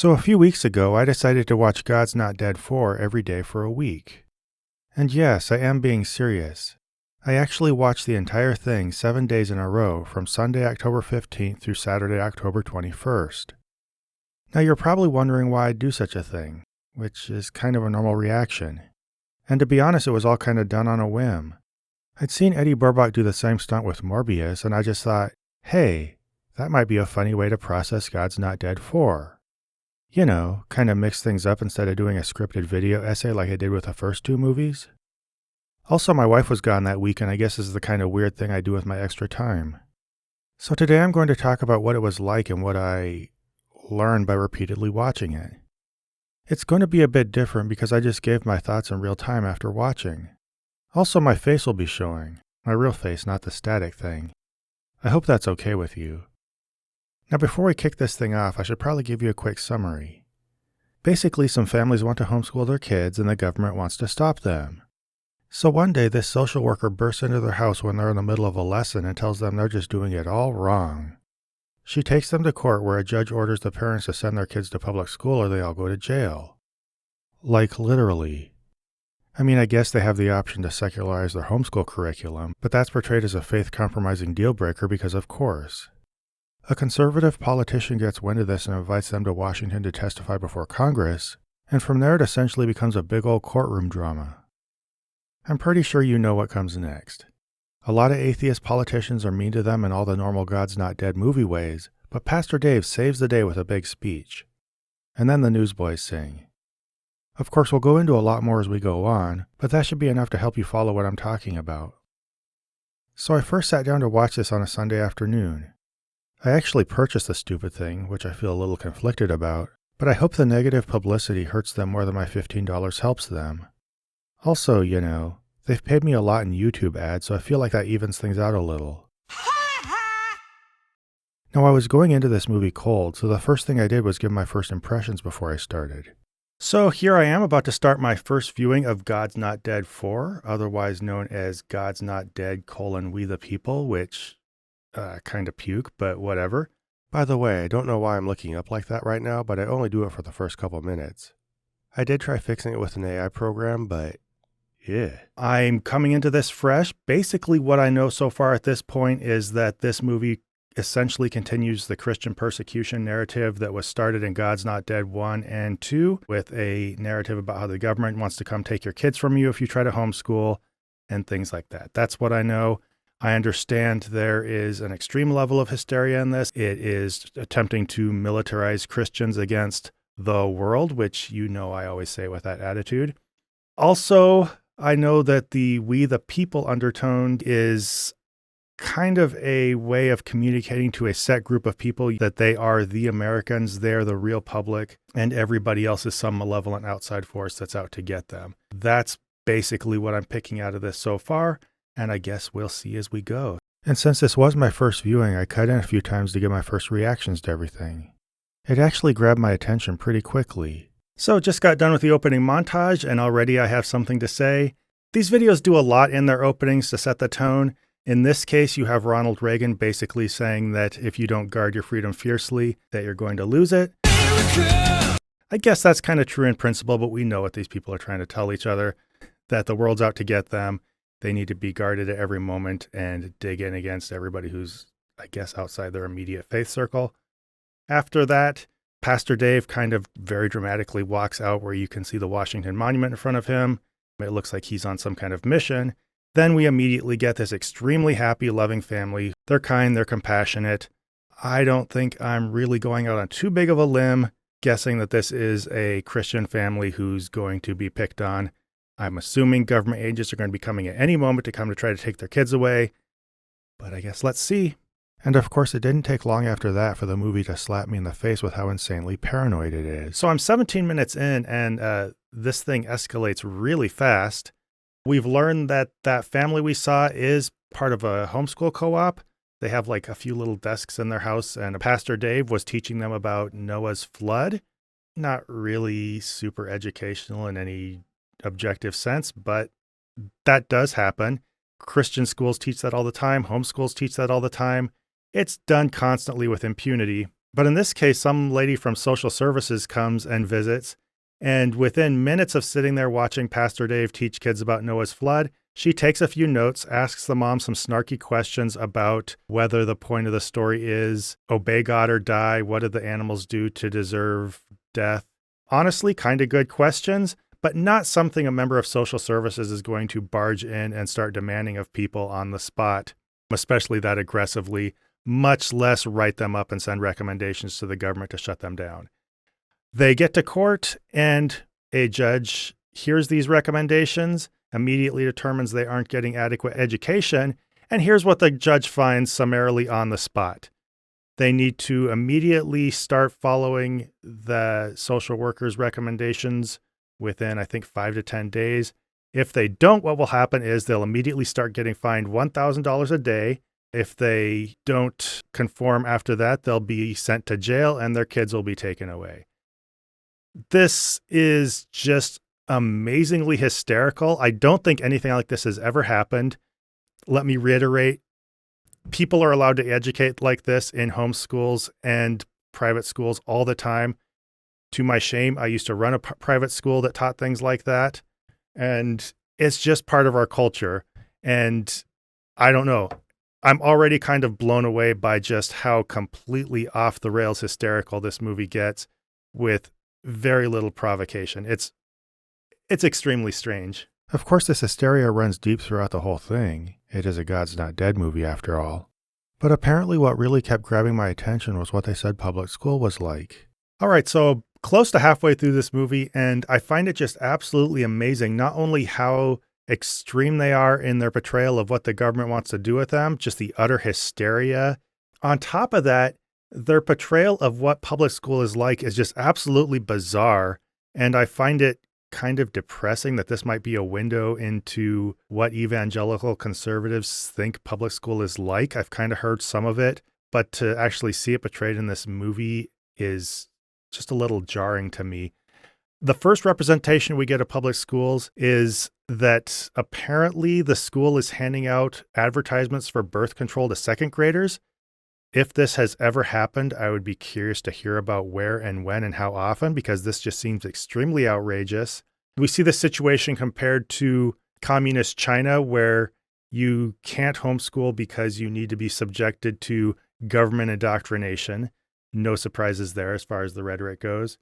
So a few weeks ago, I decided to watch God's Not Dead 4 every day for a week. And yes, I am being serious. I actually watched the entire thing 7 days in a row from Sunday, October 15th through Saturday, October 21st. Now you're probably wondering why I'd do such a thing, which is kind of a normal reaction. And to be honest, it was all kind of done on a whim. I'd seen Eddie Burbach do the same stunt with Morbius, and I just thought, hey, that might be a funny way to process God's Not Dead 4. You know, kind of mix things up instead of doing a scripted video essay like I did with the first two movies. Also, my wife was gone that week, and I guess this is the kind of weird thing I do with my extra time. So today I'm going to talk about what it was like and what I learned by repeatedly watching it. It's going to be a bit different because I just gave my thoughts in real time after watching. Also, my face will be showing. My real face, not the static thing. I hope that's okay with you. Now, before we kick this thing off, I should probably give you a quick summary. Basically, some families want to homeschool their kids and the government wants to stop them. So one day, this social worker bursts into their house when they're in the middle of a lesson and tells them they're just doing it all wrong. She takes them to court where a judge orders the parents to send their kids to public school or they all go to jail. Like literally. I mean, I guess they have the option to secularize their homeschool curriculum, but that's portrayed as a faith-compromising deal-breaker because of course. A conservative politician gets wind of this and invites them to Washington to testify before Congress, and from there it essentially becomes a big old courtroom drama. I'm pretty sure you know what comes next. A lot of atheist politicians are mean to them in all the normal God's Not Dead movie ways, but Pastor Dave saves the day with a big speech. And then the newsboys sing. Of course, we'll go into a lot more as we go on, but that should be enough to help you follow what I'm talking about. So I first sat down to watch this on a Sunday afternoon. I actually purchased the stupid thing, which I feel a little conflicted about, but I hope the negative publicity hurts them more than my $15 helps them. Also, you know, they've paid me a lot in YouTube ads, so I feel like that evens things out a little. Now, I was going into this movie cold, so the first thing I did was give my first impressions before I started. So here I am about to start my first viewing of God's Not Dead 4, otherwise known as God's Not Dead: We the People, which... kind of puke, but whatever. By the way, I don't know why I'm looking up like that right now, but I only do it for the first couple minutes. I did try fixing it with an AI program, but yeah. I'm coming into this fresh. Basically, what I know so far at this point is that this movie essentially continues the Christian persecution narrative that was started in God's Not Dead 1 and 2, with a narrative about how the government wants to come take your kids from you if you try to homeschool, and things like that. That's what I know. I understand there is an extreme level of hysteria in this. It is attempting to militarize Christians against the world, which you know I always say with that attitude. Also, I know that the we the people undertone is kind of a way of communicating to a set group of people that they are the Americans, they're the real public, and everybody else is some malevolent outside force that's out to get them. That's basically what I'm picking out of this so far. And I guess we'll see as we go. And since this was my first viewing, I cut in a few times to get my first reactions to everything. It actually grabbed my attention pretty quickly. So just got done with the opening montage, and already I have something to say. These videos do a lot in their openings to set the tone. In this case, you have Ronald Reagan basically saying that if you don't guard your freedom fiercely, that you're going to lose it. I guess that's kind of true in principle, but we know what these people are trying to tell each other, that the world's out to get them. They need to be guarded at every moment and dig in against everybody who's, I guess, outside their immediate faith circle. After that, Pastor Dave kind of very dramatically walks out where you can see the Washington Monument in front of him. It looks like he's on some kind of mission. Then we immediately get this extremely happy, loving family. They're kind, they're compassionate. I don't think I'm really going out on too big of a limb, guessing that this is a Christian family who's going to be picked on. I'm assuming government agents are going to be coming at any moment to come to try to take their kids away. But I guess let's see. And of course, it didn't take long after that for the movie to slap me in the face with how insanely paranoid it is. So I'm 17 minutes in, and this thing escalates really fast. We've learned that that family we saw is part of a homeschool co-op. They have like a few little desks in their house, and Pastor Dave was teaching them about Noah's flood. Not really super educational in any objective sense, but that does happen. Christian schools teach that all the time. Homeschools teach that all the time. It's done constantly with impunity. But in this case, some lady from social services comes and visits. And within minutes of sitting there watching Pastor Dave teach kids about Noah's flood, she takes a few notes, asks the mom some snarky questions about whether the point of the story is obey God or die. What did the animals do to deserve death? Honestly, kind of good questions, but not something a member of social services is going to barge in and start demanding of people on the spot, especially that aggressively, much less write them up and send recommendations to the government to shut them down. They get to court and a judge hears these recommendations, immediately determines they aren't getting adequate education, and here's what the judge finds summarily on the spot. They need to immediately start following the social worker's recommendations within, I think, 5 to 10 days. If they don't, what will happen is they'll immediately start getting fined $1,000 a day. If they don't conform after that, they'll be sent to jail and their kids will be taken away. This is just amazingly hysterical. I don't think anything like this has ever happened. Let me reiterate, people are allowed to educate like this in homeschools and private schools all the time. To my shame, I used to run a private school that taught things like that. And it's just part of our culture. And I don't know. I'm already kind of blown away by just how completely off the rails hysterical this movie gets with very little provocation. It's extremely strange. Of course, this hysteria runs deep throughout the whole thing. It is a God's Not Dead movie after all. But apparently what really kept grabbing my attention was what they said public school was like. All right, so close to halfway through this movie, and I find it just absolutely amazing, not only how extreme they are in their portrayal of what the government wants to do with them, just the utter hysteria. On top of that, their portrayal of what public school is like is just absolutely bizarre, and I find it kind of depressing that this might be a window into what evangelical conservatives think public school is like. I've kind of heard some of it, but to actually see it portrayed in this movie is just a little jarring to me. The first representation we get of public schools is that apparently the school is handing out advertisements for birth control to second graders. If this has ever happened, I would be curious to hear about where and when and how often, because this just seems extremely outrageous. We see this situation compared to communist China, where you can't homeschool because you need to be subjected to government indoctrination. No surprises there as far as the rhetoric goes.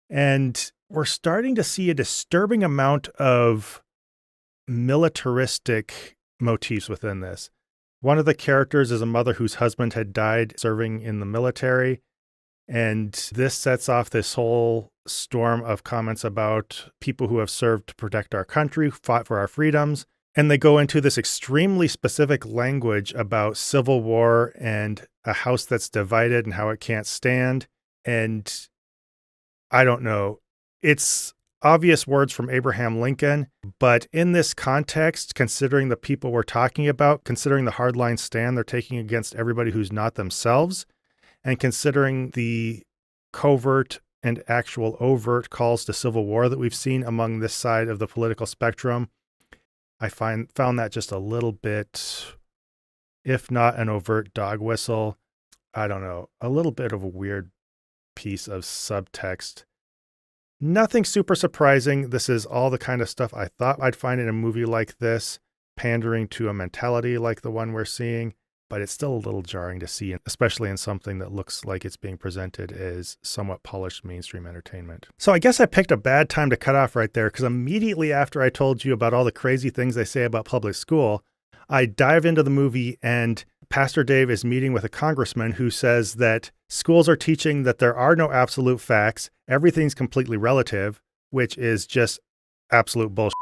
And we're starting to see a disturbing amount of militaristic motifs within this. One of the characters is a mother whose husband had died serving in the military. And this sets off this whole storm of comments about people who have served to protect our country, fought for our freedoms. And they go into this extremely specific language about civil war and a house that's divided and how it can't stand. And I don't know. It's obvious words from Abraham Lincoln, but in this context, considering the people we're talking about, considering the hardline stand they're taking against everybody who's not themselves, and considering the covert and actual overt calls to civil war that we've seen among this side of the political spectrum, I found that just a little bit, if not an overt dog whistle, I don't know, a little bit of a weird piece of subtext. Nothing super surprising. This is all the kind of stuff I thought I'd find in a movie like this, pandering to a mentality like the one we're seeing, but it's still a little jarring to see, especially in something that looks like it's being presented as somewhat polished mainstream entertainment. So I guess I picked a bad time to cut off right there, because immediately after I told you about all the crazy things they say about public school, I dive into the movie and Pastor Dave is meeting with a congressman who says that schools are teaching that there are no absolute facts. Everything's completely relative, which is just absolute bullshit.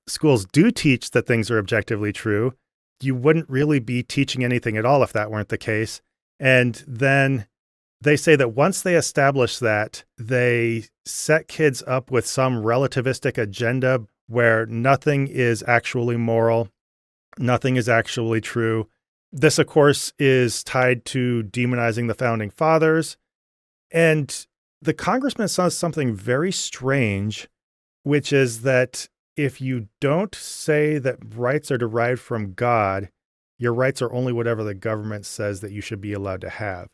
Schools do teach that things are objectively true. You wouldn't really be teaching anything at all if that weren't the case. And then they say that once they establish that, they set kids up with some relativistic agenda where nothing is actually moral, nothing is actually true. This, of course, is tied to demonizing the founding fathers. And the congressman says something very strange, which is that if you don't say that rights are derived from God, your rights are only whatever the government says that you should be allowed to have.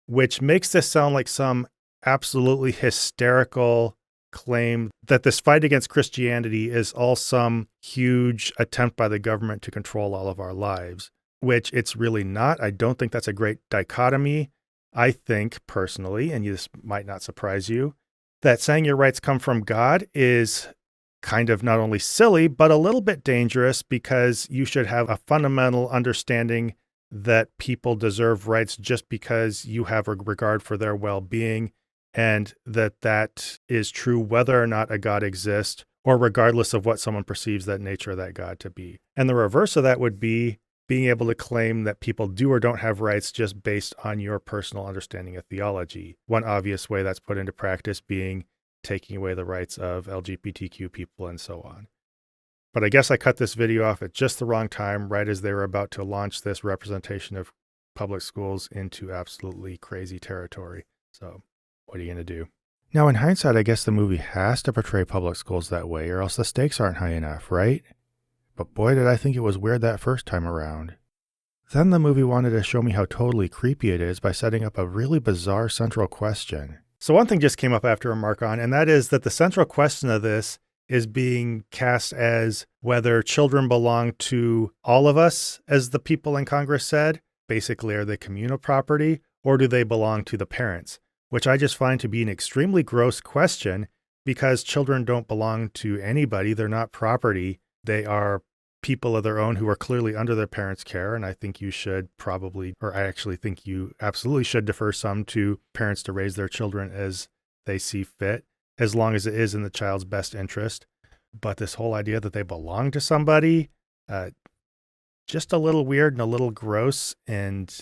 which makes this sound like some absolutely hysterical claim that this fight against Christianity is all some huge attempt by the government to control all of our lives, which it's really not. I don't think that's a great dichotomy. I think personally, and this might not surprise you, that saying your rights come from God is kind of not only silly, but a little bit dangerous, because you should have a fundamental understanding that people deserve rights just because you have a regard for their well-being, and that is true whether or not a God exists, or regardless of what someone perceives that nature of that God to be. And the reverse of that would be being able to claim that people do or don't have rights just based on your personal understanding of theology. One obvious way that's put into practice being taking away the rights of LGBTQ people and so on. But I guess I cut this video off at just the wrong time, right as they were about to launch this representation of public schools into absolutely crazy territory. So what are you going to do? Now, in hindsight, I guess the movie has to portray public schools that way, or else the stakes aren't high enough, right? But boy, did I think it was weird that first time around. Then the movie wanted to show me how totally creepy it is by setting up a really bizarre central question. So one thing just came up after a remark on, and that is that the central question of this is being cast as whether children belong to all of us, as the people in Congress said. Basically, are they communal property, or do they belong to the parents? Which I just find to be an extremely gross question, because children don't belong to anybody. They're not property. They are people of their own who are clearly under their parents' care. And I think you should probably, or I actually think you absolutely should defer some to parents to raise their children as they see fit, as long as it is in the child's best interest. But this whole idea that they belong to somebody, just a little weird and a little gross. And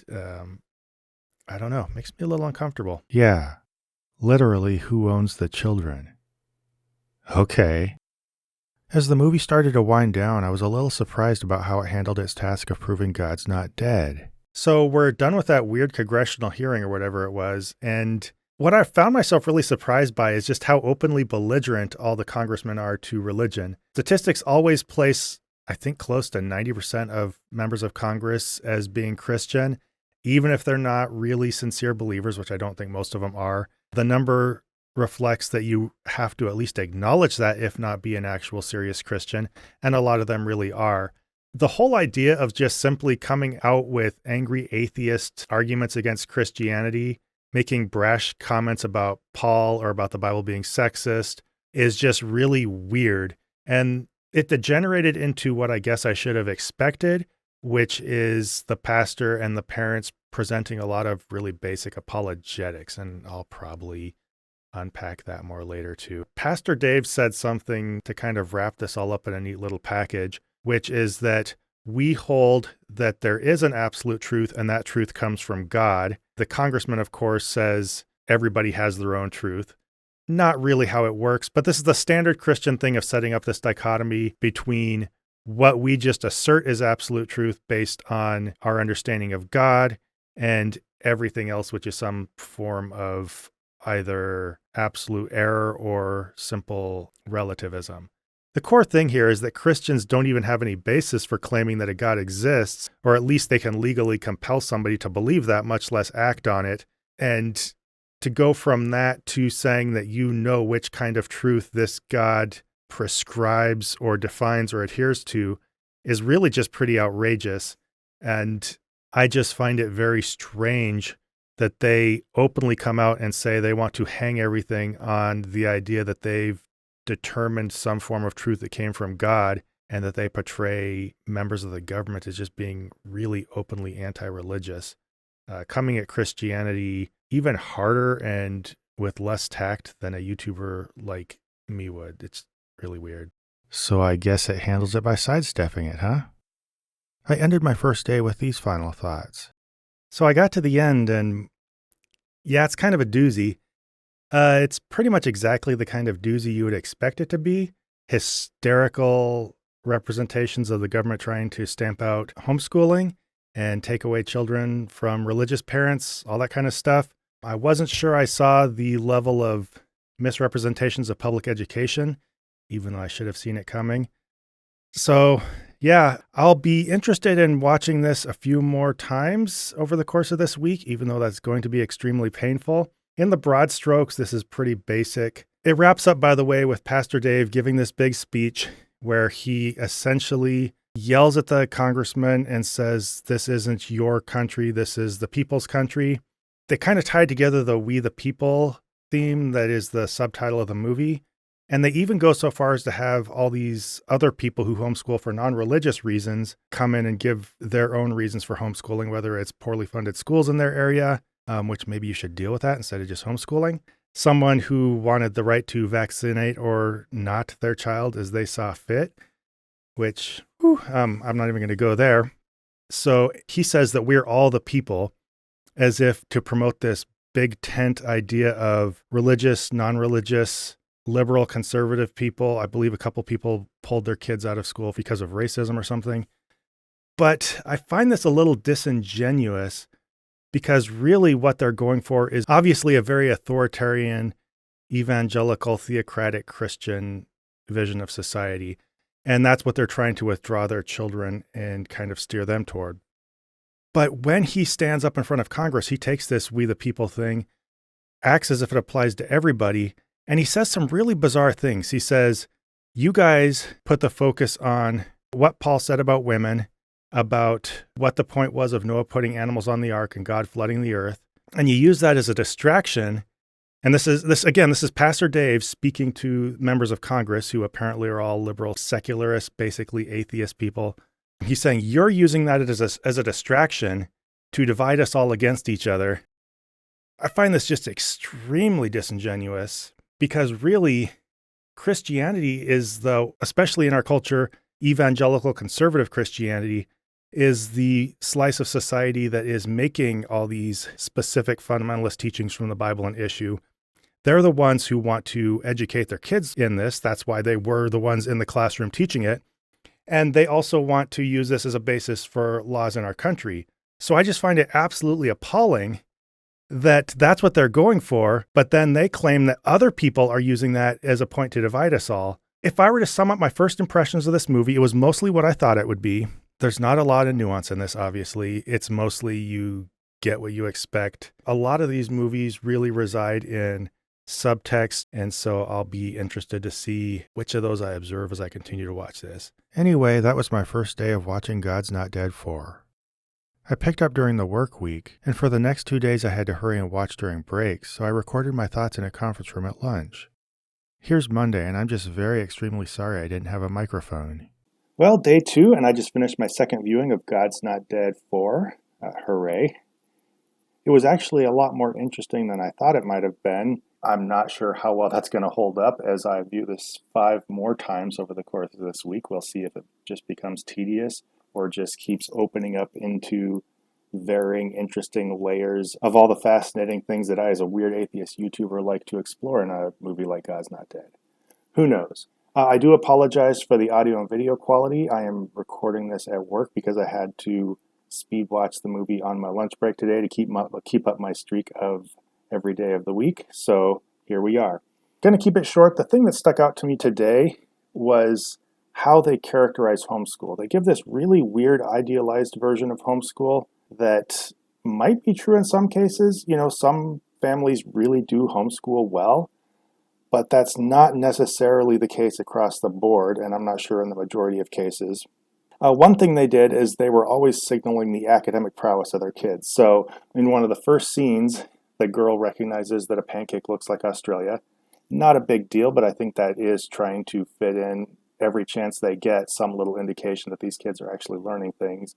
I don't know, makes me a little uncomfortable. Yeah, literally, who owns the children? Okay. As the movie started to wind down, I was a little surprised about how it handled its task of proving God's not dead. So we're done with that weird congressional hearing or whatever it was, and what I found myself really surprised by is just how openly belligerent all the congressmen are to religion. Statistics always place, I think, close to 90% of members of Congress as being Christian, even if they're not really sincere believers, which I don't think most of them are. The number reflects that you have to at least acknowledge that, if not be an actual serious Christian, and a lot of them really are. The whole idea of just simply coming out with angry atheist arguments against Christianity, making brash comments about Paul or about the Bible being sexist, is just really weird. And it degenerated into what I guess I should have expected, which is the pastor and the parents presenting a lot of really basic apologetics, and I'll probably unpack that more later too. Pastor Dave said something to kind of wrap this all up in a neat little package, which is that we hold that there is an absolute truth, and that truth comes from God. The congressman, of course, says everybody has their own truth. Not really how it works, but this is the standard Christian thing of setting up this dichotomy between what we just assert is absolute truth based on our understanding of God, and everything else, which is some form of either absolute error or simple relativism. The core thing here is that Christians don't even have any basis for claiming that a God exists, or at least they can legally compel somebody to believe that, much less act on it. And to go from that to saying that you know which kind of truth this God prescribes or defines or adheres to is really just pretty outrageous. And I just find it very strange that they openly come out and say they want to hang everything on the idea that they've determined some form of truth that came from God, and that they portray members of the government as just being really openly anti-religious, coming at Christianity even harder and with less tact than a YouTuber like me would. It's really weird. So I guess it handles it by sidestepping it, huh? I ended my first day with these final thoughts. So I got to the end, and yeah, it's kind of a doozy. It's pretty much exactly the kind of doozy you would expect it to be. Hysterical representations of the government trying to stamp out homeschooling and take away children from religious parents, all that kind of stuff. I wasn't sure I saw the level of misrepresentations of public education, even though I should have seen it coming. So Yeah, I'll be interested in watching this a few more times over the course of this week, even though that's going to be extremely painful. In the broad strokes, this is pretty basic. It wraps up, by the way, with Pastor Dave giving this big speech where he essentially yells at the congressman and says, "This isn't your country, this is the people's country." They kind of tied together the "We the People" theme that is the subtitle of the movie. And they even go so far as to have all these other people who homeschool for non-religious reasons come in and give their own reasons for homeschooling, whether it's poorly funded schools in their area, which maybe you should deal with that instead of just homeschooling. Someone who wanted the right to vaccinate or not their child as they saw fit, which I'm not even going to go there. So he says that we're all the people, as if to promote this big tent idea of religious, non-religious, liberal, conservative people. I believe a couple people pulled their kids out of school because of racism or something. But I find this a little disingenuous because really what they're going for is obviously a very authoritarian, evangelical, theocratic Christian vision of society. And that's what they're trying to withdraw their children and kind of steer them toward. But when he stands up in front of Congress, he takes this "we the people" thing, acts as if it applies to everybody, and he says some really bizarre things. He says, you guys put the focus on what Paul said about women, about what the point was of Noah putting animals on the ark and God flooding the earth, and you use that as a distraction. And this is Pastor Dave speaking to members of Congress who apparently are all liberal, secularists, basically atheist people. He's saying you're using that as a distraction to divide us all against each other. I find this just extremely disingenuous because really Christianity is especially in our culture, evangelical conservative Christianity is the slice of society that is making all these specific fundamentalist teachings from the Bible an issue. They're the ones who want to educate their kids in this. That's why they were the ones in the classroom teaching it. And they also want to use this as a basis for laws in our country. So I just find it absolutely appalling that that's what they're going for, but then they claim that other people are using that as a point to divide us all. If I were to sum up my first impressions of this movie, it was mostly what I thought it would be. There's not a lot of nuance in this, obviously. It's mostly you get what you expect. A lot of these movies really reside in subtext, and so I'll be interested to see which of those I observe as I continue to watch this. Anyway, that was my first day of watching God's Not Dead 4. I picked up during the work week, and for the next 2 days I had to hurry and watch during breaks, so I recorded my thoughts in a conference room at lunch. Here's Monday, and I'm just very extremely sorry I didn't have a microphone. Well, day 2, and I just finished my second viewing of God's Not Dead 4. Hooray. It was actually a lot more interesting than I thought it might have been. I'm not sure how well that's going to hold up as I view this 5 more times over the course of this week. We'll see if it just becomes tedious or just keeps opening up into varying interesting layers of all the fascinating things that I, as a weird atheist YouTuber, like to explore in a movie like God's Not Dead. Who knows? I do apologize for the audio and video quality. I am recording this at work because I had to speed watch the movie on my lunch break today to keep up my streak of every day of the week. So here we are. Going to keep it short. The thing that stuck out to me today was how they characterize homeschool. They give this really weird idealized version of homeschool that might be true in some cases. You know, some families really do homeschool well, but that's not necessarily the case across the board, and I'm not sure in the majority of cases. One thing they did is they were always signaling the academic prowess of their kids. So in one of the first scenes, the girl recognizes that a pancake looks like Australia. Not a big deal, but I think that is trying to fit in every chance they get some little indication that these kids are actually learning things,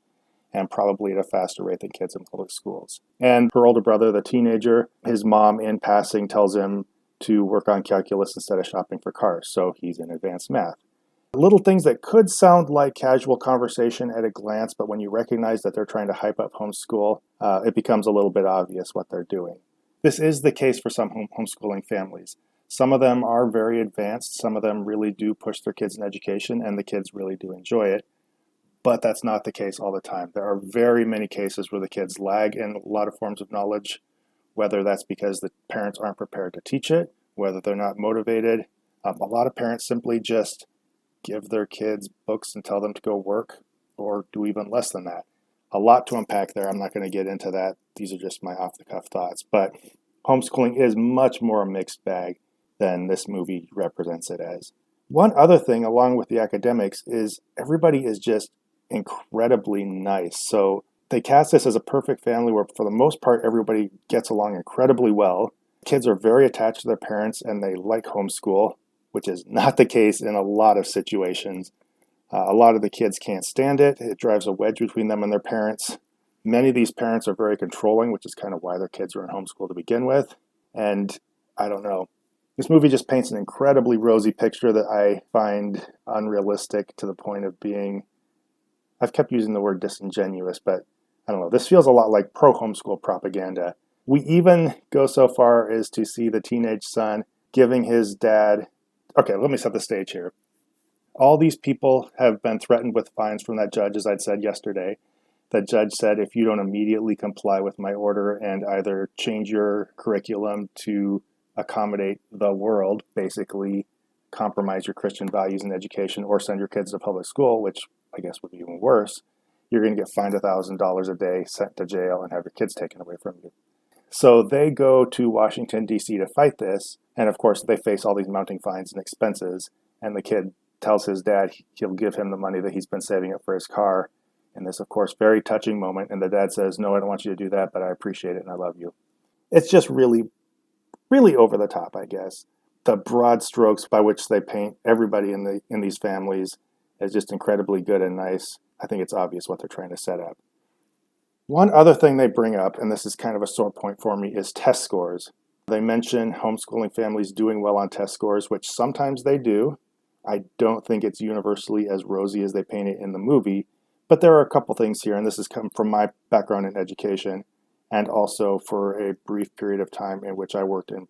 and probably at a faster rate than kids in public schools. And her older brother, the teenager, his mom in passing tells him to work on calculus instead of shopping for cars, so he's in advanced math. Little things that could sound like casual conversation at a glance, but when you recognize that they're trying to hype up homeschool, it becomes a little bit obvious what they're doing. This is the case for some homeschooling families. Some of them are very advanced. Some of them really do push their kids in education, and the kids really do enjoy it. But that's not the case all the time. There are very many cases where the kids lag in a lot of forms of knowledge, whether that's because the parents aren't prepared to teach it, whether they're not motivated. A lot of parents simply just give their kids books and tell them to go work, or do even less than that? A lot to unpack there. I'm not going to get into that. These are just my off-the-cuff thoughts. But homeschooling is much more a mixed bag than this movie represents it as. One other thing, along with the academics, is everybody is just incredibly nice. So they cast this as a perfect family where, for the most part, everybody gets along incredibly well. Kids are very attached to their parents and they like homeschool, which is not the case in a lot of situations. A lot of the kids can't stand it. It drives a wedge between them and their parents. Many of these parents are very controlling, which is kind of why their kids are in homeschool to begin with. And I don't know. This movie just paints an incredibly rosy picture that I find unrealistic to the point of being, I've kept using the word disingenuous, but I don't know. This feels a lot like pro-homeschool propaganda. We even go so far as to see the teenage son giving his dad, okay, let me set the stage here. All these people have been threatened with fines from that judge, as I'd said yesterday. That judge said, if you don't immediately comply with my order and either change your curriculum to accommodate the world, basically compromise your Christian values in education, or send your kids to public school, which I guess would be even worse, you're going to get fined $1,000 a day, sent to jail, and have your kids taken away from you. So they go to Washington, D.C. to fight this, and of course they face all these mounting fines and expenses, and the kid tells his dad he'll give him the money that he's been saving up for his car. And this, of course, very touching moment, and the dad says, no, I don't want you to do that, but I appreciate it and I love you. It's just really over the top, I guess. The broad strokes by which they paint everybody in these families is just incredibly good and nice. I think it's obvious what they're trying to set up. One other thing they bring up, and this is kind of a sore point for me, is test scores. They mention homeschooling families doing well on test scores, which sometimes they do. I don't think it's universally as rosy as they paint it in the movie, but there are a couple things here, and this has come from my background in education, and also for a brief period of time in which I worked in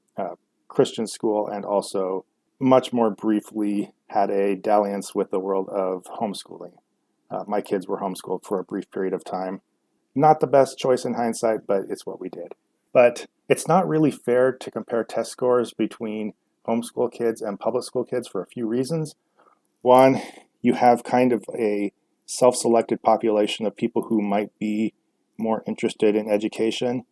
Christian school, and also much more briefly had a dalliance with the world of homeschooling. My kids were homeschooled for a brief period of time. Not the best choice in hindsight, but it's what we did. But it's not really fair to compare test scores between homeschool kids and public school kids for a few reasons. One, you have kind of a self-selected population of people who might be more interested in education.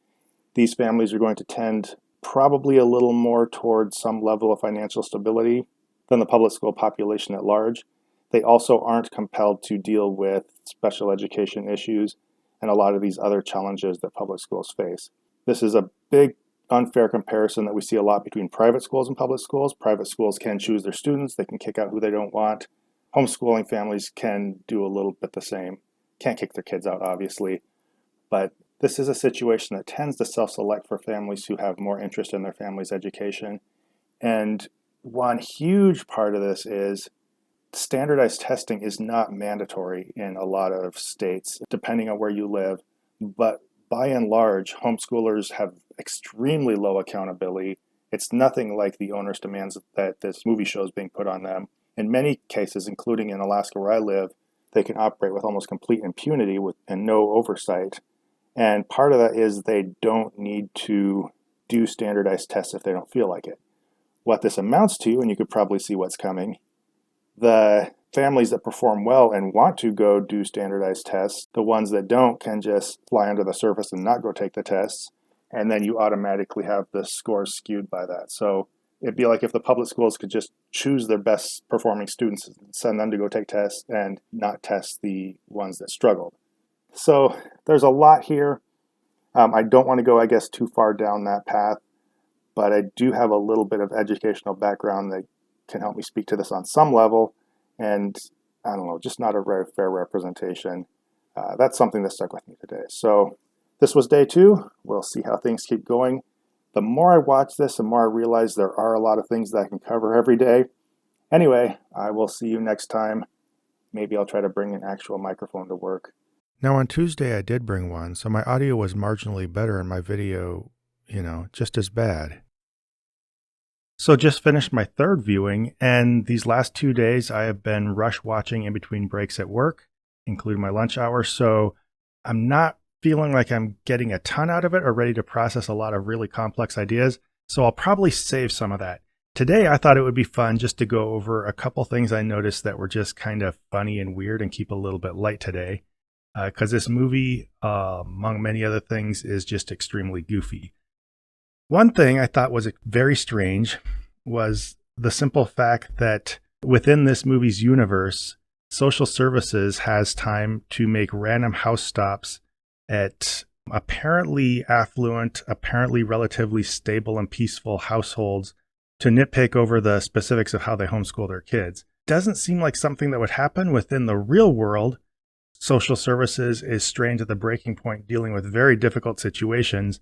These families are going to tend probably a little more towards some level of financial stability than the public school population at large. They also aren't compelled to deal with special education issues and a lot of these other challenges that public schools face. This is a big unfair comparison that we see a lot between private schools and public schools. Private schools can choose their students. They can kick out who they don't want. Homeschooling families can do a little bit the same. Can't kick their kids out, obviously. But this is a situation that tends to self-select for families who have more interest in their family's education. And one huge part of this is standardized testing is not mandatory in a lot of states, depending on where you live. But by and large, homeschoolers have extremely low accountability. It's nothing like the onerous demands that this movie shows being put on them. In many cases, including in Alaska where I live, they can operate with almost complete impunity and no oversight. And part of that is they don't need to do standardized tests if they don't feel like it. What this amounts to, and you could probably see what's coming, the families that perform well and want to go do standardized tests, the ones that don't can just fly under the surface and not go take the tests, and then you automatically have the scores skewed by that. So it'd be like if the public schools could just choose their best performing students and send them to go take tests and not test the ones that struggled. So there's a lot here. I don't want to go, I guess, too far down that path, but I do have a little bit of educational background that can help me speak to this on some level, and I don't know, just not a very fair representation. That's something that stuck with me today. So this was day 2. We'll see how things keep going. The more I watch this, the more I realize there are a lot of things that I can cover every day. Anyway, I will see you next time. Maybe I'll try to bring an actual microphone to work. Now on Tuesday I did bring one, so my audio was marginally better and my video, just as bad. So just finished my 3rd viewing, and these last 2 days I have been rush watching in between breaks at work, including my lunch hour, so I'm not feeling like I'm getting a ton out of it or ready to process a lot of really complex ideas, so I'll probably save some of that. Today, I thought it would be fun just to go over a couple things I noticed that were just kind of funny and weird and keep a little bit light today. Because this movie, among many other things, is just extremely goofy. One thing I thought was very strange was the simple fact that within this movie's universe, social services has time to make random house stops at apparently affluent, apparently relatively stable and peaceful households to nitpick over the specifics of how they homeschool their kids. Doesn't seem like something that would happen within the real world. Social services is strained to the breaking point dealing with very difficult situations.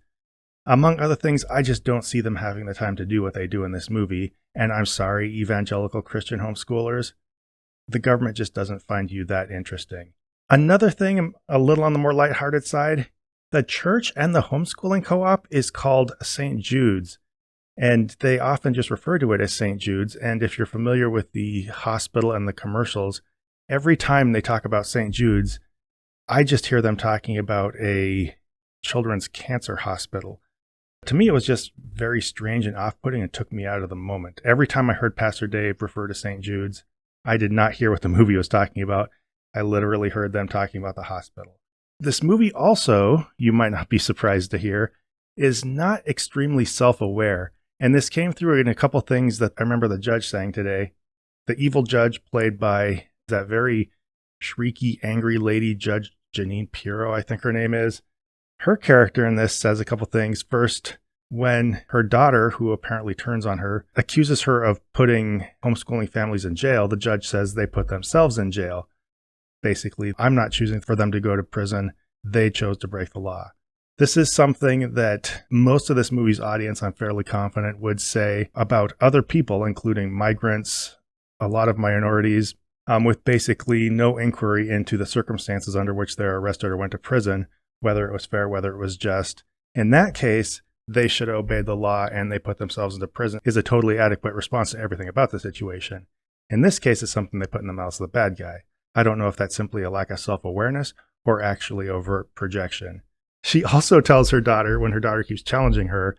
Among other things, I just don't see them having the time to do what they do in this movie. And I'm sorry, evangelical Christian homeschoolers, the government just doesn't find you that interesting. Another thing, a little on the more lighthearted side, the church and the homeschooling co-op is called St. Jude's. And they often just refer to it as St. Jude's. And if you're familiar with the hospital and the commercials, every time they talk about St. Jude's, I just hear them talking about a children's cancer hospital. To me, it was just very strange and off-putting and took me out of the moment. Every time I heard Pastor Dave refer to St. Jude's, I did not hear what the movie was talking about. I literally heard them talking about the hospital. This movie also, you might not be surprised to hear, is not extremely self-aware. And this came through in a couple things that I remember the judge saying today. The evil judge played by that very shrieky, angry lady, Judge Janine Pirro, I think her name is. Her character in this says a couple things. First, when her daughter, who apparently turns on her, accuses her of putting homeschooling families in jail, the judge says they put themselves in jail. Basically, I'm not choosing for them to go to prison. They chose to break the law. This is something that most of this movie's audience, I'm fairly confident, would say about other people, including migrants, a lot of minorities, with basically no inquiry into the circumstances under which they're arrested or went to prison, whether it was fair, whether it was just. In that case, they should have obeyed the law and they put themselves into prison is a totally adequate response to everything about the situation. In this case, it's something they put in the mouth of the bad guy. I don't know if that's simply a lack of self-awareness or actually overt projection. She also tells her daughter, when her daughter keeps challenging her,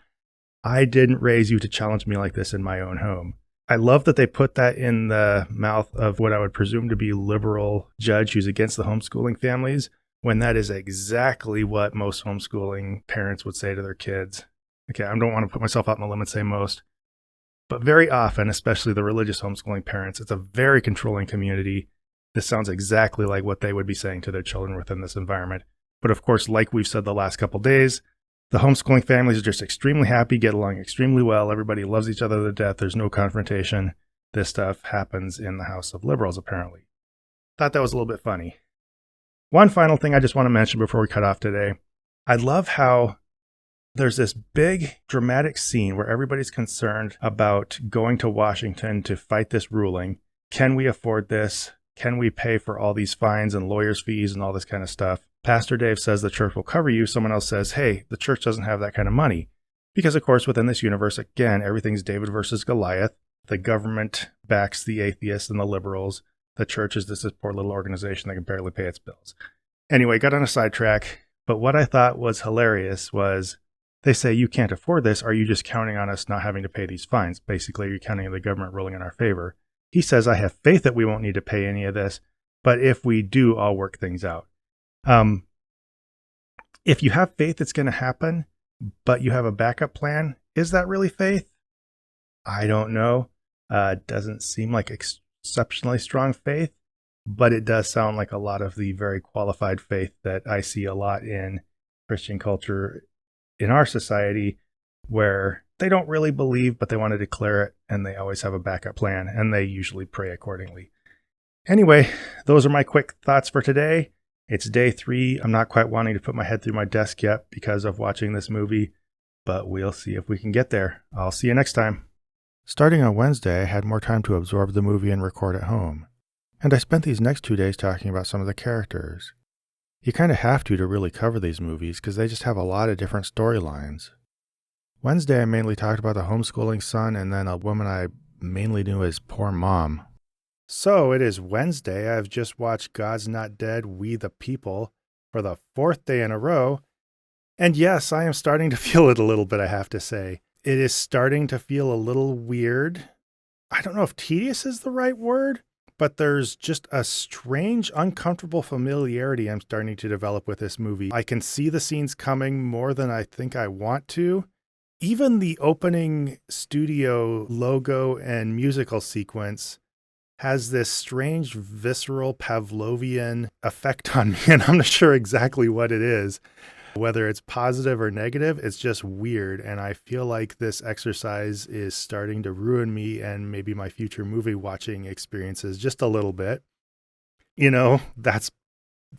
I didn't raise you to challenge me like this in my own home. I love that they put that in the mouth of what I would presume to be liberal judge who's against the homeschooling families, when that is exactly what most homeschooling parents would say to their kids. Okay, I don't want to put myself out on the limb and say most, but very often, especially the religious homeschooling parents, it's a very controlling community. This sounds exactly like what they would be saying to their children within this environment. But of course, like we've said the last couple days, the homeschooling families are just extremely happy, get along extremely well. Everybody loves each other to death. There's no confrontation. This stuff happens in the house of liberals, apparently. Thought that was a little bit funny. One final thing I just want to mention before we cut off today. I love how there's this big dramatic scene where everybody's concerned about going to Washington to fight this ruling. Can we afford this? Can we pay for all these fines and lawyers' fees and all this kind of stuff? Pastor Dave says the church will cover you. Someone else says, hey, the church doesn't have that kind of money. Because, of course, within this universe, again, everything's David versus Goliath. The government backs the atheists and the liberals. The church is this poor little organization that can barely pay its bills. Anyway, got on a sidetrack. But what I thought was hilarious was they say, you can't afford this. Are you just counting on us not having to pay these fines? Basically, you're counting on the government ruling in our favor. He says, I have faith that we won't need to pay any of this. But if we do, I'll work things out. If you have faith it's going to happen, but you have a backup plan, is that really faith? I don't know. Doesn't seem like exceptionally strong faith, but it does sound like a lot of the very qualified faith that I see a lot in Christian culture in our society, where they don't really believe, but they want to declare it, and they always have a backup plan, and they usually pray accordingly. Anyway, those are my quick thoughts for today. It's day 3. I'm not quite wanting to put my head through my desk yet because of watching this movie, but we'll see if we can get there. I'll see you next time. Starting on Wednesday, I had more time to absorb the movie and record at home. And I spent these next 2 days talking about some of the characters. You kind of have to really cover these movies because they just have a lot of different storylines. Wednesday, I mainly talked about the homeschooling son and then a woman I mainly knew as Poor Mom. So it is Wednesday. I've just watched God's Not Dead, We the People for the 4th day in a row. And yes, I am starting to feel it a little bit, I have to say. it is starting to feel a little weird. I don't know if tedious is the right word, but there's just a strange, uncomfortable familiarity I'm starting to develop with this movie. I can see the scenes coming more than I think I want to. Even the opening studio logo and musical sequence has this strange, visceral, Pavlovian effect on me, and I'm not sure exactly what it is. Whether it's positive or negative, it's just weird, and I feel like this exercise is starting to ruin me and maybe my future movie watching experiences just a little bit. You know, that's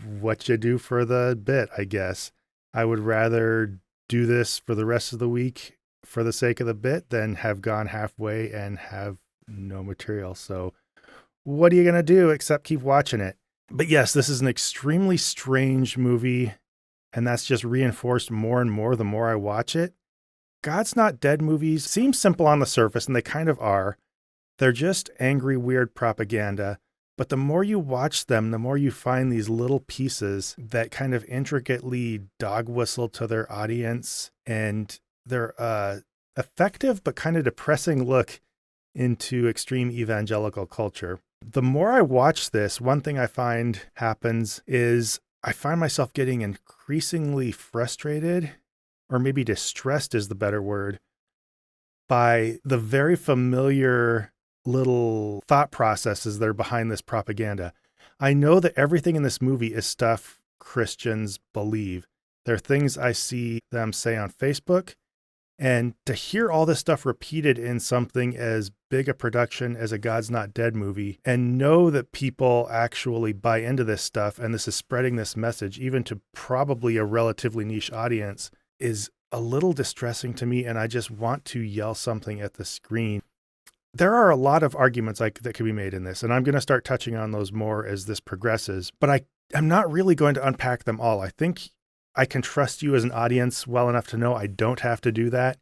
what you do for the bit, I guess. I would rather do this for the rest of the week for the sake of the bit than have gone halfway and have no material. So what are you going to do except keep watching it? But yes, this is an extremely strange movie. And that's just reinforced more and more the more I watch it. God's Not Dead movies seem simple on the surface, and they kind of are. They're just angry, weird propaganda. But the more you watch them, the more you find these little pieces that kind of intricately dog whistle to their audience. And they're effective but kind of depressing look into extreme evangelical culture. The more I watch this, one thing I find happens is I find myself getting increasingly frustrated, or maybe distressed is the better word, by the very familiar little thought processes that are behind this propaganda. I know that everything in this movie is stuff Christians believe. There are things I see them say on Facebook, and to hear all this stuff repeated in something as big a production as a God's Not Dead movie, and know that people actually buy into this stuff and this is spreading this message even to probably a relatively niche audience, is a little distressing to me, and I just want to yell something at the screen. There are a lot of arguments that could be made in this, and I'm going to start touching on those more as this progresses, but I'm not really going to unpack them all. I think I can trust you as an audience well enough to know I don't have to do that.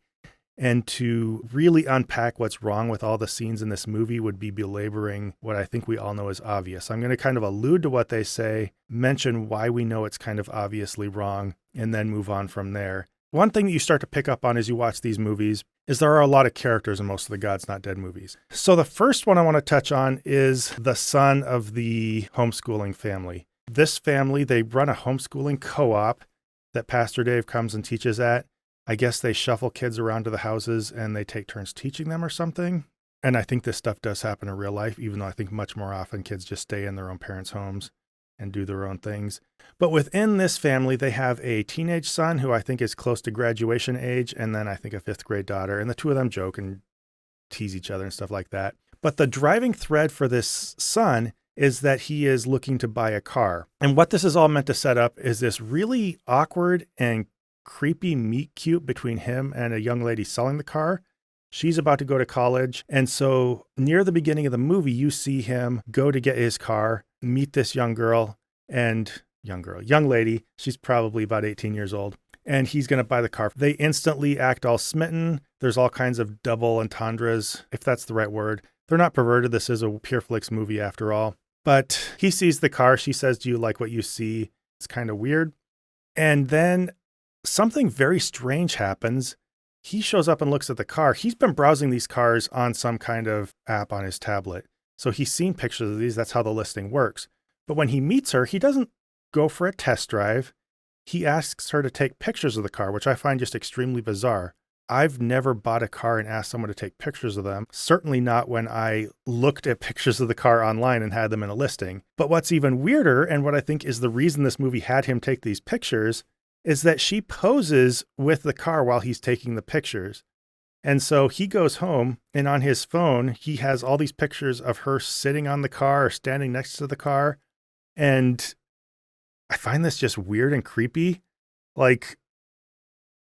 And to really unpack what's wrong with all the scenes in this movie would be belaboring what I think we all know is obvious. I'm going to kind of allude to what they say, mention why we know it's kind of obviously wrong, and then move on from there. One thing that you start to pick up on as you watch these movies is there are a lot of characters in most of the God's Not Dead movies. So the first one I want to touch on is the son of the homeschooling family. This family, they run a homeschooling co-op that Pastor Dave comes and teaches at. I guess they shuffle kids around to the houses and they take turns teaching them or something. And I think this stuff does happen in real life, even though I think much more often kids just stay in their own parents' homes and do their own things. But within this family, they have a teenage son who I think is close to graduation age, and then I think a 5th grade daughter. And the two of them joke and tease each other and stuff like that. But the driving thread for this son is that he is looking to buy a car. And what this is all meant to set up is this really awkward and creepy meet cute between him and a young lady selling the car. She's about to go to college. And so near the beginning of the movie, you see him go to get his car, meet this young lady. She's probably about 18 years old. And he's going to buy the car. They instantly act all smitten. There's all kinds of double entendres, if that's the right word. They're not perverted. This is a Pure Flix movie after all. But he sees the car. She says, "Do you like what you see?" It's kind of weird. And then something very strange happens. He shows up and looks at the car. He's been browsing these cars on some kind of app on his tablet. So he's seen pictures of these. That's how the listing works. But when he meets her, he doesn't go for a test drive. He asks her to take pictures of the car, which I find just extremely bizarre. I've never bought a car and asked someone to take pictures of them. Certainly not when I looked at pictures of the car online and had them in a listing. But what's even weirder, and what I think is the reason this movie had him take these pictures, is that she poses with the car while he's taking the pictures. And so he goes home, and on his phone, he has all these pictures of her sitting on the car or standing next to the car. And I find this just weird and creepy. Like,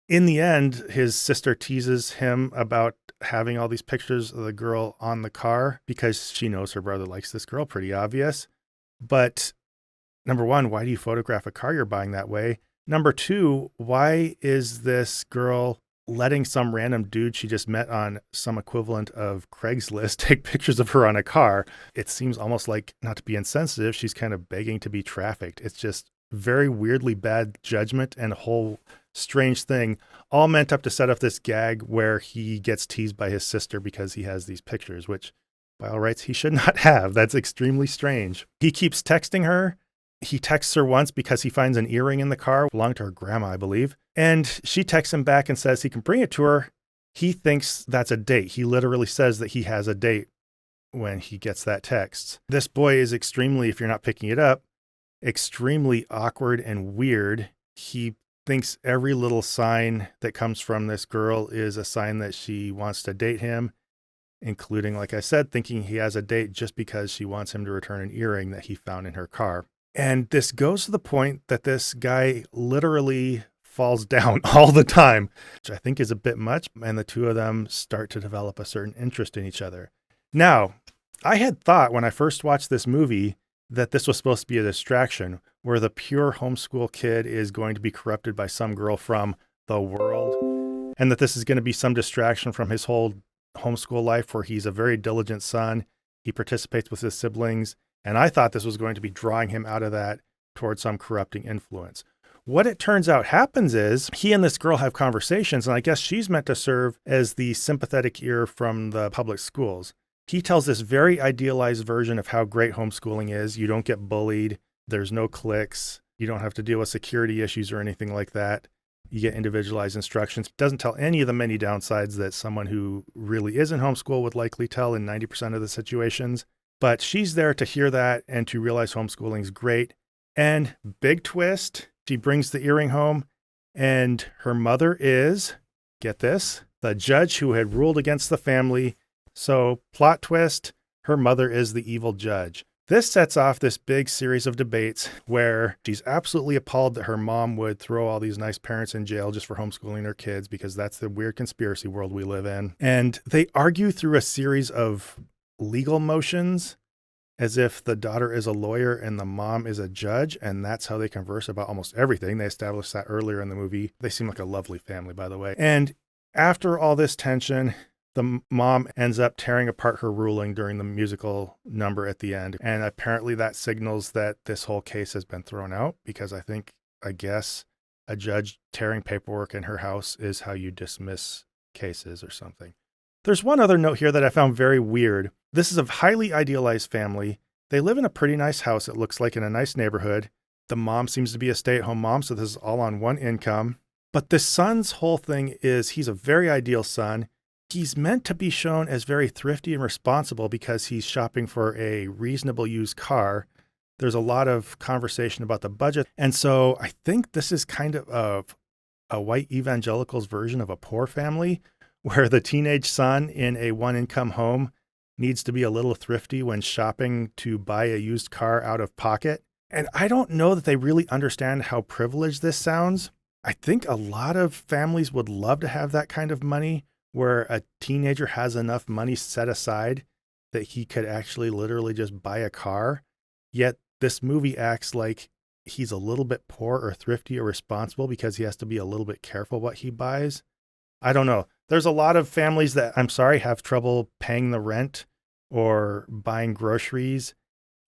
in the end, his sister teases him about having all these pictures of the girl on the car because she knows her brother likes this girl, pretty obvious. But number one, why do you photograph a car you're buying that way? Number two, why is this girl letting some random dude she just met on some equivalent of Craigslist take pictures of her on a car? It seems almost like, not to be insensitive, she's kind of begging to be trafficked. It's just very weirdly bad judgment and a whole strange thing, all meant up to set up this gag where he gets teased by his sister because he has these pictures, which by all rights he should not have. That's extremely strange. He keeps texting her. He texts her once because he finds an earring in the car, belonged to her grandma, I believe. And she texts him back and says he can bring it to her. He thinks that's a date. He literally says that he has a date when he gets that text. This boy is extremely, if you're not picking it up, extremely awkward and weird. He thinks every little sign that comes from this girl is a sign that she wants to date him, including, like I said, thinking he has a date just because she wants him to return an earring that he found in her car. And this goes to the point that this guy literally falls down all the time, which I think is a bit much. And the two of them start to develop a certain interest in each other. Now, I had thought when I first watched this movie that this was supposed to be a distraction where the pure homeschool kid is going to be corrupted by some girl from the world, and that this is going to be some distraction from his whole homeschool life where he's a very diligent son. He participates with his siblings. And I thought this was going to be drawing him out of that towards some corrupting influence. What it turns out happens is he and this girl have conversations, and I guess she's meant to serve as the sympathetic ear from the public schools. He tells this very idealized version of how great homeschooling is. You don't get bullied. There's no cliques. You don't have to deal with security issues or anything like that. You get individualized instructions. Doesn't tell any of the many downsides that someone who really is in homeschool would likely tell in 90% of the situations. But she's there to hear that and to realize homeschooling is great. And big twist, she brings the earring home, and her mother is, get this, the judge who had ruled against the family. So plot twist, her mother is the evil judge. This sets off this big series of debates where she's absolutely appalled that her mom would throw all these nice parents in jail just for homeschooling their kids, because that's the weird conspiracy world we live in. And they argue through a series of legal motions as if the daughter is a lawyer and the mom is a judge, and that's how they converse about almost everything. They established that earlier in the movie. They seem like a lovely family, by the way. And after all this tension, the mom ends up tearing apart her ruling during the musical number at the end. And apparently that signals that this whole case has been thrown out, because I guess a judge tearing paperwork in her house is how you dismiss cases or something. There's one other note here that I found very weird. This is a highly idealized family. They live in a pretty nice house, it looks like, in a nice neighborhood. The mom seems to be a stay-at-home mom, so this is all on one income. But the son's whole thing is he's a very ideal son. He's meant to be shown as very thrifty and responsible because he's shopping for a reasonable used car. There's a lot of conversation about the budget. And so I think this is kind of a white evangelicals version of a poor family, where the teenage son in a one-income home needs to be a little thrifty when shopping to buy a used car out of pocket. And I don't know that they really understand how privileged this sounds. I think a lot of families would love to have that kind of money, where a teenager has enough money set aside that he could actually literally just buy a car. Yet this movie acts like he's a little bit poor or thrifty or responsible because he has to be a little bit careful what he buys. I don't know. There's a lot of families that, I'm sorry, have trouble paying the rent or buying groceries.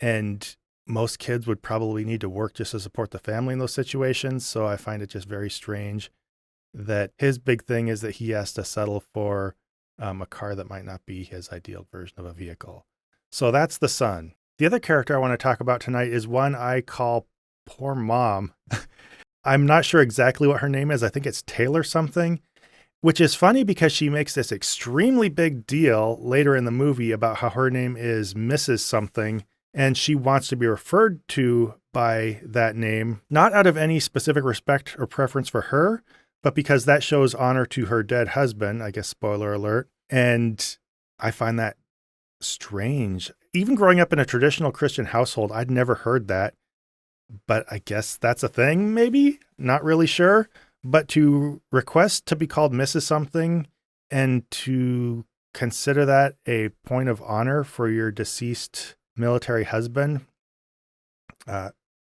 And most kids would probably need to work just to support the family in those situations. So I find it just very strange that his big thing is that he has to settle for a car that might not be his ideal version of a vehicle. So that's the son. The other character I want to talk about tonight is one I call Poor Mom. I'm not sure exactly what her name is. I think it's Taylor something. Which is funny because she makes this extremely big deal later in the movie about how her name is Mrs. something, and she wants to be referred to by that name, not out of any specific respect or preference for her, but because that shows honor to her dead husband, I guess, spoiler alert. And I find that strange. Even growing up in a traditional Christian household, I'd never heard that, but I guess that's a thing, maybe? Not really sure. But to request to be called Mrs. something and to consider that a point of honor for your deceased military husband,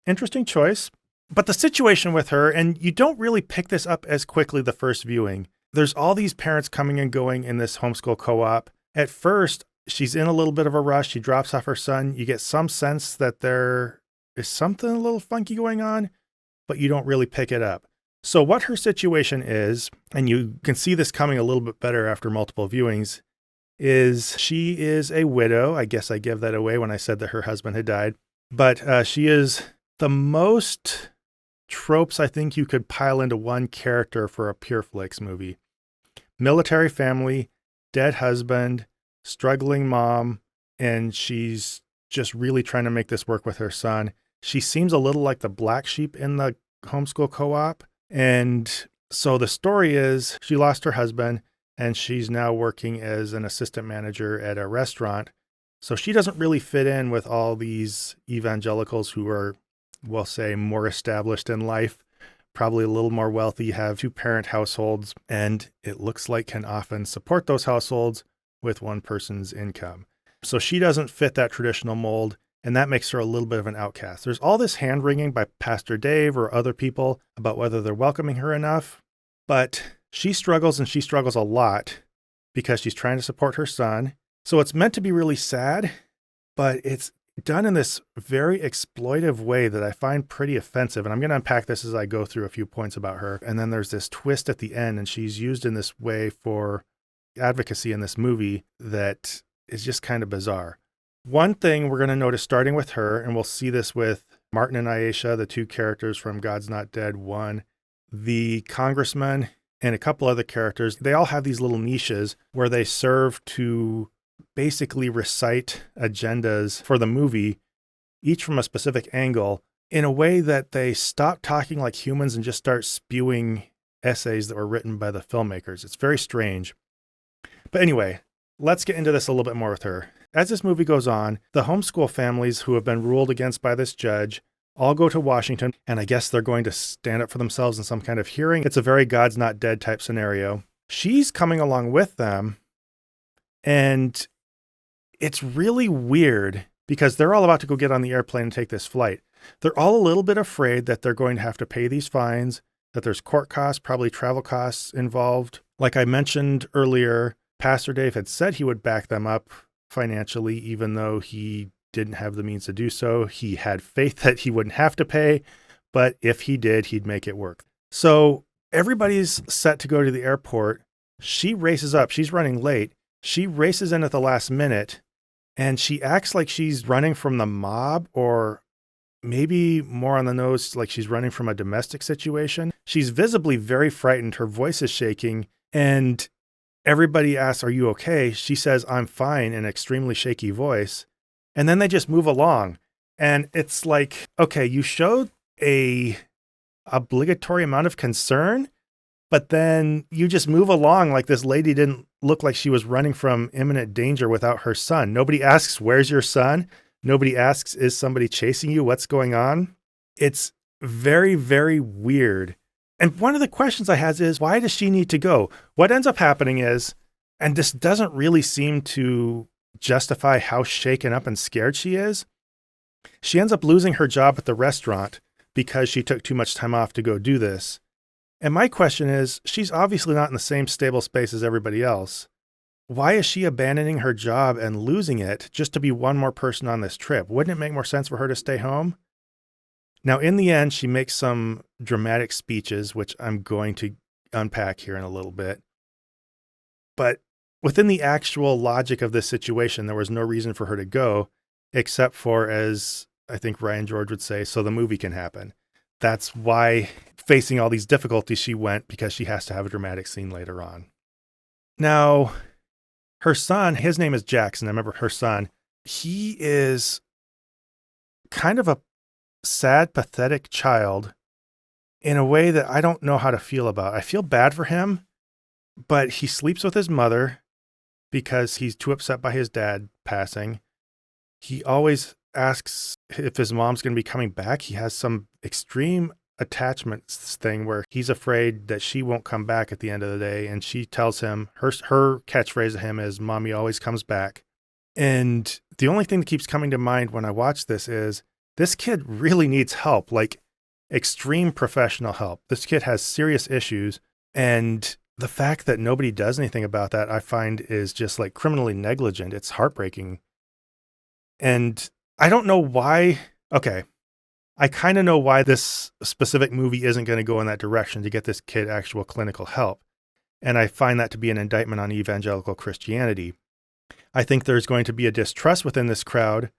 interesting choice. But the situation with her, and you don't really pick this up as quickly the first viewing. There's all these parents coming and going in this homeschool co-op. At first, she's in a little bit of a rush. She drops off her son. You get some sense that there is something a little funky going on, but you don't really pick it up. So what her situation is, and you can see this coming a little bit better after multiple viewings, is she is a widow. I guess I gave that away when I said that her husband had died. But she is the most tropes I think you could pile into one character for a Pure Flix movie. Military family, dead husband, struggling mom, and she's just really trying to make this work with her son. She seems a little like the black sheep in the homeschool co-op. And so the story is she lost her husband and she's now working as an assistant manager at a restaurant. So she doesn't really fit in with all these evangelicals who are, we'll say, more established in life, probably a little more wealthy, have 2-parent households, and it looks like can often support those households with one person's income. So she doesn't fit that traditional mold, and that makes her a little bit of an outcast. There's all this hand-wringing by Pastor Dave or other people about whether they're welcoming her enough, but she struggles, and she struggles a lot because she's trying to support her son. So it's meant to be really sad, but it's done in this very exploitive way that I find pretty offensive. And I'm going to unpack this as I go through a few points about her. And then there's this twist at the end, and she's used in this way for advocacy in this movie that is just kind of bizarre. One thing we're going to notice starting with her, and we'll see this with Martin and Ayisha, the 2 characters from God's Not Dead 1, the Congressmen, and a couple other characters. They all have these little niches where they serve to basically recite agendas for the movie, each from a specific angle, in a way that they stop talking like humans and just start spewing essays that were written by the filmmakers. It's very strange. But anyway, let's get into this a little bit more with her. As this movie goes on, the homeschool families who have been ruled against by this judge all go to Washington, and I guess they're going to stand up for themselves in some kind of hearing. It's a very God's Not Dead type scenario. She's coming along with them, and it's really weird because they're all about to go get on the airplane and take this flight. They're all a little bit afraid that they're going to have to pay these fines, that there's court costs, probably travel costs involved. Like I mentioned earlier, Pastor Dave had said he would back them up financially, even though he didn't have the means to do so. He had faith that he wouldn't have to pay, but if he did, he'd make it work. So everybody's set to go to the airport. She races up. She's running late. She races in at the last minute, and she acts like she's running from the mob, or maybe more on the nose, like she's running from a domestic situation. She's visibly very frightened. Her voice is shaking, and everybody asks, "Are you okay?" She says, "I'm fine," in an extremely shaky voice. And then they just move along. And it's like, okay, you showed a obligatory amount of concern, but then you just move along like this lady didn't look like she was running from imminent danger without her son. Nobody asks, "Where's your son?" Nobody asks, "Is somebody chasing you? What's going on?" It's very, very weird. And one of the questions I have is, why does she need to go? What ends up happening is, and this doesn't really seem to justify how shaken up and scared she is, she ends up losing her job at the restaurant because she took too much time off to go do this. And my question is, she's obviously not in the same stable space as everybody else. Why is she abandoning her job and losing it just to be one more person on this trip? Wouldn't it make more sense for her to stay home? Now, in the end, she makes some dramatic speeches, which I'm going to unpack here in a little bit. But within the actual logic of this situation, there was no reason for her to go, except for, as I think Ryan George would say, so the movie can happen. That's why, facing all these difficulties, she went, because she has to have a dramatic scene later on. Now, her son, his name is Jackson. I remember her son. He is kind of a sad, pathetic child in a way that I don't know how to feel about. I feel bad for him, but he sleeps with his mother because he's too upset by his dad passing. He always asks if his mom's going to be coming back. He has some extreme attachments thing where he's afraid that she won't come back at the end of the day. And she tells him, her catchphrase to him is, "Mommy always comes back." And the only thing that keeps coming to mind when I watch this is, this kid really needs help, like extreme professional help. This kid has serious issues. And the fact that nobody does anything about that, I find, is just like criminally negligent. It's heartbreaking. And I don't know why. Okay, I kind of know why this specific movie isn't going to go in that direction to get this kid actual clinical help. And I find that to be an indictment on evangelical Christianity. I think there's going to be a distrust within this crowd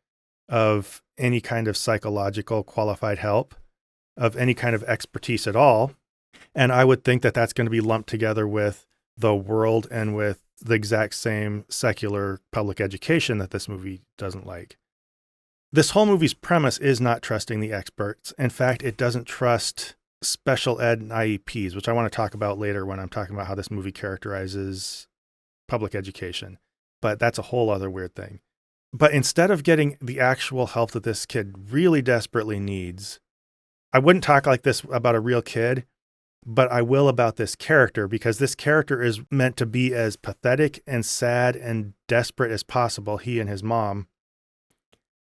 of any kind of psychological qualified help, of any kind of expertise at all. And I would think that that's going to be lumped together with the world and with the exact same secular public education that this movie doesn't like. This whole movie's premise is not trusting the experts. In fact, it doesn't trust special ed and IEPs, which I want to talk about later when I'm talking about how this movie characterizes public education. But that's a whole other weird thing. But instead of getting the actual help that this kid really desperately needs, I wouldn't talk like this about a real kid, but I will about this character, because this character is meant to be as pathetic and sad and desperate as possible, he and his mom.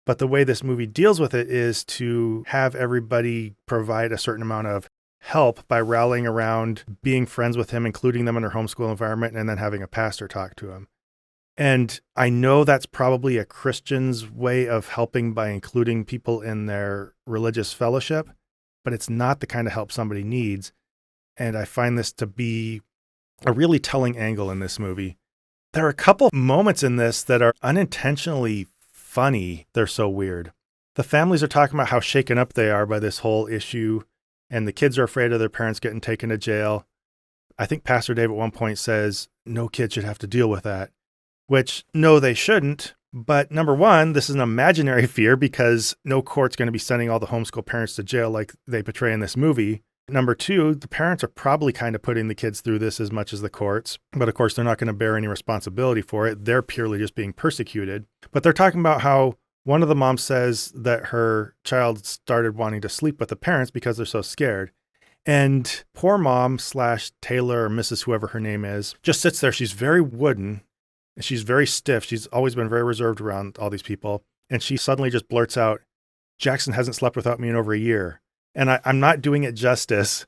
But the way this movie deals with it is to have everybody provide a certain amount of help by rallying around being friends with him, including them in their homeschool environment, and then having a pastor talk to him. And I know that's probably a Christian's way of helping by including people in their religious fellowship, but it's not the kind of help somebody needs. And I find this to be a really telling angle in this movie. There are a couple moments in this that are unintentionally funny. They're so weird. The families are talking about how shaken up they are by this whole issue, and the kids are afraid of their parents getting taken to jail. I think Pastor Dave at one point says, no kid should have to deal with that, which no, they shouldn't. But number one, this is an imaginary fear because no court's going to be sending all the homeschool parents to jail like they portray in this movie. Number two, the parents are probably kind of putting the kids through this as much as the courts, but of course they're not going to bear any responsibility for it. They're purely just being persecuted. But they're talking about how one of the moms says that her child started wanting to sleep with the parents because they're so scared. And poor mom / Taylor or Mrs. whoever her name is just sits there. She's very wooden. She's very stiff. She's always been very reserved around all these people. And she suddenly just blurts out, Jackson hasn't slept without me in over a year. And I'm not doing it justice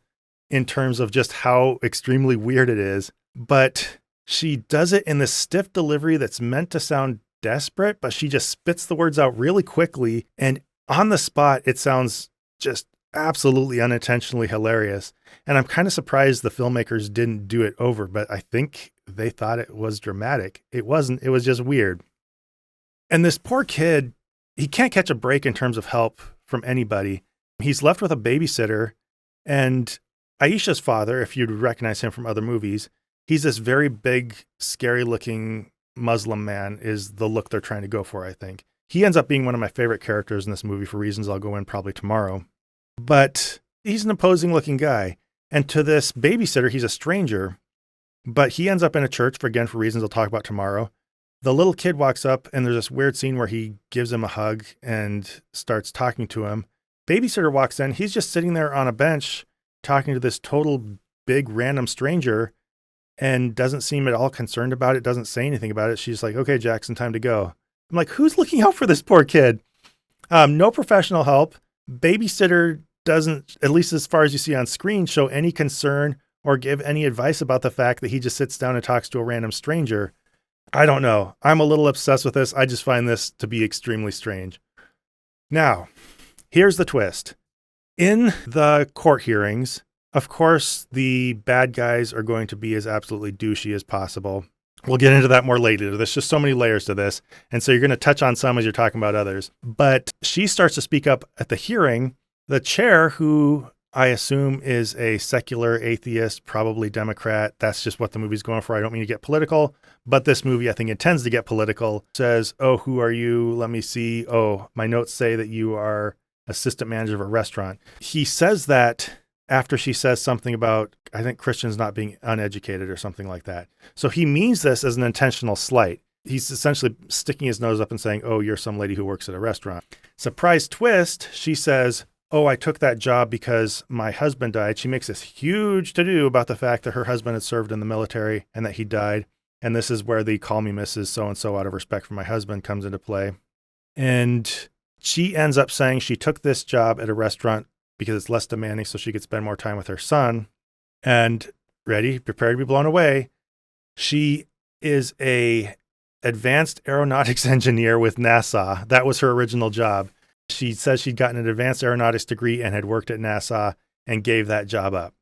in terms of just how extremely weird it is, but she does it in this stiff delivery that's meant to sound desperate, but she just spits the words out really quickly. And on the spot, it sounds just absolutely unintentionally hilarious. And I'm kind of surprised the filmmakers didn't do it over, but I think they thought it was dramatic. It wasn't. It was just weird. And this poor kid, he can't catch a break in terms of help from anybody. He's left with a babysitter, and Ayisha's father, if you'd recognize him from other movies, he's this very big, scary-looking Muslim man is the look they're trying to go for, I think. He ends up being one of my favorite characters in this movie for reasons I'll go in probably tomorrow. But he's an imposing-looking guy, and to this babysitter, he's a stranger, but he ends up in a church, for reasons I'll talk about tomorrow. The little kid walks up, and there's this weird scene where he gives him a hug and starts talking to him. Babysitter walks in. He's just sitting there on a bench talking to this total big random stranger and doesn't seem at all concerned about it, doesn't say anything about it. She's like, okay, Jackson, time to go. I'm like, who's looking out for this poor kid? No professional help. Babysitter doesn't, at least as far as you see on screen, show any concern or give any advice about the fact that he just sits down and talks to a random stranger. I don't know. I'm a little obsessed with this. I just find this to be extremely strange. Now, here's the twist. In the court hearings, of course, the bad guys are going to be as absolutely douchey as possible. We'll get into that more later. There's just so many layers to this. And so you're going to touch on some as you're talking about others. But she starts to speak up at the hearing. The chair, who I assume is a secular atheist, probably Democrat. That's just what the movie's going for. I don't mean to get political, but this movie, I think, intends to get political. Says, oh, who are you? Let me see. Oh, my notes say that you are assistant manager of a restaurant. He says that after she says something about, I think, Christians not being uneducated or something like that. So he means this as an intentional slight. He's essentially sticking his nose up and saying, oh, you're some lady who works at a restaurant. Surprise twist, she says, oh, I took that job because my husband died. She makes this huge to-do about the fact that her husband had served in the military and that he died. And this is where the call me Mrs. So-and-so out of respect for my husband comes into play. And she ends up saying she took this job at a restaurant because it's less demanding so she could spend more time with her son. And ready, prepared to be blown away, she is a advanced aeronautics engineer with NASA. That was her original job. She says she'd gotten an advanced aeronautics degree and had worked at NASA and gave that job up.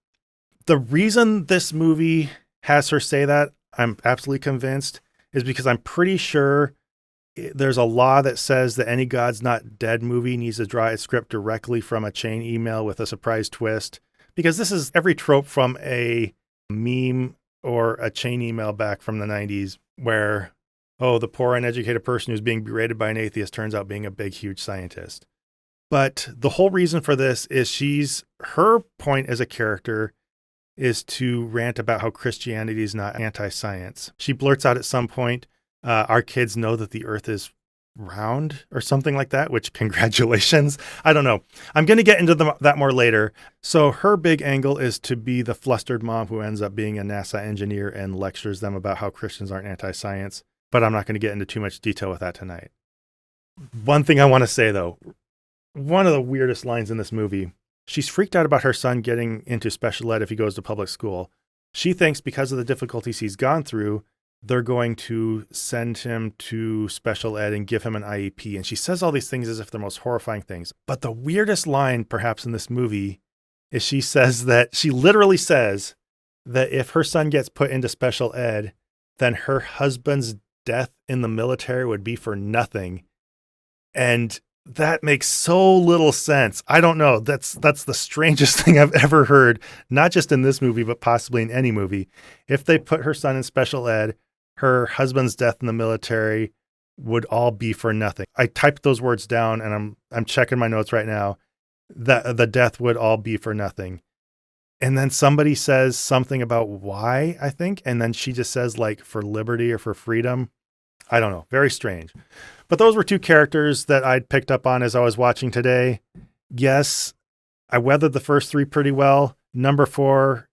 The reason this movie has her say that, I'm absolutely convinced, is because I'm pretty sure there's a law that says that any God's Not Dead movie needs to draw its script directly from a chain email with a surprise twist. Because this is every trope from a meme or a chain email back from the 90s where, oh, the poor uneducated person who's being berated by an atheist turns out being a big, huge scientist. But the whole reason for this is her point as a character is to rant about how Christianity is not anti-science. She blurts out at some point, our kids know that the earth is round or something like that, which congratulations. I don't know. I'm going to get into that more later. So her big angle is to be the flustered mom who ends up being a NASA engineer and lectures them about how Christians aren't anti-science. But I'm not going to get into too much detail with that tonight. One thing I want to say, though, one of the weirdest lines in this movie, she's freaked out about her son getting into special ed if he goes to public school. She thinks because of the difficulties he's gone through, they're going to send him to special ed and give him an IEP. And she says all these things as if they're most horrifying things. But the weirdest line, perhaps, in this movie is she literally says that if her son gets put into special ed, then her husband's death in the military would be for nothing. And that makes so little sense. I don't know. That's the strangest thing I've ever heard, not just in this movie, but possibly in any movie. If they put her son in special ed, her husband's death in the military would all be for nothing. I typed those words down and I'm checking my notes right now. That the death would all be for nothing. And then somebody says something about why, I think. And then she just says like for liberty or for freedom. I don't know. Very strange. But those were two characters that I'd picked up on as I was watching today. Yes, I weathered the first three pretty well. Number 4,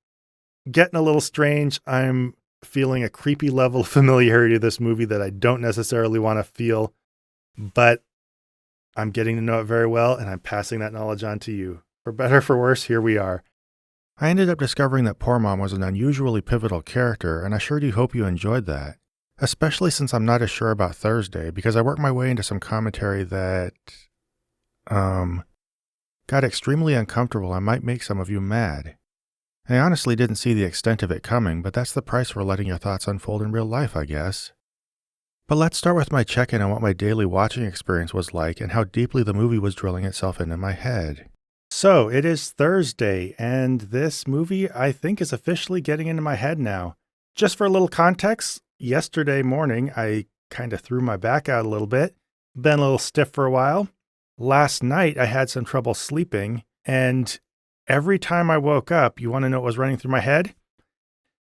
getting a little strange. I'm feeling a creepy level of familiarity to this movie that I don't necessarily want to feel, but I'm getting to know it very well, and I'm passing that knowledge on to you. For better or for worse, here we are. I ended up discovering that Poor Mom was an unusually pivotal character, and I sure do hope you enjoyed that. Especially since I'm not as sure about Thursday, because I worked my way into some commentary that, got extremely uncomfortable and might make some of you mad. I honestly didn't see the extent of it coming, but that's the price for letting your thoughts unfold in real life, I guess. But let's start with my check-in on what my daily watching experience was like and how deeply the movie was drilling itself into my head. So it is Thursday, and this movie, I think, is officially getting into my head now. Just for a little context, yesterday morning, I kind of threw my back out a little bit, been a little stiff for a while. Last night, I had some trouble sleeping, and every time I woke up, you want to know what was running through my head?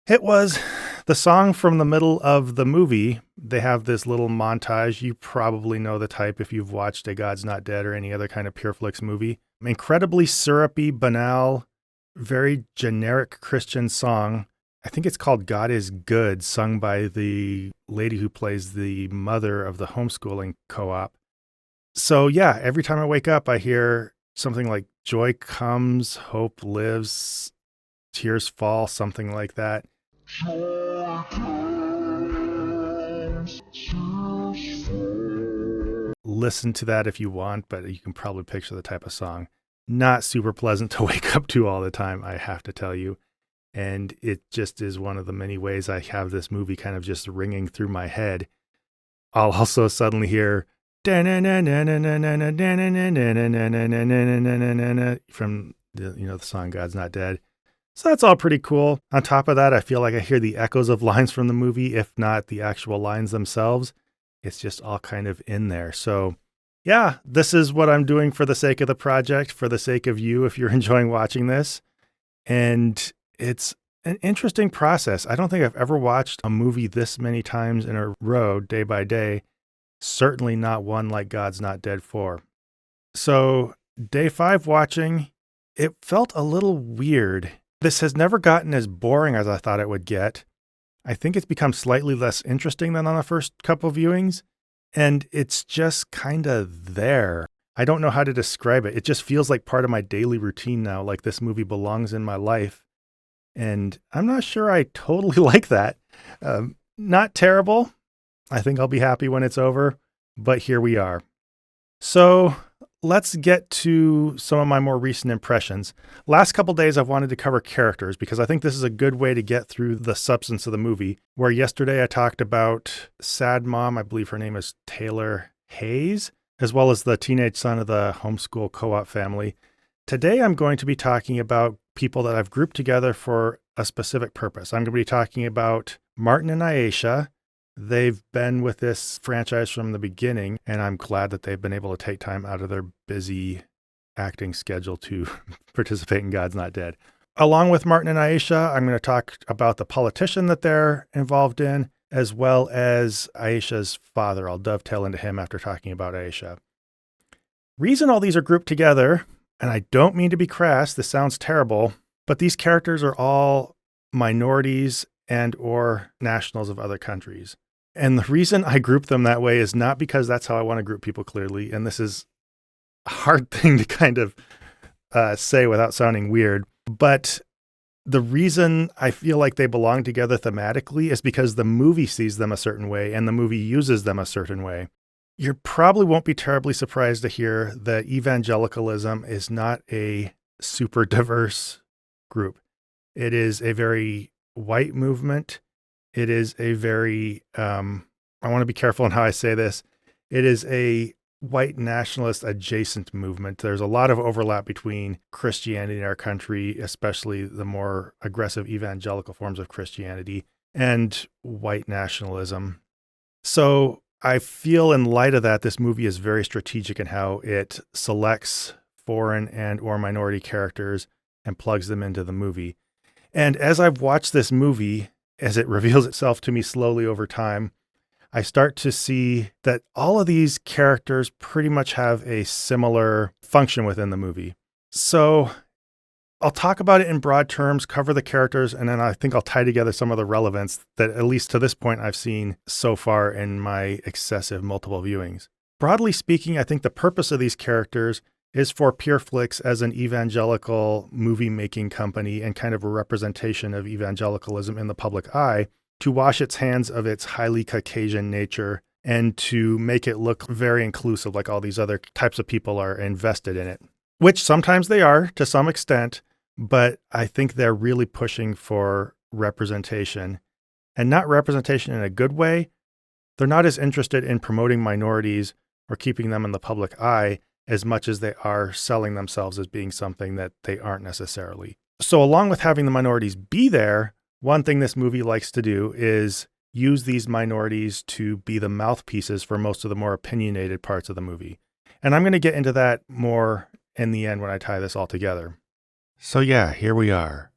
It was the song from the middle of the movie. They have this little montage. You probably know the type if you've watched A God's Not Dead or any other kind of Pure Flix movie. Incredibly syrupy, banal, very generic Christian song. I think it's called God is Good, sung by the lady who plays the mother of the homeschooling co-op. So yeah, every time I wake up, I hear something like joy comes, hope lives, tears fall, something like that. Joy comes, tears fall. Listen to that if you want, but you can probably picture the type of song. Not super pleasant to wake up to all the time, I have to tell you. And it just is one of the many ways I have this movie kind of just ringing through my head. I'll also suddenly hear from the song God's Not Dead. So that's all pretty cool. On top of that, I feel like I hear the echoes of lines from the movie, if not the actual lines themselves. It's just all kind of in there. So yeah, this is what I'm doing for the sake of the project, for the sake of you, if you're enjoying watching this. And it's an interesting process. I don't think I've ever watched a movie this many times in a row, day by day. Certainly not one like God's Not Dead 4. So day 5 watching, it felt a little weird. This has never gotten as boring as I thought it would get. I think it's become slightly less interesting than on the first couple viewings, and it's just kind of there. I don't know how to describe it. It just feels like part of my daily routine now, like this movie belongs in my life. And I'm not sure I totally like that. Not terrible. I think I'll be happy when it's over, but here we are. So let's get to some of my more recent impressions. Last couple days, I've wanted to cover characters because I think this is a good way to get through the substance of the movie. Where yesterday I talked about sad mom, I believe her name is Taylor Hayes, as well as the teenage son of the homeschool co-op family. Today, I'm going to be talking about people that I've grouped together for a specific purpose. I'm going to be talking about Martin and Ayisha. They've been with this franchise from the beginning, and I'm glad that they've been able to take time out of their busy acting schedule to participate in God's Not Dead. Along with Martin and Ayisha, I'm going to talk about the politician that they're involved in, as well as Ayisha's father. I'll dovetail into him after talking about Ayisha. Reason all these are grouped together, and I don't mean to be crass, this sounds terrible, but these characters are all minorities and or nationals of other countries. And the reason I group them that way is not because that's how I want to group people clearly, and this is a hard thing to kind of say without sounding weird, but the reason I feel like they belong together thematically is because the movie sees them a certain way and the movie uses them a certain way. You probably won't be terribly surprised to hear that evangelicalism is not a super diverse group. It is a very white movement. It is a very, I want to be careful in how I say this. It is a white nationalist adjacent movement. There's a lot of overlap between Christianity in our country, especially the more aggressive evangelical forms of Christianity, and white nationalism. So I feel in light of that, this movie is very strategic in how it selects foreign and or minority characters and plugs them into the movie. And as I've watched this movie, as it reveals itself to me slowly over time, I start to see that all of these characters pretty much have a similar function within the movie. So I'll talk about it in broad terms, cover the characters, and then I think I'll tie together some of the relevance that, at least to this point, I've seen so far in my excessive multiple viewings. Broadly speaking, I think the purpose of these characters is for PureFlix as an evangelical movie-making company and kind of a representation of evangelicalism in the public eye, to wash its hands of its highly Caucasian nature and to make it look very inclusive, like all these other types of people are invested in it, which sometimes they are to some extent, but I think they're really pushing for representation, and not representation in a good way. They're not as interested in promoting minorities or keeping them in the public eye as much as they are selling themselves as being something that they aren't necessarily. So along with having the minorities be there, one thing this movie likes to do is use these minorities to be the mouthpieces for most of the more opinionated parts of the movie. And I'm going to get into that more in the end when I tie this all together. So yeah, here we are.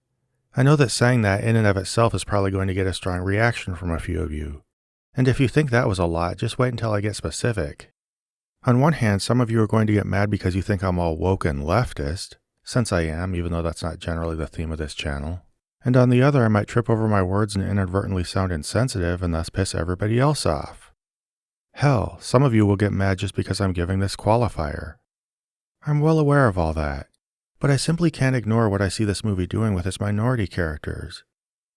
I know that saying that in and of itself is probably going to get a strong reaction from a few of you. And if you think that was a lot, just wait until I get specific. On one hand, some of you are going to get mad because you think I'm all woke and leftist, since I am, even though that's not generally the theme of this channel. And on the other, I might trip over my words and inadvertently sound insensitive and thus piss everybody else off. Hell, some of you will get mad just because I'm giving this qualifier. I'm well aware of all that, but I simply can't ignore what I see this movie doing with its minority characters.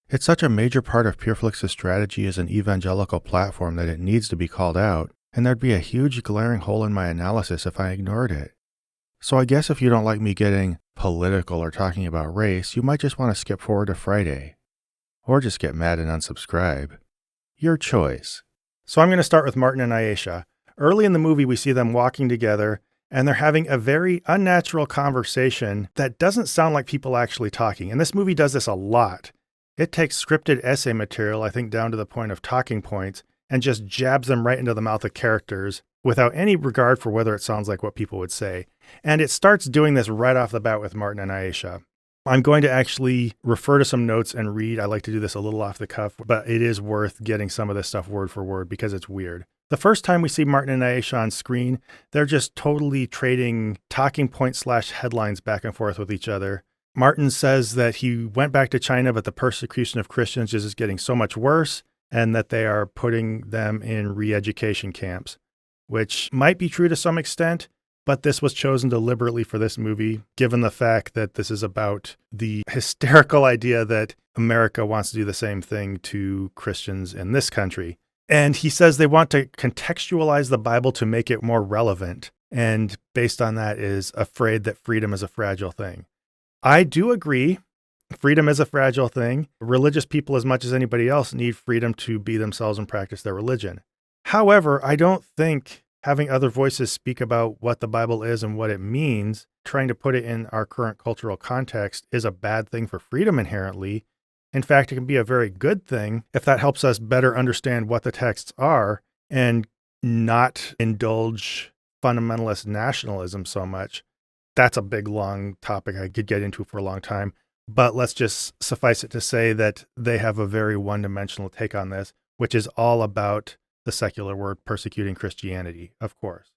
It's such a major part of PureFlix's strategy as an evangelical platform that it needs to be called out, and there'd be a huge glaring hole in my analysis if I ignored it. So I guess if you don't like me getting political or talking about race, you might just want to skip forward to Friday. Or just get mad and unsubscribe. Your choice. So I'm going to start with Martin and Ayisha. Early in the movie, we see them walking together, and they're having a very unnatural conversation that doesn't sound like people actually talking. And this movie does this a lot. It takes scripted essay material, I think down to the point of talking points, and just jabs them right into the mouth of characters without any regard for whether it sounds like what people would say. And it starts doing this right off the bat with Martin and Ayisha. I'm going to actually refer to some notes and read. I like to do this a little off the cuff, but it is worth getting some of this stuff word for word because it's weird. The first time we see Martin and Ayisha on screen, they're just totally trading talking points / headlines back and forth with each other. Martin says that he went back to China, but the persecution of Christians is just getting so much worse, and that they are putting them in re-education camps, which might be true to some extent, but this was chosen deliberately for this movie, given the fact that this is about the hysterical idea that America wants to do the same thing to Christians in this country. And he says they want to contextualize the Bible to make it more relevant. and based on that is afraid that freedom is a fragile thing. I do agree. Freedom is a fragile thing. Religious people, as much as anybody else, need freedom to be themselves and practice their religion. However, I don't think having other voices speak about what the Bible is and what it means, trying to put it in our current cultural context, is a bad thing for freedom inherently. In fact, it can be a very good thing if that helps us better understand what the texts are and not indulge fundamentalist nationalism so much. That's a big, long topic I could get into for a long time. But let's just suffice it to say that they have a very one-dimensional take on this, which is all about the secular word persecuting Christianity, of course.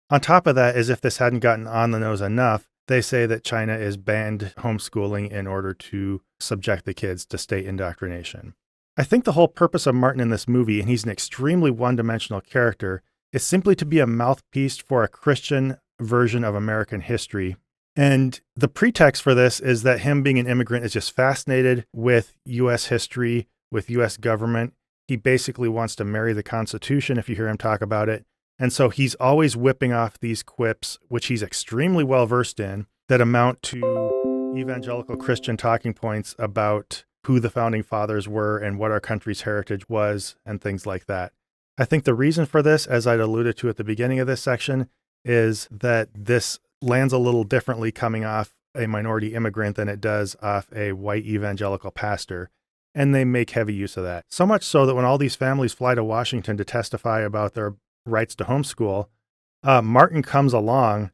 On top of that, as if this hadn't gotten on the nose enough, they say that China is banned homeschooling in order to subject the kids to state indoctrination. I think the whole purpose of Martin in this movie, and he's an extremely one-dimensional character, is simply to be a mouthpiece for a Christian version of American history. And the pretext for this is that him being an immigrant is just fascinated with U.S. history, with U.S. government. He basically wants to marry the Constitution if you hear him talk about it. And so he's always whipping off these quips, which he's extremely well versed in, that amount to evangelical Christian talking points about who the founding fathers were and what our country's heritage was and things like that. I think the reason for this, as I'd alluded to at the beginning of this section, is that this lands a little differently coming off a minority immigrant than it does off a white evangelical pastor. And they make heavy use of that. So much so that when all these families fly to Washington to testify about their rights to homeschool, Martin comes along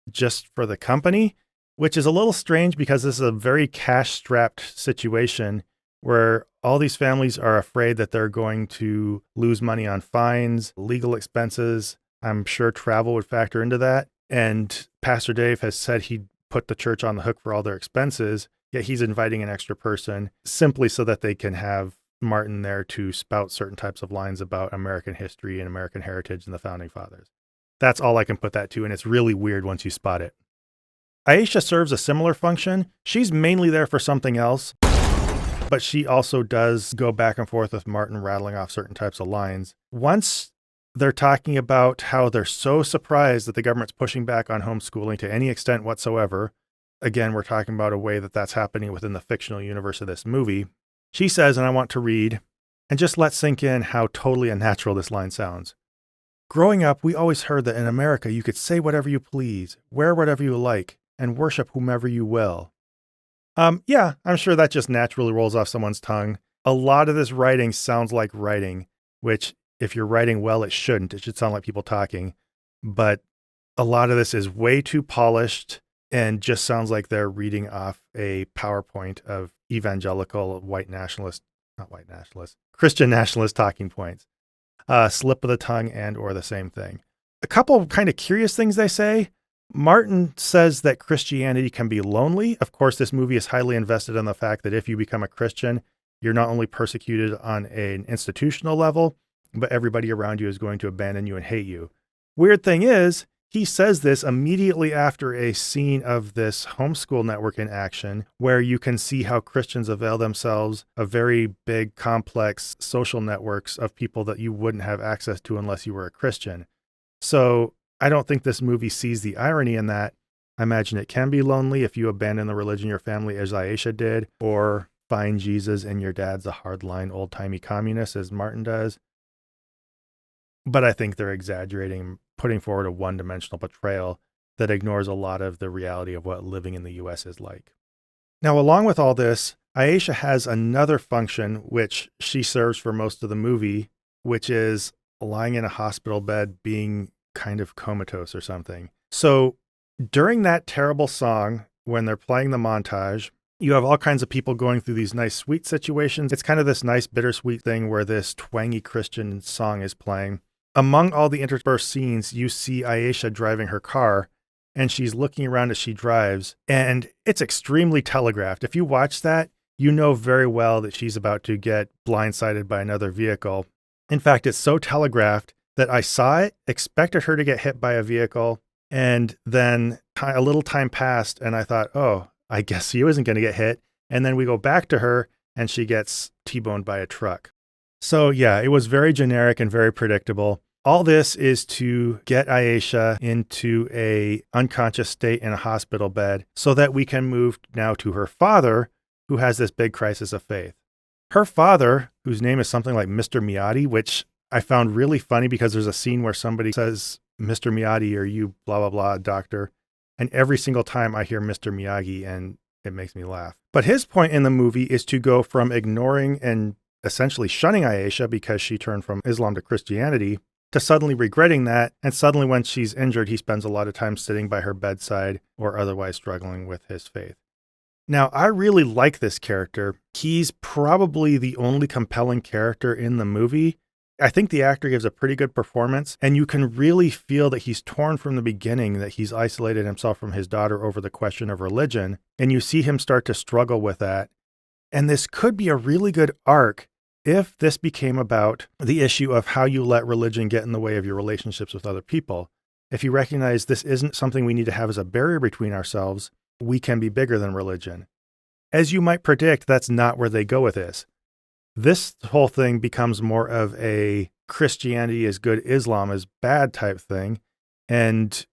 just for the company, which is a little strange because this is a very cash-strapped situation where all these families are afraid that they're going to lose money on fines, legal expenses. I'm sure travel would factor into that. And Pastor Dave has said he'd put the church on the hook for all their expenses, yet he's inviting an extra person simply so that they can have Martin there to spout certain types of lines about American history and American heritage and the founding fathers. That's all I can put that to, and it's really weird once you spot it. Ayisha serves a similar function. She's mainly there for something else, but she also does go back and forth with Martin rattling off certain types of lines. Once they're talking about how they're so surprised that the government's pushing back on homeschooling to any extent whatsoever. Again, we're talking about a way that that's happening within the fictional universe of this movie. She says, and I want to read, and just let sink in how totally unnatural this line sounds. Growing up, we always heard that in America you could say whatever you please, wear whatever you like, and worship whomever you will. Yeah, I'm sure that just naturally rolls off someone's tongue. A lot of this writing sounds like writing, which if you're writing well, it shouldn't. It should sound like people talking. But a lot of this is way too polished and just sounds like they're reading off a PowerPoint of evangelical Christian nationalist talking points. Slip of the tongue and or the same thing. A couple kind of curious things they say. Martin says that Christianity can be lonely. Of course, this movie is highly invested in the fact that if you become a Christian, you're not only persecuted on an institutional level, but everybody around you is going to abandon you and hate you. Weird thing is, he says this immediately after a scene of this homeschool network in action, where you can see how Christians avail themselves of very big, complex social networks of people that you wouldn't have access to unless you were a Christian. So I don't think this movie sees the irony in that. I imagine it can be lonely if you abandon the religion of your family as Ayisha did, or find Jesus and your dad's a hardline old-timey communist as Martin does. But I think they're exaggerating, putting forward a one-dimensional portrayal that ignores a lot of the reality of what living in the U.S. is like. Now, along with all this, Ayisha has another function which she serves for most of the movie, which is lying in a hospital bed being kind of comatose or something. So during that terrible song, when they're playing the montage, you have all kinds of people going through these nice sweet situations. It's kind of this nice bittersweet thing where this twangy Christian song is playing. Among all the interspersed scenes, you see Ayisha driving her car, and she's looking around as she drives, and it's extremely telegraphed. If you watch that, you know very well that she's about to get blindsided by another vehicle. In fact, it's so telegraphed that I saw it, expected her to get hit by a vehicle, and then a little time passed, and I thought, oh, I guess she isn't going to get hit. And then we go back to her, and she gets T-boned by a truck. So yeah, it was very generic and very predictable. All this is to get Ayisha into a unconscious state in a hospital bed so that we can move now to her father, who has this big crisis of faith. Her father, whose name is something like Mr. Miyagi, which I found really funny because there's a scene where somebody says, Mr. Miyagi, or you blah, blah, blah, doctor. And every single time I hear Mr. Miyagi, and it makes me laugh. But his point in the movie is to go from ignoring and essentially shunning Ayisha because she turned from Islam to Christianity to suddenly regretting that. And suddenly when she's injured, he spends a lot of time sitting by her bedside or otherwise struggling with his faith. Now, I really like this character. He's probably the only compelling character in the movie. I think the actor gives a pretty good performance, and you can really feel that he's torn from the beginning, that he's isolated himself from his daughter over the question of religion, and you see him start to struggle with that. And this could be a really good arc if this became about the issue of how you let religion get in the way of your relationships with other people. If you recognize this isn't something we need to have as a barrier between ourselves, we can be bigger than religion. As you might predict, that's not where they go with this. This whole thing becomes more of a Christianity is good, Islam is bad type thing. And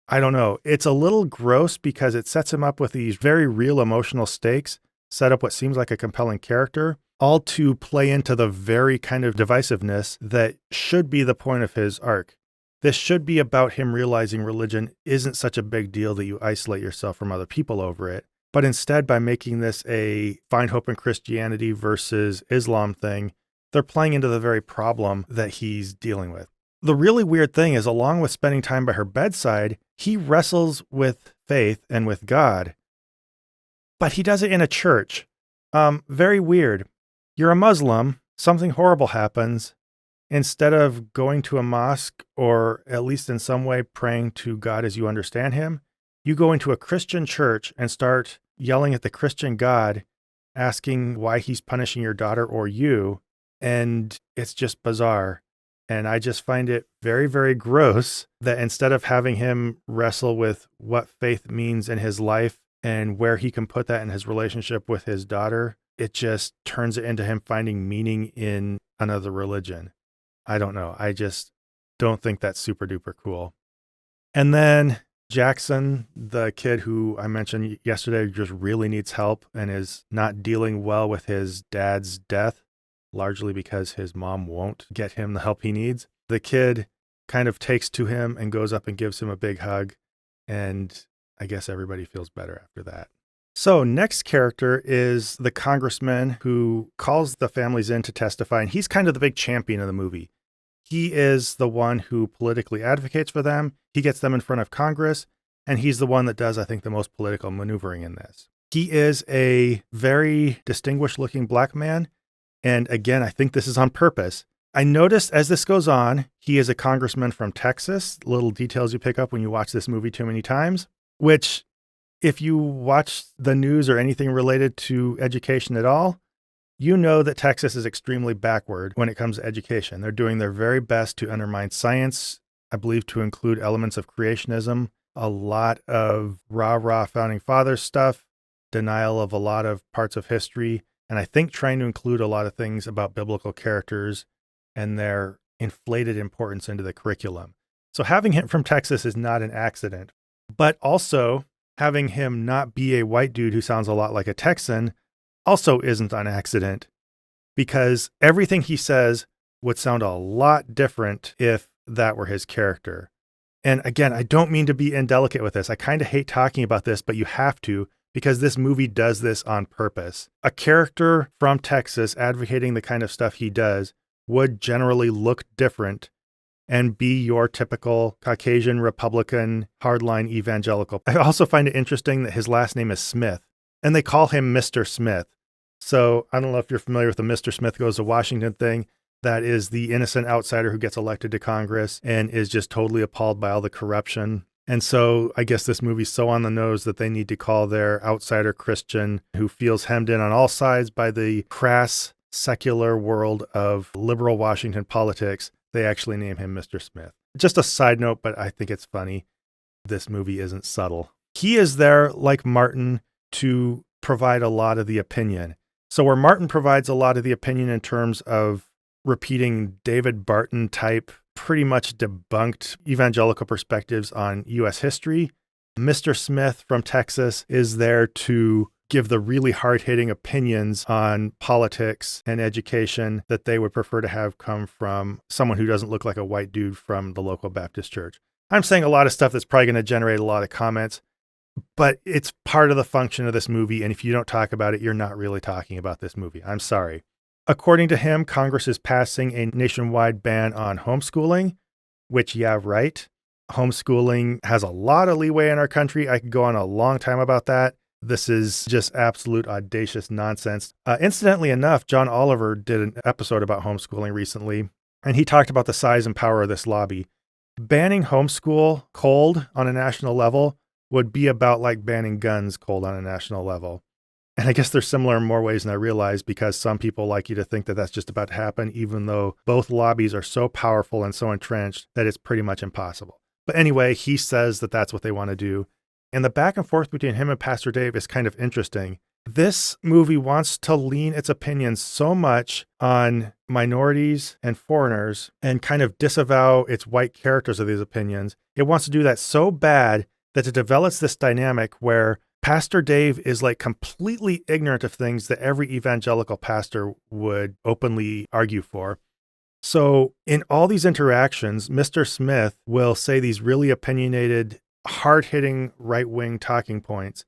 I don't know, it's a little gross because it sets him up with these very real emotional stakes, set up what seems like a compelling character, all to play into the very kind of divisiveness that should be the point of his arc. This should be about him realizing religion isn't such a big deal that you isolate yourself from other people over it. But instead, by making this a find hope in Christianity versus Islam thing, they're playing into the very problem that he's dealing with. The really weird thing is, along with spending time by her bedside, he wrestles with faith and with God. But he does it in a church. Very weird. You're a Muslim, something horrible happens. Instead of going to a mosque or at least in some way praying to God as you understand him, you go into a Christian church and start yelling at the Christian God, asking why he's punishing your daughter or you. And it's just bizarre. And I just find it very, very gross that instead of having him wrestle with what faith means in his life and where he can put that in his relationship with his daughter, it just turns it into him finding meaning in another religion. I don't know. I just don't think that's super duper cool. And then Jackson, the kid who I mentioned yesterday, just really needs help and is not dealing well with his dad's death, largely because his mom won't get him the help he needs. The kid kind of takes to him and goes up and gives him a big hug. And I guess everybody feels better after that. So next character is the congressman who calls the families in to testify. And he's kind of the big champion of the movie. He is the one who politically advocates for them. He gets them in front of Congress, and he's the one that does, I think, the most political maneuvering in this. He is a very distinguished-looking black man, and again, I think this is on purpose. I noticed as this goes on, he is a congressman from Texas, little details you pick up when you watch this movie too many times, which, if you watch the news or anything related to education at all, you know that Texas is extremely backward when it comes to education. They're doing their very best to undermine science, I believe to include elements of creationism, a lot of rah-rah founding fathers stuff, denial of a lot of parts of history, and I think trying to include a lot of things about biblical characters and their inflated importance into the curriculum. So having him from Texas is not an accident, but also having him not be a white dude who sounds a lot like a Texan also isn't an accident, because everything he says would sound a lot different if that were his character. And again, I don't mean to be indelicate with this. I kind of hate talking about this, but you have to, because this movie does this on purpose. A character from Texas advocating the kind of stuff he does would generally look different and be your typical Caucasian Republican hardline evangelical. I also find it interesting that his last name is Smith, and they call him Mr. Smith. So I don't know if you're familiar with the Mr. Smith Goes to Washington thing. That is the innocent outsider who gets elected to Congress and is just totally appalled by all the corruption. And so I guess this movie's so on the nose that they need to call their outsider Christian who feels hemmed in on all sides by the crass, secular world of liberal Washington politics. They actually name him Mr. Smith. Just a side note, but I think it's funny. This movie isn't subtle. He is there, like Martin, to provide a lot of the opinion. So where Martin provides a lot of the opinion in terms of repeating David Barton type, pretty much debunked evangelical perspectives on U.S. history. Mr. Smith from Texas is there to give the really hard-hitting opinions on politics and education that they would prefer to have come from someone who doesn't look like a white dude from the local Baptist church. I'm saying a lot of stuff that's probably going to generate a lot of comments, but it's part of the function of this movie, and if you don't talk about it, you're not really talking about this movie. I'm sorry. According to him, Congress is passing a nationwide ban on homeschooling, which, yeah, right. Homeschooling has a lot of leeway in our country. I could go on a long time about that. This is just absolute audacious nonsense. Incidentally enough, John Oliver did an episode about homeschooling recently, and he talked about the size and power of this lobby. Banning homeschool cold on a national level would be about like banning guns cold on a national level. And I guess they're similar in more ways than I realize, because some people like you to think that that's just about to happen, even though both lobbies are so powerful and so entrenched that it's pretty much impossible. But anyway, he says that that's what they want to do. And the back and forth between him and Pastor Dave is kind of interesting. This movie wants to lean its opinions so much on minorities and foreigners and kind of disavow its white characters of these opinions. It wants to do that so bad that it develops this dynamic where Pastor Dave is like completely ignorant of things that every evangelical pastor would openly argue for. So in all these interactions, Mr. Smith will say these really opinionated, hard-hitting right-wing talking points.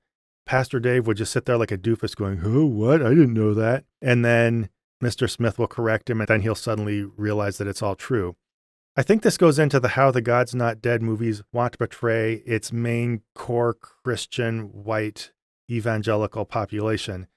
Pastor Dave would just sit there like a doofus going, "Oh, what? I didn't know that." And then Mr. Smith will correct him, and then he'll suddenly realize that it's all true. I think this goes into the How the God's Not Dead movies want to portray its main core Christian white evangelical population.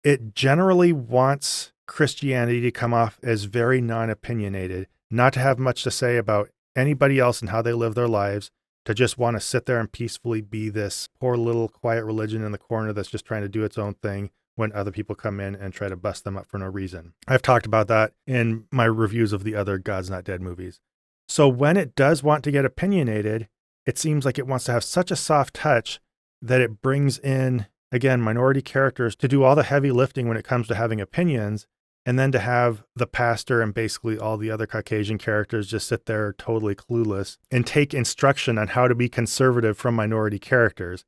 It generally wants Christianity to come off as very non-opinionated, not to have much to say about anybody else and how they live their lives, to just want to sit there and peacefully be this poor little quiet religion in the corner that's just trying to do its own thing when other people come in and try to bust them up for no reason. I've talked about that in my reviews of the other God's Not Dead movies. So when it does want to get opinionated, it seems like it wants to have such a soft touch that it brings in, again, minority characters to do all the heavy lifting when it comes to having opinions, and then to have the pastor and basically all the other Caucasian characters just sit there totally clueless and take instruction on how to be conservative from minority characters.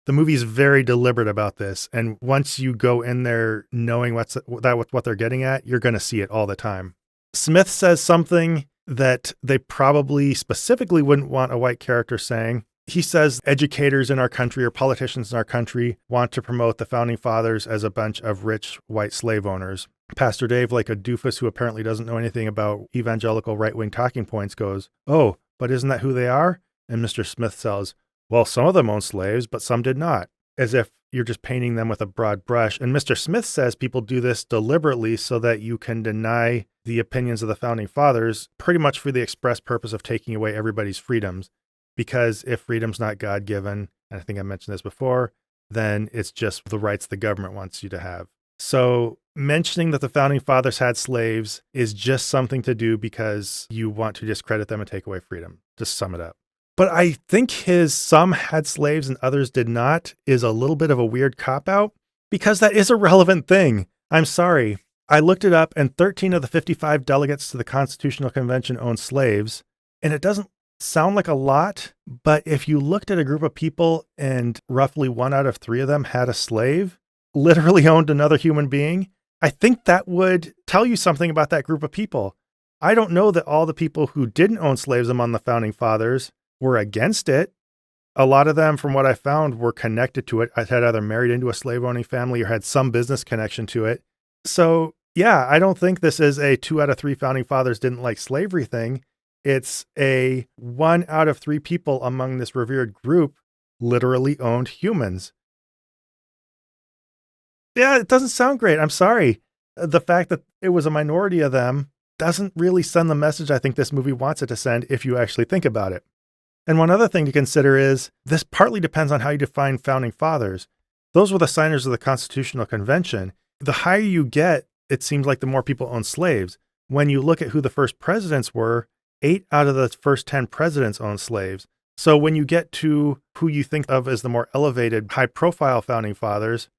The movie's very deliberate about this, and once you go in there knowing what they're getting at, you're going to see it all the time. Smith says something that they probably specifically wouldn't want a white character saying. He says educators in our country or politicians in our country want to promote the founding fathers as a bunch of rich white slave owners. Pastor Dave, like a doofus who apparently doesn't know anything about evangelical right-wing talking points, goes, "Oh, but isn't that who they are?" And Mr. Smith says, "Well, some of them owned slaves, but some did not," as if you're just painting them with a broad brush. And Mr. Smith says people do this deliberately so that you can deny the opinions of the founding fathers, pretty much for the express purpose of taking away everybody's freedoms. Because if freedom's not God-given, and I think I mentioned this before, then it's just the rights the government wants you to have. So mentioning that the founding fathers had slaves is just something to do because you want to discredit them and take away freedom. Just sum it up. But I think his "some had slaves and others did not" is a little bit of a weird cop-out, because that is a relevant thing. I'm sorry. I looked it up, and 13 of the 55 delegates to the Constitutional Convention owned slaves, and it doesn't sound like a lot, but if you looked at a group of people and roughly 1 out of 3 of them had a slave, literally owned another human being, I think that would tell you something about that group of people. I don't know that all the people who didn't own slaves among the founding fathers were against it. A lot of them, from what I found, were connected to it. I had either married into a slave-owning family or had some business connection to it. So, yeah, I don't think this is a 2 out of 3 founding fathers didn't like slavery thing. It's a 1 out of 3 people among this revered group literally owned humans. Yeah, it doesn't sound great. I'm sorry. The fact that it was a minority of them doesn't really send the message I think this movie wants it to send if you actually think about it. And one other thing to consider is this partly depends on how you define founding fathers. Those were the signers of the Constitutional Convention. The higher you get, it seems like the more people own slaves. When you look at who the first presidents were, 8 out of the first 10 presidents owned slaves. So when you get to who you think of as the more elevated, high-profile founding fathers,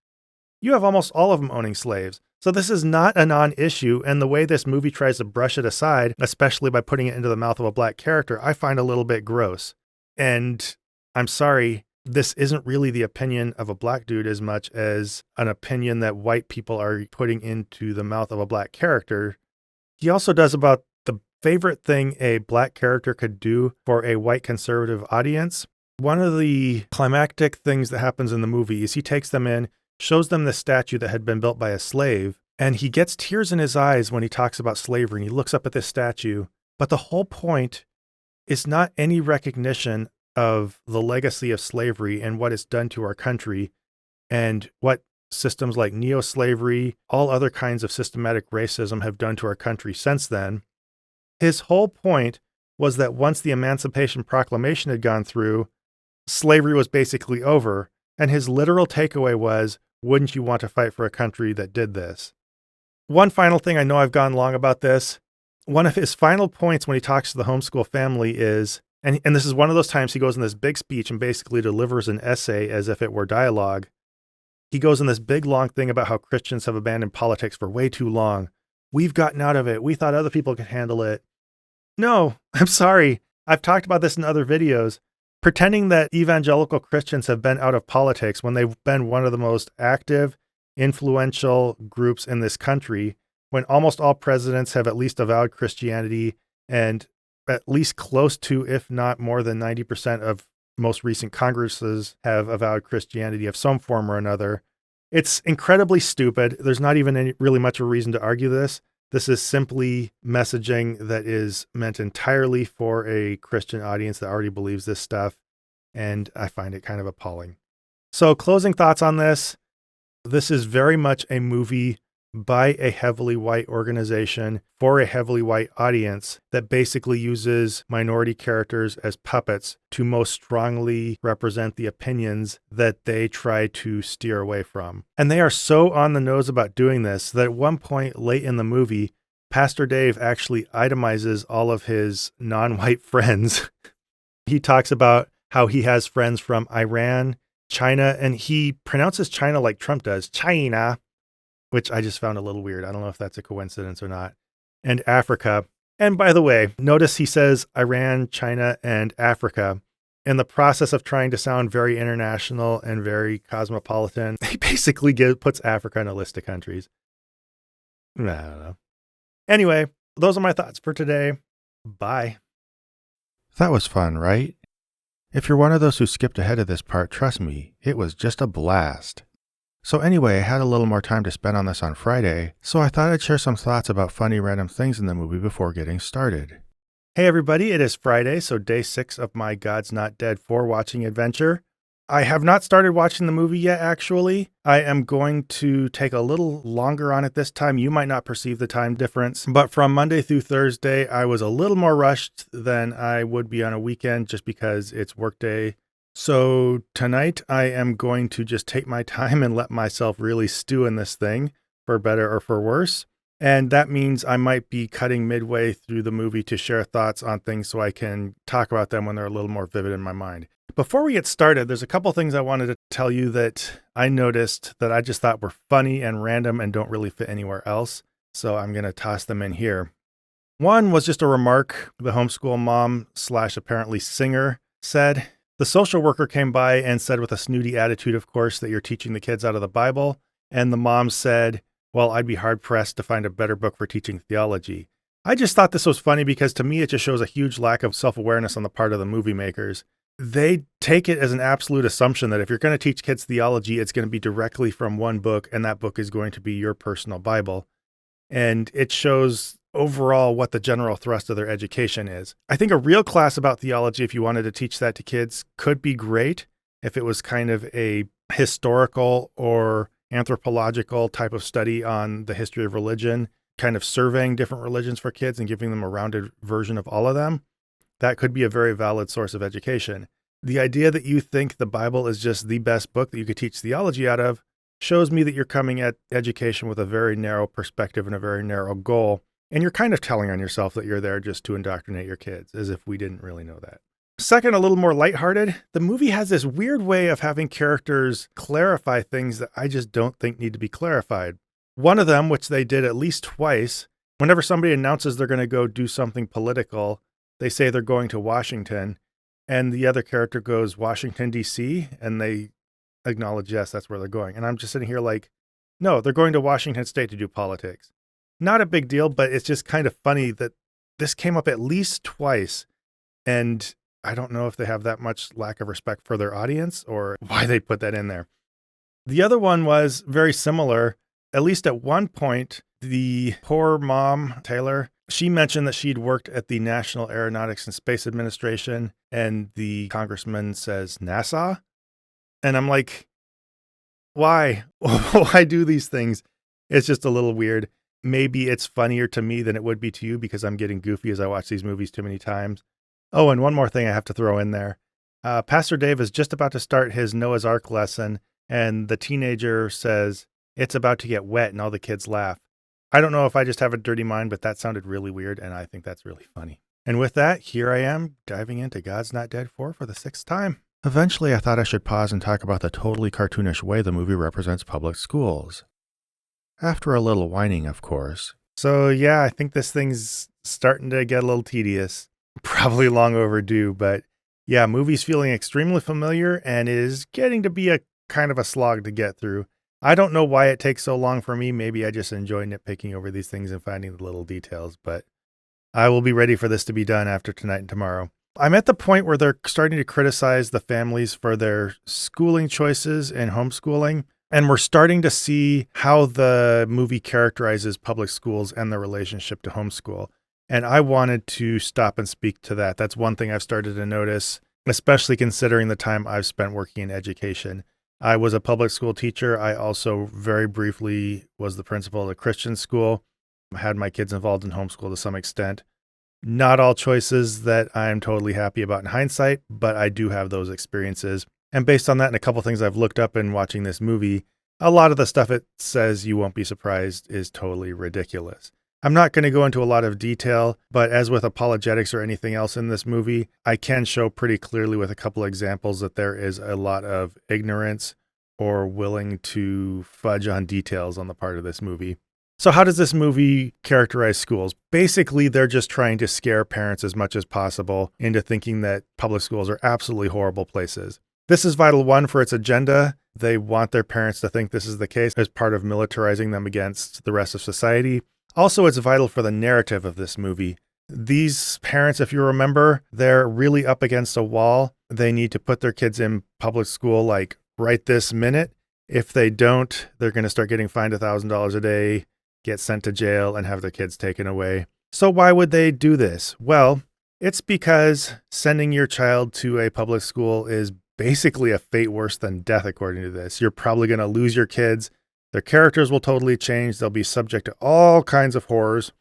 you have almost all of them owning slaves. So this is not a non-issue, and the way this movie tries to brush it aside, especially by putting it into the mouth of a black character, I find a little bit gross. And I'm sorry, this isn't really the opinion of a black dude as much as an opinion that white people are putting into the mouth of a black character. He also does about the favorite thing a black character could do for a white conservative audience. One of the climactic things that happens in the movie is he takes them in, shows them the statue that had been built by a slave, and he gets tears in his eyes when he talks about slavery, and he looks up at this statue. But the whole point is not any recognition of the legacy of slavery and what it's done to our country and what systems like neo-slavery, all other kinds of systematic racism have done to our country since then. His whole point was that once the Emancipation Proclamation had gone through, slavery was basically over, and his literal takeaway was, wouldn't you want to fight for a country that did this? One final thing, I know I've gone long about this. One of his final points when he talks to the homeschool family is, and this is one of those times he goes in this big speech and basically delivers an essay as if it were dialogue. He goes in this big long thing about how Christians have abandoned politics for way too long. We've gotten out of it. We thought other people could handle it. No, I'm sorry. I've talked about this in other videos. Pretending that evangelical Christians have been out of politics when they've been one of the most active, influential groups in this country, when almost all presidents have at least avowed Christianity, and at least close to, if not more than 90% of most recent Congresses have avowed Christianity of some form or another. It's incredibly stupid. There's not even really much of a reason to argue this. This is simply messaging that is meant entirely for a Christian audience that already believes this stuff, and I find it kind of appalling. So, closing thoughts on this. This is very much a movie by a heavily white organization for a heavily white audience that basically uses minority characters as puppets to most strongly represent the opinions that they try to steer away from. And they are so on the nose about doing this that at one point late in the movie, Pastor Dave actually itemizes all of his non-white friends. He talks about how he has friends from Iran, China, and he pronounces China like Trump does, China, which I just found a little weird. I don't know if that's a coincidence or not. And Africa. And by the way, notice he says Iran, China, and Africa. In the process of trying to sound very international and very cosmopolitan, he basically puts Africa in a list of countries. I don't know. Anyway, those are my thoughts for today. Bye. That was fun, right? If you're one of those who skipped ahead of this part, trust me, it was just a blast. So anyway, I had a little more time to spend on this on Friday, so I thought I'd share some thoughts about funny random things in the movie before getting started. Hey everybody, it is Friday, so day 6 of my God's Not Dead 4 watching adventure. I have not started watching the movie yet, actually. I am going to take a little longer on it this time. You might not perceive the time difference, but from Monday through Thursday, I was a little more rushed than I would be on a weekend just because it's workday. So tonight I am going to just take my time and let myself really stew in this thing, for better or for worse. And that means I might be cutting midway through the movie to share thoughts on things so I can talk about them when they're a little more vivid in my mind. Before we get started, there's a couple things I wanted to tell you that I noticed that I just thought were funny and random and don't really fit anywhere else. So I'm going to toss them in here. One was just a remark the homeschool mom / apparently singer said. The social worker came by and said with a snooty attitude, of course, that you're teaching the kids out of the Bible. And the mom said, well, I'd be hard pressed to find a better book for teaching theology. I just thought this was funny because to me, it just shows a huge lack of self-awareness on the part of the movie makers. They take it as an absolute assumption that if you're going to teach kids theology, it's going to be directly from one book, and that book is going to be your personal Bible. And it shows overall what the general thrust of their education is. I think a real class about theology, if you wanted to teach that to kids, could be great if it was kind of a historical or anthropological type of study on the history of religion, kind of surveying different religions for kids and giving them a rounded version of all of them. That could be a very valid source of education. The idea that you think the Bible is just the best book that you could teach theology out of shows me that you're coming at education with a very narrow perspective and a very narrow goal. And you're kind of telling on yourself that you're there just to indoctrinate your kids, as if we didn't really know that. Second, a little more lighthearted, the movie has this weird way of having characters clarify things that I just don't think need to be clarified. One of them, which they did at least twice, whenever somebody announces they're going to go do something political, they say they're going to Washington, and the other character goes, Washington, D.C., and they acknowledge, yes, that's where they're going. And I'm just sitting here like, no, they're going to Washington State to do politics. Not a big deal, but it's just kind of funny that this came up at least twice, and I don't know if they have that much lack of respect for their audience or why they put that in there. The other one was very similar. At least at one point, the poor mom, Taylor, she mentioned that she'd worked at the National Aeronautics and Space Administration, and the congressman says NASA. And I'm like, why? Why do these things? It's just a little weird. Maybe it's funnier to me than it would be to you because I'm getting goofy as I watch these movies too many times. Oh, and one more thing I have to throw in there. Pastor Dave is just about to start his Noah's Ark lesson, and the teenager says, it's about to get wet, and all the kids laugh. I don't know if I just have a dirty mind, but that sounded really weird, and I think that's really funny. And with that, here I am diving into God's Not Dead 4 for the 6th time. Eventually, I thought I should pause and talk about the totally cartoonish way the movie represents public schools. After a little whining, of course. So yeah, I think this thing's starting to get a little tedious. Probably long overdue, but yeah, movie's feeling extremely familiar and is getting to be a kind of a slog to get through. I don't know why it takes so long for me. Maybe I just enjoy nitpicking over these things and finding the little details, but I will be ready for this to be done after tonight and tomorrow. I'm at the point where they're starting to criticize the families for their schooling choices and homeschooling, and we're starting to see how the movie characterizes public schools and their relationship to homeschool. And I wanted to stop and speak to that. That's one thing I've started to notice, especially considering the time I've spent working in education. I was a public school teacher. I also very briefly was the principal of a Christian school. I had my kids involved in homeschool to some extent. Not all choices that I'm totally happy about in hindsight, but I do have those experiences. And based on that and a couple things I've looked up in watching this movie, a lot of the stuff it says, you won't be surprised, is totally ridiculous. I'm not going to go into a lot of detail, but as with apologetics or anything else in this movie, I can show pretty clearly with a couple examples that there is a lot of ignorance or willing to fudge on details on the part of this movie. So how does this movie characterize schools? Basically, they're just trying to scare parents as much as possible into thinking that public schools are absolutely horrible places. This is Vital One for its agenda. They want their parents to think this is the case as part of militarizing them against the rest of society. Also, it's vital for the narrative of this movie. These parents, if you remember, they're really up against a wall. They need to put their kids in public school like right this minute. If they don't, they're going to start getting fined $1,000 a day, get sent to jail, and have their kids taken away. So why would they do this? Well, it's because sending your child to a public school is basically a fate worse than death, according to this. You're probably going to lose your kids. Their characters will totally change. They'll be subject to all kinds of horrors.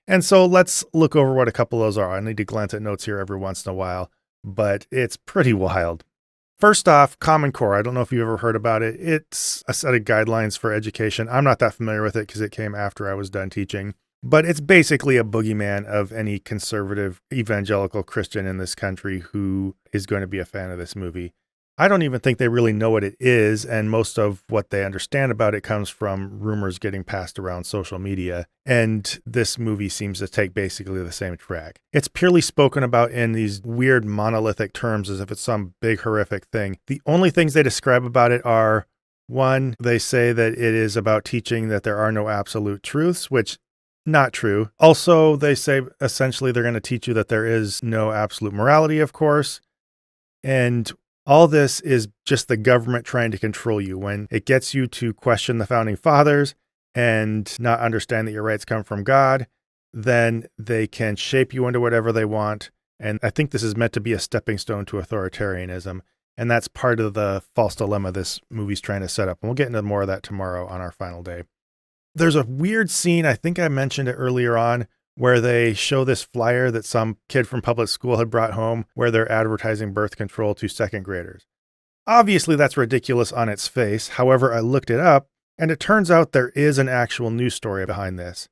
And so let's look over what a couple of those are. I need to glance at notes here every once in a while, but it's pretty wild. First off, Common Core. I don't know if you've ever heard about it. It's a set of guidelines for education. I'm not that familiar with it because it came after I was done teaching. But it's basically a boogeyman of any conservative evangelical Christian in this country who is going to be a fan of this movie. I don't even think they really know what it is, and most of what they understand about it comes from rumors getting passed around social media, and this movie seems to take basically the same track. It's purely spoken about in these weird monolithic terms as if it's some big horrific thing. The only things they describe about it are, one, they say that it is about teaching that there are no absolute truths, which not true. Also, they say essentially they're going to teach you that there is no absolute morality, of course, and all this is just the government trying to control you. When it gets you to question the founding fathers and not understand that your rights come from God, then they can shape you into whatever they want. And I think this is meant to be a stepping stone to authoritarianism. And that's part of the false dilemma this movie's trying to set up. And we'll get into more of that tomorrow on our final day. There's a weird scene, I think I mentioned it earlier on, where they show this flyer that some kid from public school had brought home where they're advertising birth control to second graders. Obviously, that's ridiculous on its face. However, I looked it up, and it turns out there is an actual news story behind this.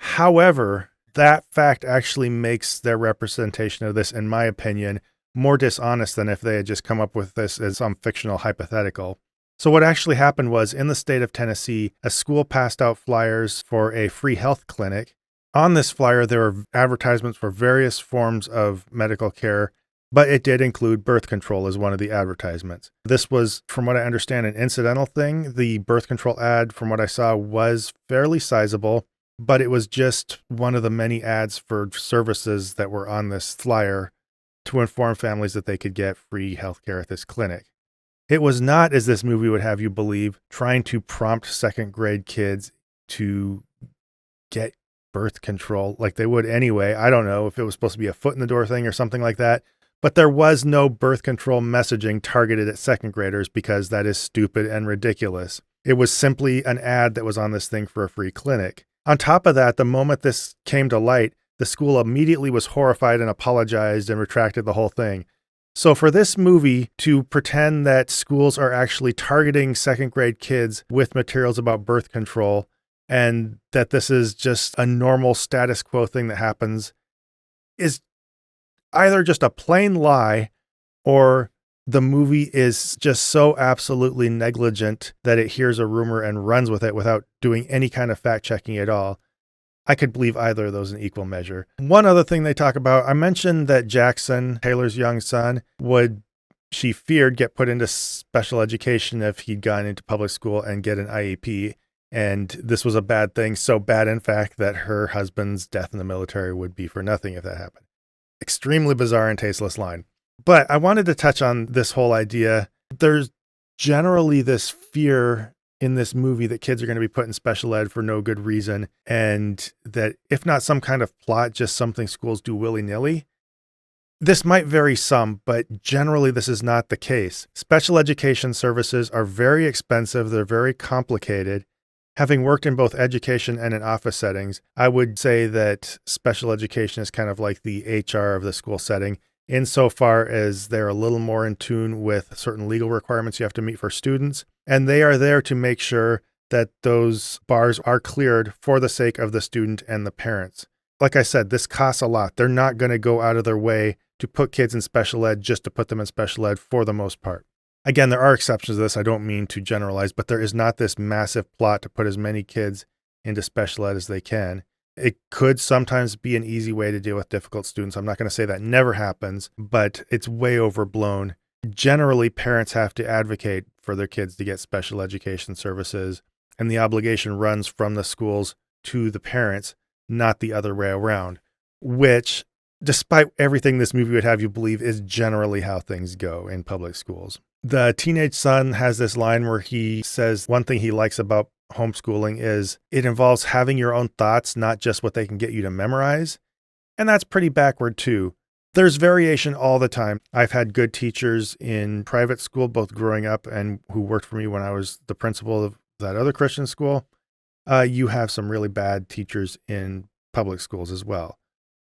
However, that fact actually makes their representation of this, in my opinion, more dishonest than if they had just come up with this as some fictional hypothetical. So what actually happened was, in the state of Tennessee, a school passed out flyers for a free health clinic. On this flyer, there were advertisements for various forms of medical care, but it did include birth control as one of the advertisements. This was, from what I understand, an incidental thing. The birth control ad, from what I saw, was fairly sizable, but it was just one of the many ads for services that were on this flyer to inform families that they could get free healthcare at this clinic. It was not, as this movie would have you believe, trying to prompt second grade kids to get birth control like they would anyway. I don't know if it was supposed to be a foot in the door thing or something like that, but there was no birth control messaging targeted at second graders because that is stupid and ridiculous. It was simply an ad that was on this thing for a free clinic. On top of that, the moment this came to light, the school immediately was horrified and apologized and retracted the whole thing. So for this movie to pretend that schools are actually targeting second grade kids with materials about birth control and that this is just a normal status quo thing that happens is either just a plain lie, or the movie is just so absolutely negligent that it hears a rumor and runs with it without doing any kind of fact checking at all. I could believe either of those in equal measure. One other thing they talk about, I mentioned that Jackson, Taylor's young son, would, she feared, get put into special education if he'd gone into public school and get an IEP. And this was a bad thing, so bad, in fact, that her husband's death in the military would be for nothing if that happened. Extremely bizarre and tasteless line. But I wanted to touch on this whole idea. There's generally this fear in this movie that kids are going to be put in special ed for no good reason, and that if not some kind of plot, just something schools do willy-nilly. This might vary some, but generally this is not the case. Special education services are very expensive. They're very complicated. Having worked in both education and in office settings, I would say that special education is kind of like the HR of the school setting, insofar as they're a little more in tune with certain legal requirements you have to meet for students. And they are there to make sure that those bars are cleared for the sake of the student and the parents. Like I said, this costs a lot. They're not going to go out of their way to put kids in special ed just to put them in special ed for the most part. Again, there are exceptions to this. I don't mean to generalize, but there is not this massive plot to put as many kids into special ed as they can. It could sometimes be an easy way to deal with difficult students. I'm not going to say that never happens, but it's way overblown. Generally, parents have to advocate for their kids to get special education services, and the obligation runs from the schools to the parents, not the other way around, which, despite everything this movie would have you believe, is generally how things go in public schools. The teenage son has this line where he says one thing he likes about homeschooling is it involves having your own thoughts, not just what they can get you to memorize. And that's pretty backward too. There's variation all the time. I've had good teachers in private school, both growing up and who worked for me when I was the principal of that other Christian school. You have some really bad teachers in public schools as well.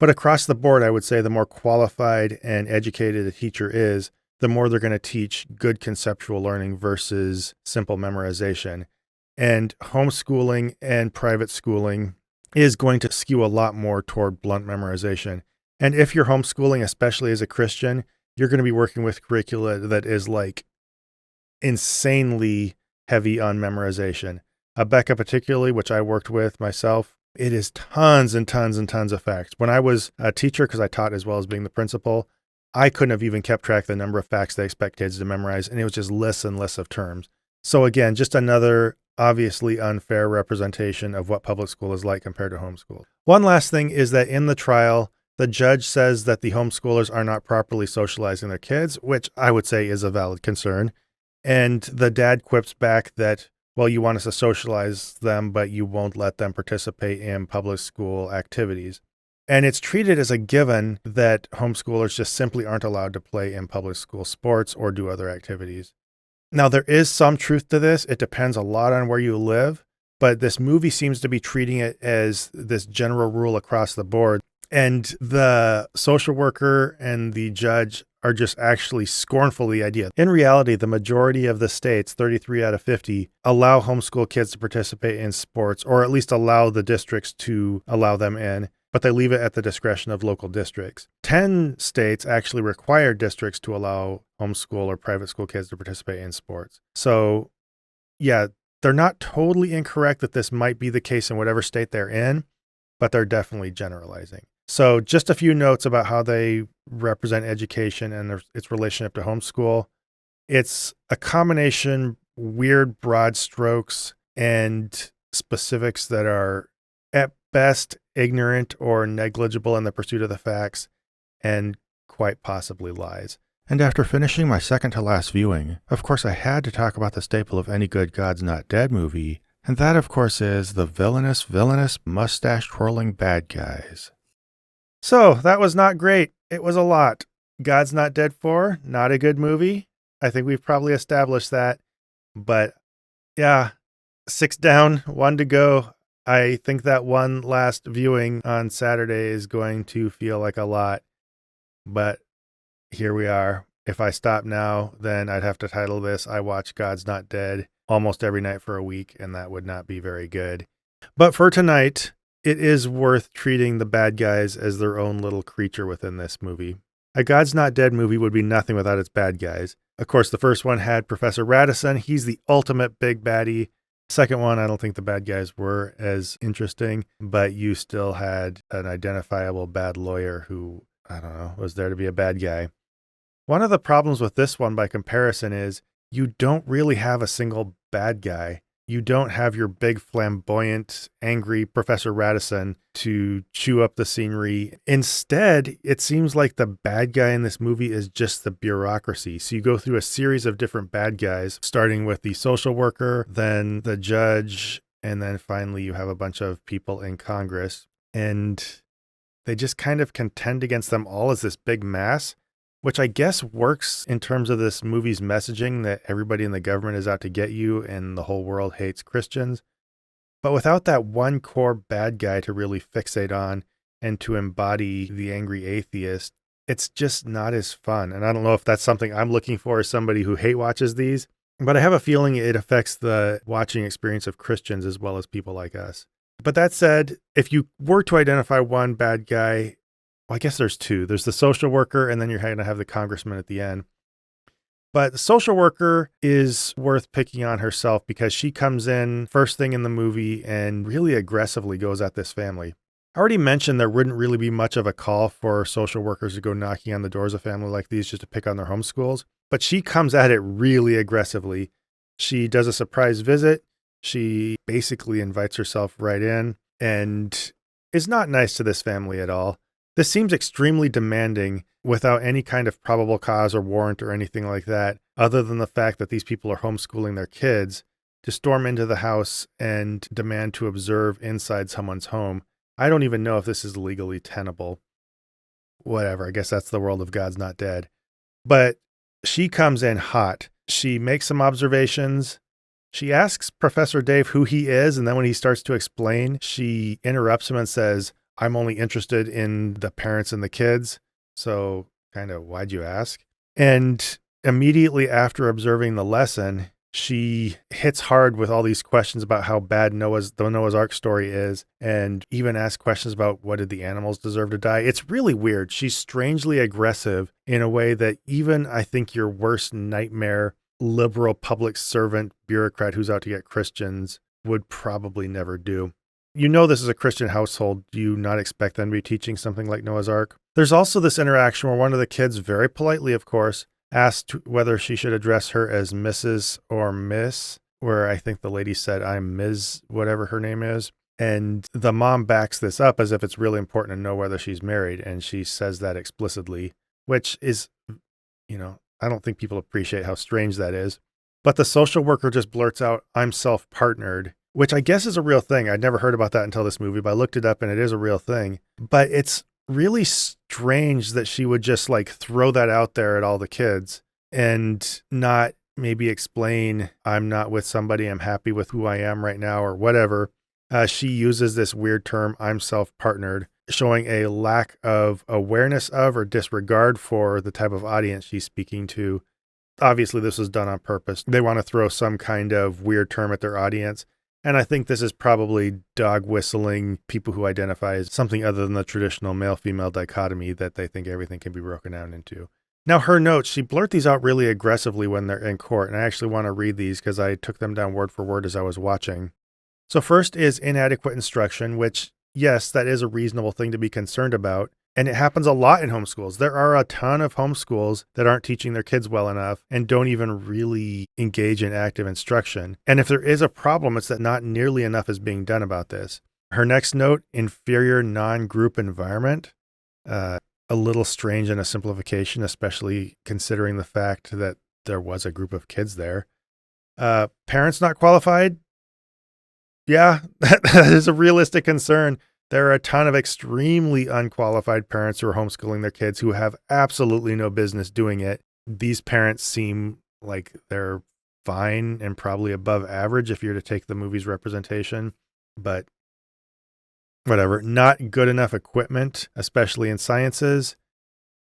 But across the board, I would say the more qualified and educated a teacher is, the more they're going to teach good conceptual learning versus simple memorization. And homeschooling and private schooling is going to skew a lot more toward blunt memorization. And if you're homeschooling, especially as a Christian, you're going to be working with curricula that is like insanely heavy on memorization. Becca particularly, which I worked with myself, it is tons and tons and tons of facts. When I was a teacher, because I taught as well as being the principal, I couldn't have even kept track of the number of facts they expect kids to memorize, and it was just lists and lists of terms. So again, just another obviously unfair representation of what public school is like compared to homeschool. One last thing is that in the trial, the judge says that the homeschoolers are not properly socializing their kids, which I would say is a valid concern. And the dad quips back that, well, you want us to socialize them, but you won't let them participate in public school activities. And it's treated as a given that homeschoolers just simply aren't allowed to play in public school sports or do other activities. Now, there is some truth to this. It depends a lot on where you live, but this movie seems to be treating it as this general rule across the board. And the social worker and the judge are just actually scornful of the idea. In reality, the majority of the states, 33 out of 50, allow homeschool kids to participate in sports, or at least allow the districts to allow them in, but they leave it at the discretion of local districts. 10 states actually require districts to allow homeschool or private school kids to participate in sports. So yeah, they're not totally incorrect that this might be the case in whatever state they're in, but they're definitely generalizing. So just a few notes about how they represent education and its relationship to homeschool. It's a combination, weird broad strokes and specifics that are at best ignorant or negligible in the pursuit of the facts and quite possibly lies. And after finishing my second to last viewing, of course I had to talk about the staple of any good God's Not Dead movie, and that of course is the villainous, mustache-twirling bad guys. So, that was not great. It was a lot. God's Not Dead 4, not a good movie. I think we've probably established that. But yeah, 6 down, 1 to go. I think that one last viewing on Saturday is going to feel like a lot. But here we are. If I stop now, then I'd have to title this, I Watch God's Not Dead almost every night for a week, and that would not be very good. But for tonight, it is worth treating the bad guys as their own little creature within this movie. A God's Not Dead movie would be nothing without its bad guys. Of course, the first one had Professor Radisson. He's the ultimate big baddie. Second one, I don't think the bad guys were as interesting, but you still had an identifiable bad lawyer who, I don't know, was there to be a bad guy. One of the problems with this one by comparison is you don't really have a single bad guy. You don't have your big, flamboyant, angry Professor Radisson to chew up the scenery. Instead, it seems like the bad guy in this movie is just the bureaucracy. So you go through a series of different bad guys, starting with the social worker, then the judge, and then finally you have a bunch of people in Congress. And they just kind of contend against them all as this big mass, which I guess works in terms of this movie's messaging that everybody in the government is out to get you and the whole world hates Christians. But without that one core bad guy to really fixate on and to embody the angry atheist, it's just not as fun. And I don't know if that's something I'm looking for as somebody who hate watches these, but I have a feeling it affects the watching experience of Christians as well as people like us. But that said, if you were to identify one bad guy, well, I guess there's 2. There's the social worker, and then you're going to have the congressman at the end. But the social worker is worth picking on herself because she comes in first thing in the movie and really aggressively goes at this family. I already mentioned there wouldn't really be much of a call for social workers to go knocking on the doors of family like these just to pick on their homeschools. But she comes at it really aggressively. She does a surprise visit. She basically invites herself right in and is not nice to this family at all. This seems extremely demanding without any kind of probable cause or warrant or anything like that, other than the fact that these people are homeschooling their kids, to storm into the house and demand to observe inside someone's home. I don't even know if this is legally tenable. Whatever, I guess that's the world of God's Not Dead. But she comes in hot. She makes some observations. She asks Professor Dave who he is, and then when he starts to explain, she interrupts him and says, I'm only interested in the parents and the kids. So kind of, why'd you ask? And immediately after observing the lesson, she hits hard with all these questions about how bad the Noah's Ark story is, and even asks questions about what did the animals deserve to die. It's really weird. She's strangely aggressive in a way that even I think your worst nightmare liberal public servant bureaucrat who's out to get Christians would probably never do. You know this is a Christian household. Do you not expect them to be teaching something like Noah's Ark? There's also this interaction where one of the kids, very politely of course, asked whether she should address her as Mrs. or Miss, where I think the lady said, I'm Ms. whatever her name is. And the mom backs this up as if it's really important to know whether she's married. And she says that explicitly, which is, I don't think people appreciate how strange that is. But the social worker just blurts out, I'm self-partnered, which I guess is a real thing. I'd never heard about that until this movie, but I looked it up and it is a real thing. But it's really strange that she would just throw that out there at all the kids and not maybe explain, I'm not with somebody, I'm happy with who I am right now or whatever. She uses this weird term, I'm self-partnered, showing a lack of awareness of or disregard for the type of audience she's speaking to. Obviously, this was done on purpose. They want to throw some kind of weird term at their audience. And I think this is probably dog whistling people who identify as something other than the traditional male-female dichotomy that they think everything can be broken down into. Now, her notes, she blurt these out really aggressively when they're in court, and I actually want to read these because I took them down word for word as I was watching. So first is inadequate instruction, which, yes, that is a reasonable thing to be concerned about. And it happens a lot in homeschools. There are a ton of homeschools that aren't teaching their kids well enough and don't even really engage in active instruction. And if there is a problem, it's that not nearly enough is being done about this. Her next note, inferior non-group environment. A little strange and a simplification, especially considering the fact that there was a group of kids there. Parents not qualified. Yeah, that is a realistic concern. There are a ton of extremely unqualified parents who are homeschooling their kids who have absolutely no business doing it. These parents seem like they're fine and probably above average if you're to take the movie's representation, but whatever. Not good enough equipment, especially in sciences.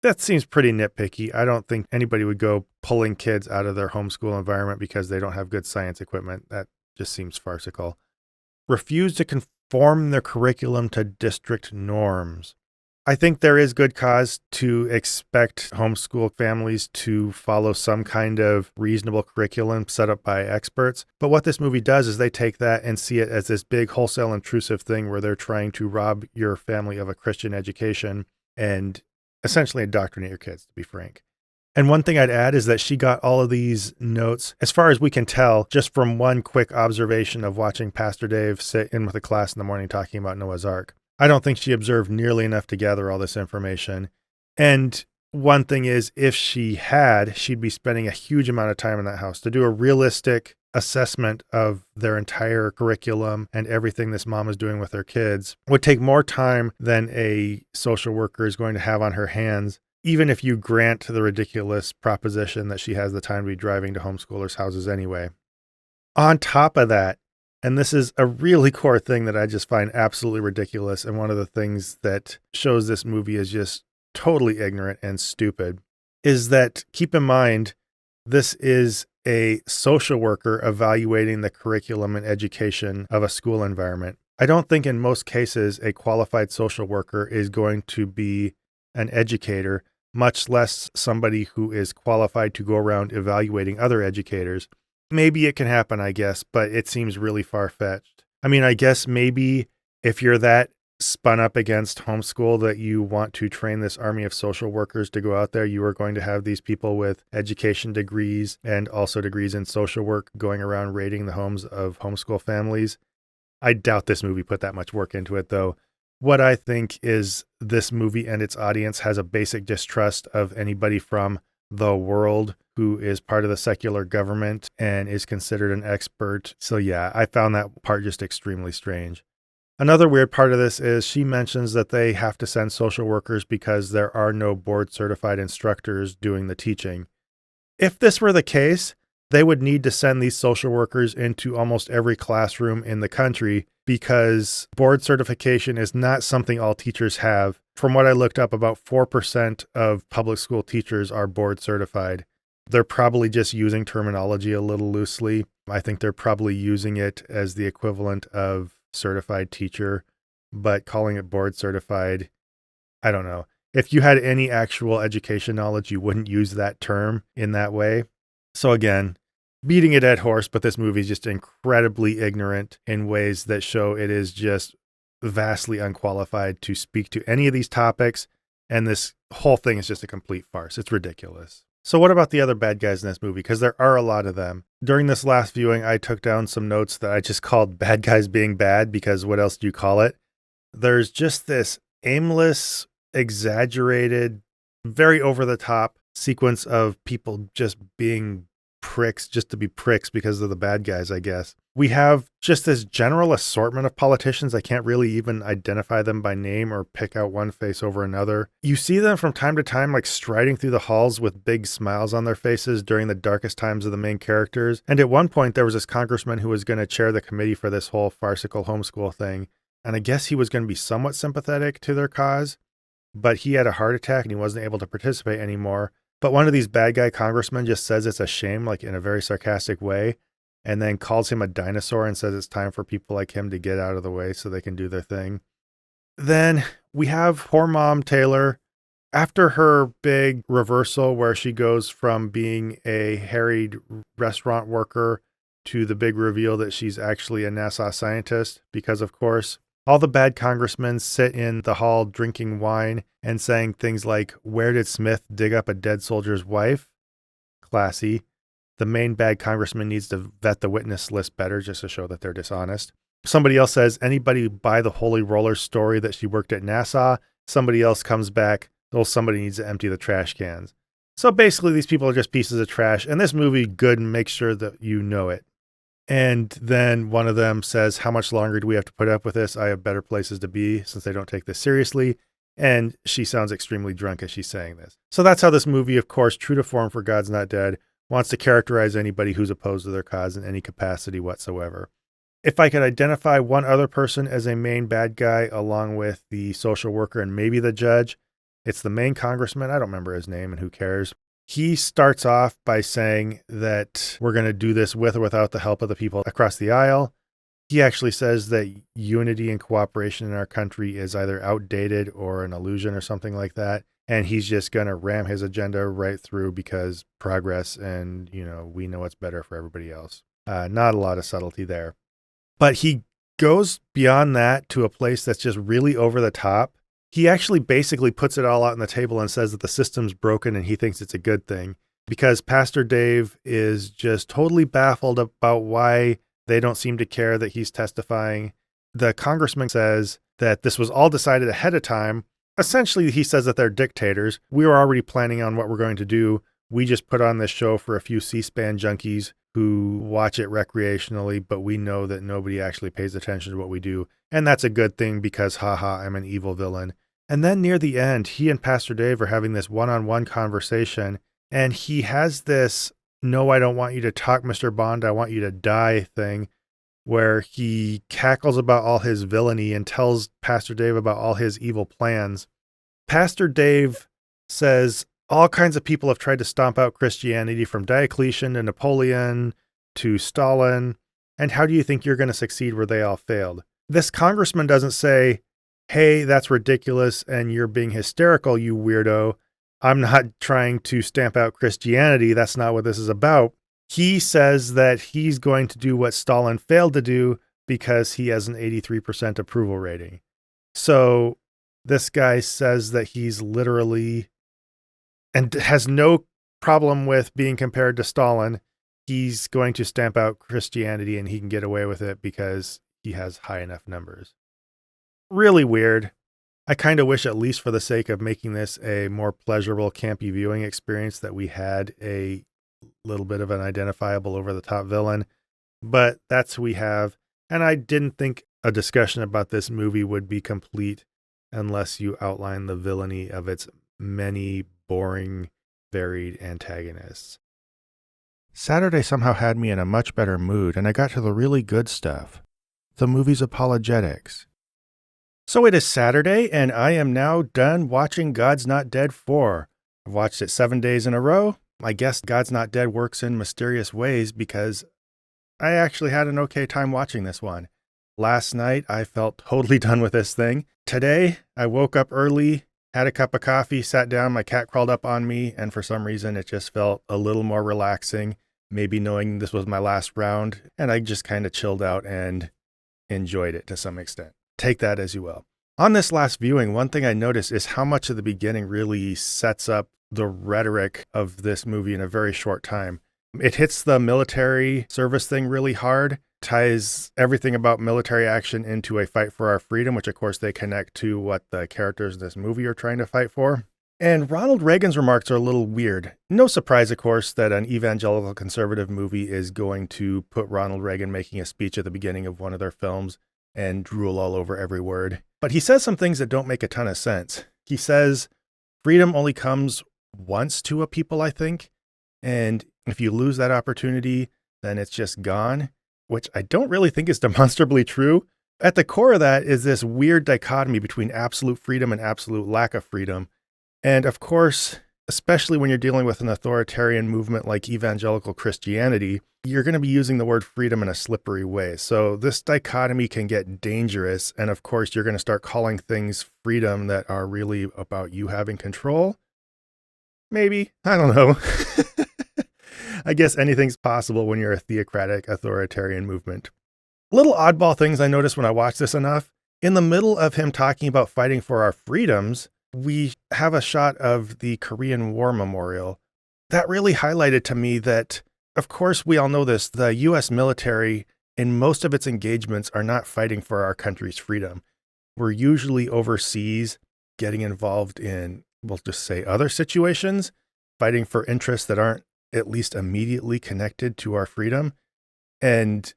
That seems pretty nitpicky. I don't think anybody would go pulling kids out of their homeschool environment because they don't have good science equipment. That just seems farcical. Refuse to conform their curriculum to district norms. I think there is good cause to expect homeschool families to follow some kind of reasonable curriculum set up by experts. But what this movie does is they take that and see it as this big wholesale intrusive thing where they're trying to rob your family of a Christian education and essentially indoctrinate your kids, to be frank. And one thing I'd add is that she got all of these notes, as far as we can tell, just from one quick observation of watching Pastor Dave sit in with a class in the morning talking about Noah's Ark. I don't think she observed nearly enough to gather all this information. And one thing is, if she had, she'd be spending a huge amount of time in that house to do a realistic assessment of their entire curriculum and everything this mom is doing with her kids. Would take more time than a social worker is going to have on her hands, even if you grant the ridiculous proposition that she has the time to be driving to homeschoolers' houses anyway. On top of that, and this is a really core thing that I just find absolutely ridiculous, and one of the things that shows this movie is just totally ignorant and stupid, is that, keep in mind, this is a social worker evaluating the curriculum and education of a school environment. I don't think in most cases a qualified social worker is going to be an educator, much less somebody who is qualified to go around evaluating other educators. Maybe it can happen, I guess, but it seems really far-fetched. I mean, I guess maybe if you're that spun up against homeschool that you want to train this army of social workers to go out there, you are going to have these people with education degrees and also degrees in social work going around raiding the homes of homeschool families. I doubt this movie put that much work into it, though. What I think is this movie and its audience has a basic distrust of anybody from the world who is part of the secular government and is considered an expert. So yeah, I found that part just extremely strange. Another weird part of this is she mentions that they have to send social workers because there are no board certified instructors doing the teaching. If this were the case, they would need to send these social workers into almost every classroom in the country because board certification is not something all teachers have. From what I looked up, about 4% of public school teachers are board certified. They're probably just using terminology a little loosely. I think they're probably using it as the equivalent of certified teacher, but calling it board certified, I don't know. If you had any actual education knowledge, you wouldn't use that term in that way. So again, beating a dead horse, but this movie is just incredibly ignorant in ways that show it is just vastly unqualified to speak to any of these topics. And this whole thing is just a complete farce. It's ridiculous. So what about the other bad guys in this movie? Because there are a lot of them. During this last viewing, I took down some notes that I just called bad guys being bad, because what else do you call it? There's just this aimless, exaggerated, very over-the-top sequence of people just being pricks just to be pricks because of the bad guys, I guess. We have just this general assortment of politicians. I can't really even identify them by name or pick out one face over another. You see them from time to time, like striding through the halls with big smiles on their faces during the darkest times of the main characters. And at one point, there was this congressman who was going to chair the committee for this whole farcical homeschool thing. And I guess he was going to be somewhat sympathetic to their cause, but he had a heart attack and he wasn't able to participate anymore. But one of these bad guy congressmen just says it's a shame, like in a very sarcastic way, and then calls him a dinosaur and says it's time for people like him to get out of the way so they can do their thing. Then we have poor mom Taylor, After her big reversal where she goes from being a harried restaurant worker to the big reveal that she's actually a NASA scientist, because of course, all the bad congressmen sit in the hall drinking wine and saying things like, "Where did Smith dig up a dead soldier's wife?" Classy. The main bad congressman needs to vet the witness list better just to show that they're dishonest. Somebody else says, "Anybody buy the Holy Roller's story that she worked at NASA?" Somebody else comes back, "Oh, somebody needs to empty the trash cans." So basically, these people are just pieces of trash, and this movie good and makes sure that you know it. And then one of them says, "How much longer do we have to put up with this? I have better places to be," since they don't take this seriously. And she sounds extremely drunk as she's saying this. So that's how this movie, of course, true to form for God's Not Dead, wants to characterize anybody who's opposed to their cause in any capacity whatsoever. If I could identify one other person as a main bad guy along with the social worker and maybe the judge, it's the main congressman. I don't remember his name, and who cares. He starts off by saying that we're going to do this with or without the help of the people across the aisle. He actually says that unity and cooperation in our country is either outdated or an illusion or something like that. And he's just going to ram his agenda right through because progress and, we know what's better for everybody else. Not a lot of subtlety there. But he goes beyond that to a place that's just really over the top. He actually basically puts it all out on the table and says that the system's broken and he thinks it's a good thing because Pastor Dave is just totally baffled about why they don't seem to care that he's testifying. The congressman says that this was all decided ahead of time. Essentially, he says that they're dictators. We were already planning on what we're going to do. We just put on this show for a few C-SPAN junkies who watch it recreationally, but we know that nobody actually pays attention to what we do. And that's a good thing because, haha, I'm an evil villain. And then near the end, he and Pastor Dave are having this one-on-one conversation, and he has this, "No, I don't want you to talk, Mr. Bond, I want you to die" thing, where he cackles about all his villainy and tells Pastor Dave about all his evil plans. Pastor Dave says, all kinds of people have tried to stomp out Christianity, from Diocletian to Napoleon to Stalin. And how do you think you're going to succeed where they all failed? This congressman doesn't say, "Hey, that's ridiculous and you're being hysterical, you weirdo. I'm not trying to stamp out Christianity. That's not what this is about." He says that he's going to do what Stalin failed to do because he has an 83% approval rating. So this guy says that he's literally, and has no problem with being compared to Stalin. He's going to stamp out Christianity and he can get away with it because he has high enough numbers. Really weird. I kind of wish, at least for the sake of making this a more pleasurable, campy viewing experience, that we had a little bit of an identifiable over-the-top villain. But that's who we have. And I didn't think a discussion about this movie would be complete unless you outline the villainy of its many boring, varied antagonists. Saturday somehow had me in a much better mood, and I got to the really good stuff. The movie's apologetics. So it is Saturday, and I am now done watching God's Not Dead 4. I've watched it 7 days in a row. I guess God's Not Dead works in mysterious ways because I actually had an okay time watching this one. Last night, I felt totally done with this thing. Today, I woke up early, had a cup of coffee, sat down, my cat crawled up on me, and for some reason it just felt a little more relaxing, maybe knowing this was my last round, and I just kind of chilled out and enjoyed it to some extent. Take that as you will. On this last viewing, one thing I noticed is how much of the beginning really sets up the rhetoric of this movie in a very short time. It hits the military service thing really hard, ties everything about military action into a fight for our freedom, which of course they connect to what the characters in this movie are trying to fight for. And Ronald Reagan's remarks are a little weird. No surprise, of course, that an evangelical conservative movie is going to put Ronald Reagan making a speech at the beginning of one of their films and drool all over every word. But he says some things that don't make a ton of sense. He says freedom only comes once to a people, I think. And if you lose that opportunity, then it's just gone, which I don't really think is demonstrably true. At the core of that is this weird dichotomy between absolute freedom and absolute lack of freedom. And of course, especially when you're dealing with an authoritarian movement like evangelical Christianity, you're going to be using the word freedom in a slippery way. So this dichotomy can get dangerous. And of course, you're going to start calling things freedom that are really about you having control. Maybe. I don't know. I guess anything's possible when you're a theocratic authoritarian movement. Little oddball things I noticed when I watched this enough. In the middle of him talking about fighting for our freedoms, we have a shot of the Korean War Memorial. That really highlighted to me that, of course, we all know this, the U.S. military in most of its engagements are not fighting for our country's freedom. We're usually overseas getting involved in, we'll just say, other situations, fighting for interests that aren't at least immediately connected to our freedom. And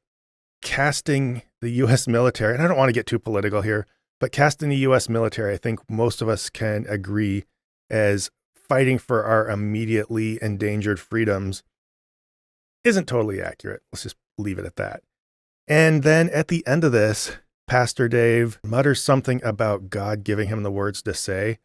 casting the U.S. military, and I don't want to get too political here, but casting the U.S. military, I think most of us can agree, as fighting for our immediately endangered freedoms isn't totally accurate. Let's just leave it at that. And then at the end of this, Pastor Dave mutters something about God giving him the words to say.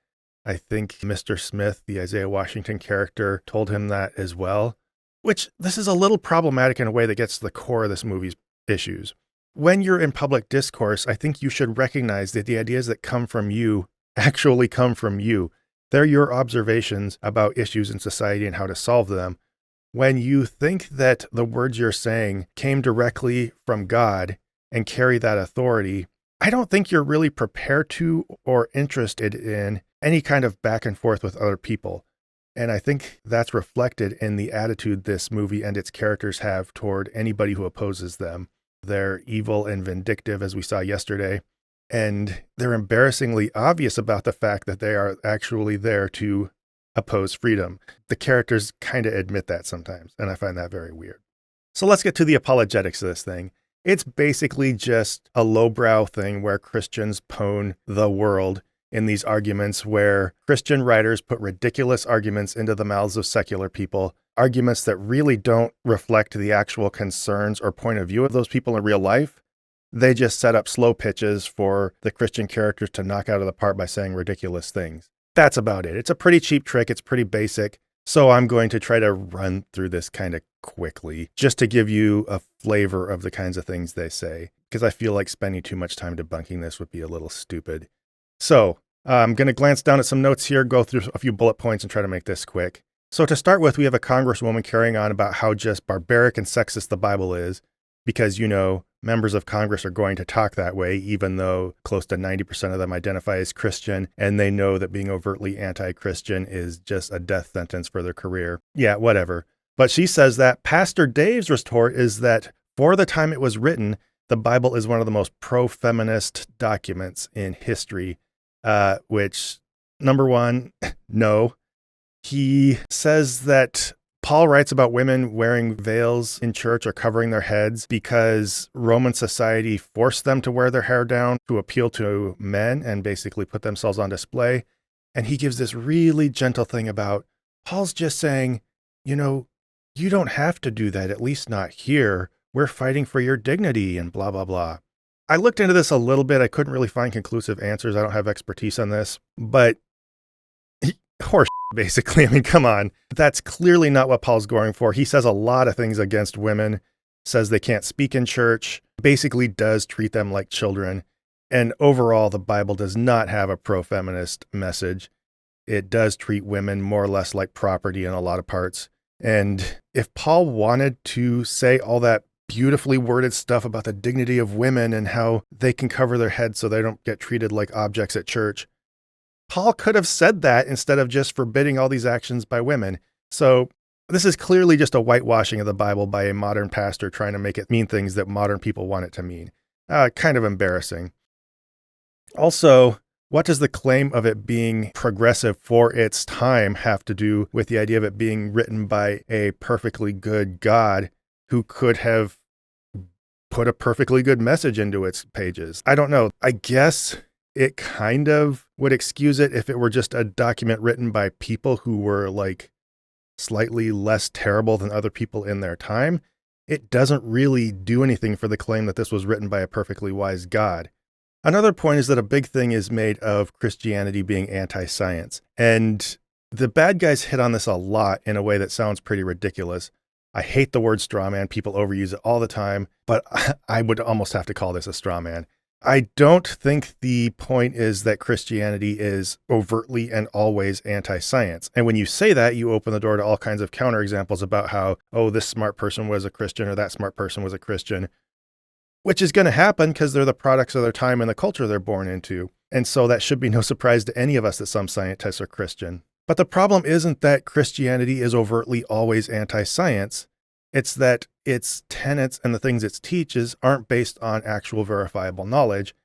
I think Mr. Smith, the Isaiah Washington character, told him that as well, which this is a little problematic in a way that gets to the core of this movie's issues. When you're in public discourse, I think you should recognize that the ideas that come from you actually come from you. They're your observations about issues in society and how to solve them. When you think that the words you're saying came directly from God and carry that authority, I don't think you're really prepared to or interested in any kind of back and forth with other people. And I think that's reflected in the attitude this movie and its characters have toward anybody who opposes them. They're evil and vindictive, as we saw yesterday, and they're embarrassingly obvious about the fact that they are actually there to oppose freedom. The characters kind of admit that sometimes, and I find that very weird. So let's get to the apologetics of this thing. It's basically just a lowbrow thing where Christians pwn the world in these arguments where Christian writers put ridiculous arguments into the mouths of secular people, arguments that really don't reflect the actual concerns or point of view of those people in real life. They just set up slow pitches for the Christian characters to knock out of the park by saying ridiculous things. That's about it. It's a pretty cheap trick. It's pretty basic. So I'm going to try to run through this kind of quickly just to give you a flavor of the kinds of things they say, because I feel like spending too much time debunking this would be a little stupid. So I'm going to glance down at some notes here, go through a few bullet points and try to make this quick. So to start with, we have a congresswoman carrying on about how just barbaric and sexist the Bible is, because, you know, members of Congress are going to talk that way, even though close to 90% of them identify as Christian, and they know that being overtly anti-Christian is just a death sentence for their career. Yeah, whatever. But she says that Pastor Dave's retort is that for the time it was written, the Bible is one of the most pro-feminist documents in history, which, number one, no. He says that Paul writes about women wearing veils in church or covering their heads because Roman society forced them to wear their hair down to appeal to men and basically put themselves on display. And he gives this really gentle thing about Paul's just saying, you know, you don't have to do that, at least not here. We're fighting for your dignity and blah, blah, blah. I looked into this a little bit. I couldn't really find conclusive answers. I don't have expertise on this, but horse basically. I mean, come on. That's clearly not what Paul's going for. He says a lot of things against women, says they can't speak in church, basically does treat them like children. And overall, the Bible does not have a pro-feminist message. It does treat women more or less like property in a lot of parts. And if Paul wanted to say all that beautifully worded stuff about the dignity of women and how they can cover their heads so they don't get treated like objects at church, Paul could have said that instead of just forbidding all these actions by women. So this is clearly just a whitewashing of the Bible by a modern pastor trying to make it mean things that modern people want it to mean. Kind of embarrassing. Also, what does the claim of it being progressive for its time have to do with the idea of it being written by a perfectly good God who could have put a perfectly good message into its pages? I don't know. I guess it kind of would excuse it if it were just a document written by people who were like slightly less terrible than other people in their time. It doesn't really do anything for the claim that this was written by a perfectly wise God. Another point is that a big thing is made of Christianity being anti-science. And The bad guys hit on this a lot in a way that sounds pretty ridiculous. I hate the word straw man. People overuse it all the time, but I would almost have to call this a straw man. I don't think the point is that Christianity is overtly and always anti-science. And when you say that, you open the door to all kinds of counterexamples about how, oh, this smart person was a Christian or that smart person was a Christian, which is going to happen because they're the products of their time and the culture they're born into. And so that should be no surprise to any of us that some scientists are Christian. But the problem isn't that Christianity is overtly always anti-science. It's that its tenets and the things it teaches aren't based on actual verifiable knowledge.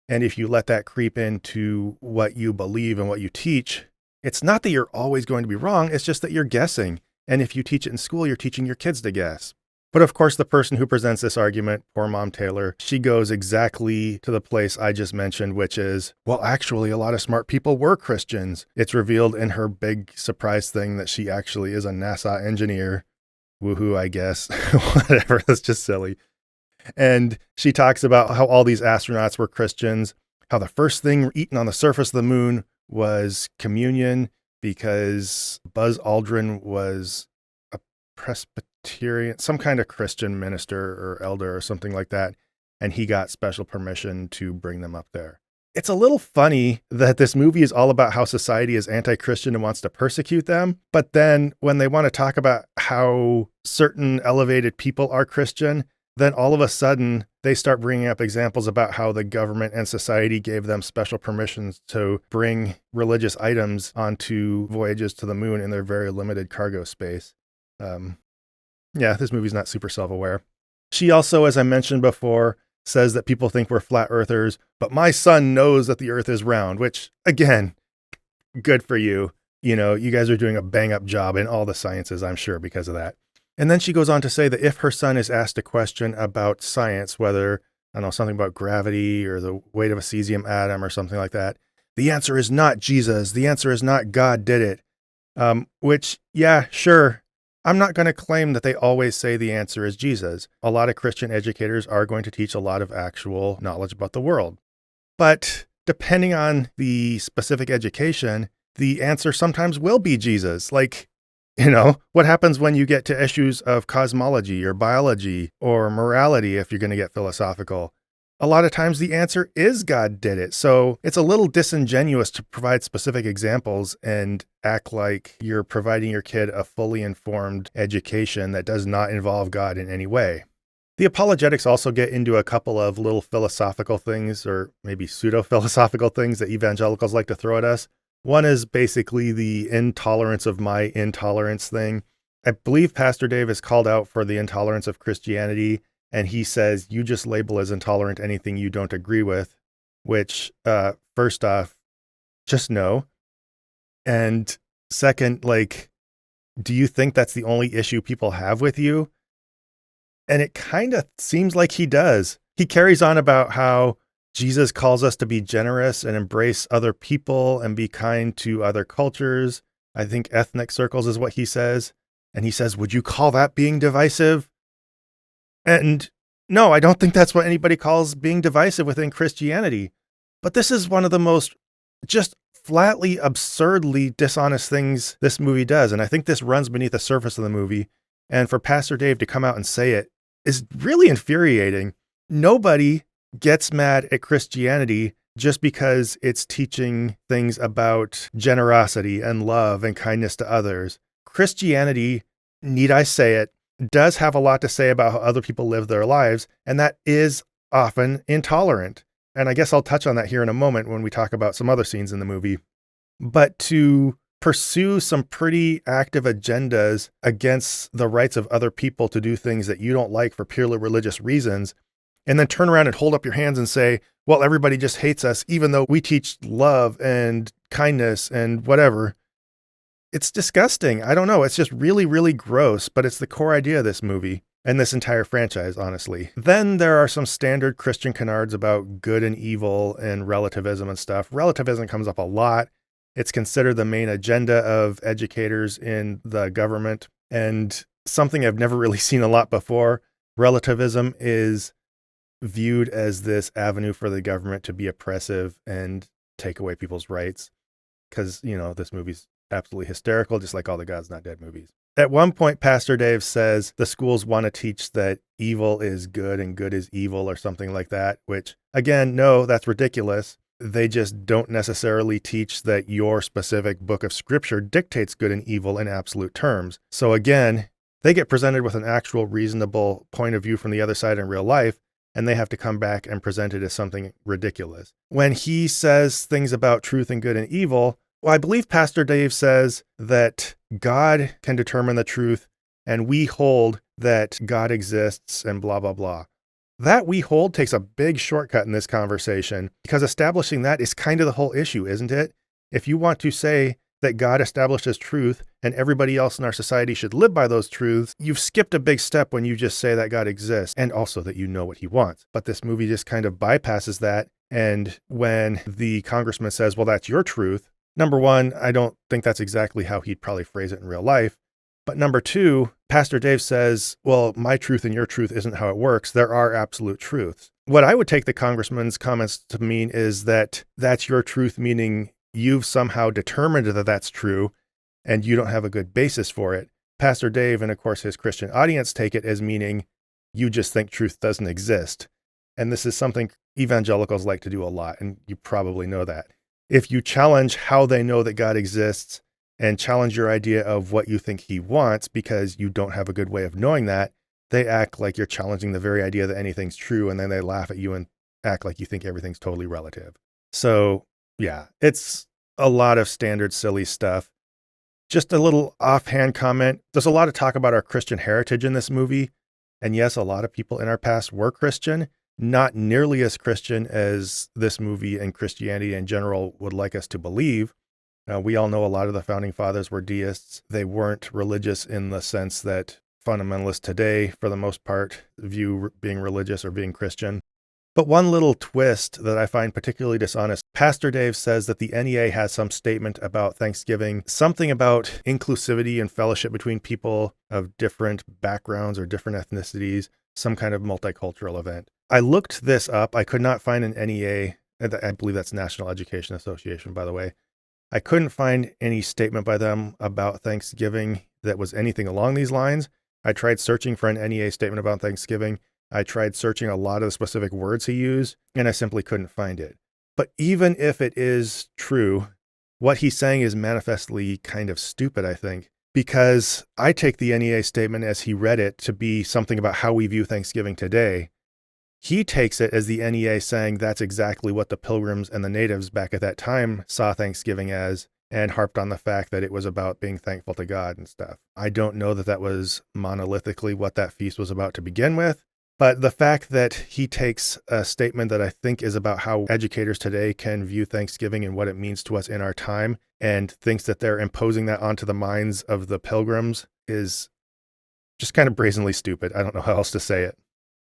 And if you let that creep into what you believe and what you teach, it's not that you're always going to be wrong. It's just that you're guessing. And if you teach it in school, you're teaching your kids to guess. But of course, the person who presents this argument, poor Mom Taylor, she goes exactly to the place I just mentioned, which is, well, actually, a lot of smart people were Christians. It's revealed in her big surprise thing that she actually is a NASA engineer. Woohoo, I guess. Whatever, that's just silly. And she talks about how all these astronauts were Christians, how the first thing eaten on the surface of the moon was communion because Buzz Aldrin was a Presbyterian, some kind of Christian minister or elder or something like that, and he got special permission to bring them up there. It's a little funny that this movie is all about how society is anti-Christian and wants to persecute them. But then when they want to talk about how certain elevated people are Christian, then all of a sudden they start bringing up examples about how the government and society gave them special permissions to bring religious items onto voyages to the moon in their very limited cargo space. This movie's not super self-aware. She also, as I mentioned before, says that people think we're flat earthers, but my son knows that the earth is round, which, again, good for you. You know, you guys are doing a bang up job in all the sciences, I'm sure, because of that. And then she goes on to say that if her son is asked a question about science, whether, I don't know, something about gravity or the weight of a cesium atom or something like that, the answer is not Jesus. The answer is not God did it. Which, yeah, sure. I'm not going to claim that they always say the answer is Jesus. A lot of Christian educators are going to teach a lot of actual knowledge about the world. But depending on the specific education, the answer sometimes will be Jesus. Like, you know, what happens when you get to issues of cosmology or biology or morality if you're going to get philosophical? A lot of times the answer is God did it. So it's a little disingenuous to provide specific examples and act like you're providing your kid a fully informed education that does not involve God in any way. The apologetics also get into a couple of little philosophical things, or maybe pseudo-philosophical things that evangelicals like to throw at us. One is basically the intolerance of my intolerance thing. I believe Pastor Dave is called out for the intolerance of Christianity. And he says, you just label as intolerant anything you don't agree with, which, first off, just no. And second, like, do you think that's the only issue people have with you? And it kind of seems like he does. He carries on about how Jesus calls us to be generous and embrace other people and be kind to other cultures. I think ethnic circles is what he says. And he says, would you call that being divisive? And no, I don't think that's what anybody calls being divisive within Christianity. But this is one of the most just flatly, absurdly dishonest things this movie does. And I think this runs beneath the surface of the movie. And for Pastor Dave to come out and say it is really infuriating. Nobody gets mad at Christianity just because it's teaching things about generosity and love and kindness to others. Christianity, need I say it, does have a lot to say about how other people live their lives, and that is often intolerant. And I guess I'll touch on that here in a moment when we talk about some other scenes in the movie. But to pursue some pretty active agendas against the rights of other people to do things that you don't like for purely religious reasons, and then turn around and hold up your hands and say, well, everybody just hates us, even though we teach love and kindness and whatever. It's disgusting. I don't know. It's just really, really gross, but it's the core idea of this movie and this entire franchise, honestly. Then there are some standard Christian canards about good and evil and relativism and stuff. Relativism comes up a lot. It's considered the main agenda of educators in the government, and something I've never really seen a lot before. Relativism is viewed as this avenue for the government to be oppressive and take away people's rights. Because, you know, this movie's absolutely hysterical, just like all the God's Not Dead movies. At one point, Pastor Dave says the schools want to teach that evil is good and good is evil or something like that, which, again, no, that's ridiculous. They just don't necessarily teach that your specific book of scripture dictates good and evil in absolute terms. So again, they get presented with an actual reasonable point of view from the other side in real life, and they have to come back and present it as something ridiculous. When he says things about truth and good and evil, well, I believe Pastor Dave says that God can determine the truth, and we hold that God exists and blah, blah, blah. That we hold takes a big shortcut in this conversation, because establishing that is kind of the whole issue, isn't it? If you want to say that God establishes truth and everybody else in our society should live by those truths, you've skipped a big step when you just say that God exists and also that you know what he wants. But this movie just kind of bypasses that. And when the congressman says, well, that's your truth, number one, I don't think that's exactly how he'd probably phrase it in real life. But number two, Pastor Dave says, well, my truth and your truth isn't how it works. There are absolute truths. What I would take the congressman's comments to mean is that that's your truth, meaning you've somehow determined that that's true and you don't have a good basis for it. Pastor Dave and, of course, his Christian audience take it as meaning you just think truth doesn't exist. And this is something evangelicals like to do a lot, and you probably know that. If you challenge how they know that God exists and challenge your idea of what you think he wants because you don't have a good way of knowing that, they act like you're challenging the very idea that anything's true, and then they laugh at you and act like you think everything's totally relative. So, yeah, it's a lot of standard silly stuff. Just a little offhand comment. There's a lot of talk about our Christian heritage in this movie. And yes, a lot of people in our past were Christian, not nearly as Christian as this movie and Christianity in general would like us to believe. We all know a lot of the founding fathers were deists. They weren't religious in the sense that fundamentalists today, for the most part, view being religious or being Christian. But one little twist that I find particularly dishonest, Pastor Dave says that the NEA has some statement about Thanksgiving, something about inclusivity and fellowship between people of different backgrounds or different ethnicities, some kind of multicultural event. I looked this up. I could not find an NEA. I believe that's National Education Association, by the way. I couldn't find any statement by them about Thanksgiving that was anything along these lines. I tried searching for an NEA statement about Thanksgiving. I tried searching a lot of the specific words he used, and I simply couldn't find it. But even if it is true, what he's saying is manifestly kind of stupid, I think, because I take the NEA statement as he read it to be something about how we view Thanksgiving today. He takes it as the NEA saying that's exactly what the Pilgrims and the natives back at that time saw Thanksgiving as, and harped on the fact that it was about being thankful to God and stuff. I don't know that that was monolithically what that feast was about to begin with, but the fact that he takes a statement that I think is about how educators today can view Thanksgiving and what it means to us in our time, and thinks that they're imposing that onto the minds of the Pilgrims is just kind of brazenly stupid. I don't know how else to say it.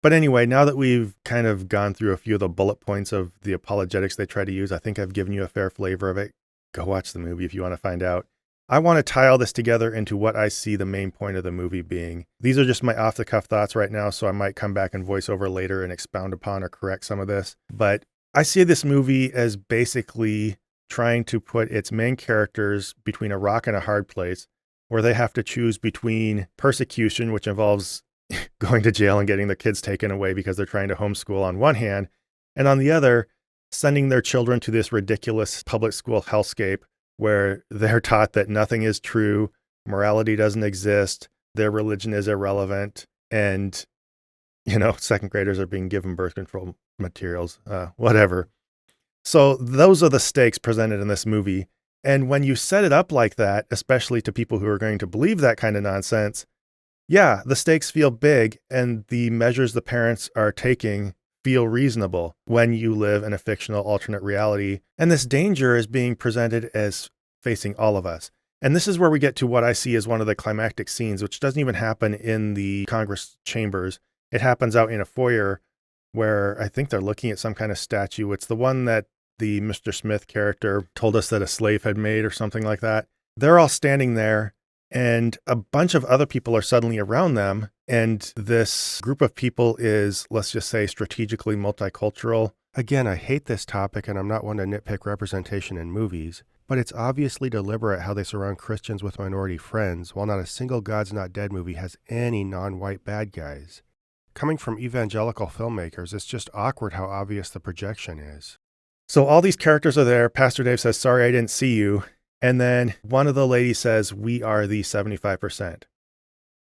But anyway, now that we've kind of gone through a few of the bullet points of the apologetics they try to use, I think I've given you a fair flavor of it. Go watch the movie if you want to find out. I want to tie all this together into what I see the main point of the movie being. These are just my off-the-cuff thoughts right now, so I might come back and voice over later and expound upon or correct some of this. But I see this movie as basically trying to put its main characters between a rock and a hard place, where they have to choose between persecution, which involves going to jail and getting their kids taken away because they're trying to homeschool on one hand, and on the other, sending their children to this ridiculous public school hellscape where they're taught that nothing is true, morality doesn't exist, their religion is irrelevant, and, second graders are being given birth control materials, whatever. So those are the stakes presented in this movie. And when you set it up like that, especially to people who are going to believe that kind of nonsense, yeah, the stakes feel big and the measures the parents are taking feel reasonable when you live in a fictional alternate reality. And this danger is being presented as facing all of us. And this is where we get to what I see as one of the climactic scenes, which doesn't even happen in the Congress chambers. It happens out in a foyer where I think they're looking at some kind of statue. It's the one that the Mr. Smith character told us that a slave had made or something like that. They're all standing there, and a bunch of other people are suddenly around them. And this group of people is, let's just say, strategically multicultural. Again, I hate this topic, and I'm not one to nitpick representation in movies. but it's obviously deliberate how they surround Christians with minority friends, while not a single God's Not Dead movie has any non-white bad guys. Coming from evangelical filmmakers, it's just awkward how obvious the projection is. So all these characters are there. Pastor Dave says, sorry, I didn't see you. And then one of the ladies says, we are the 75%.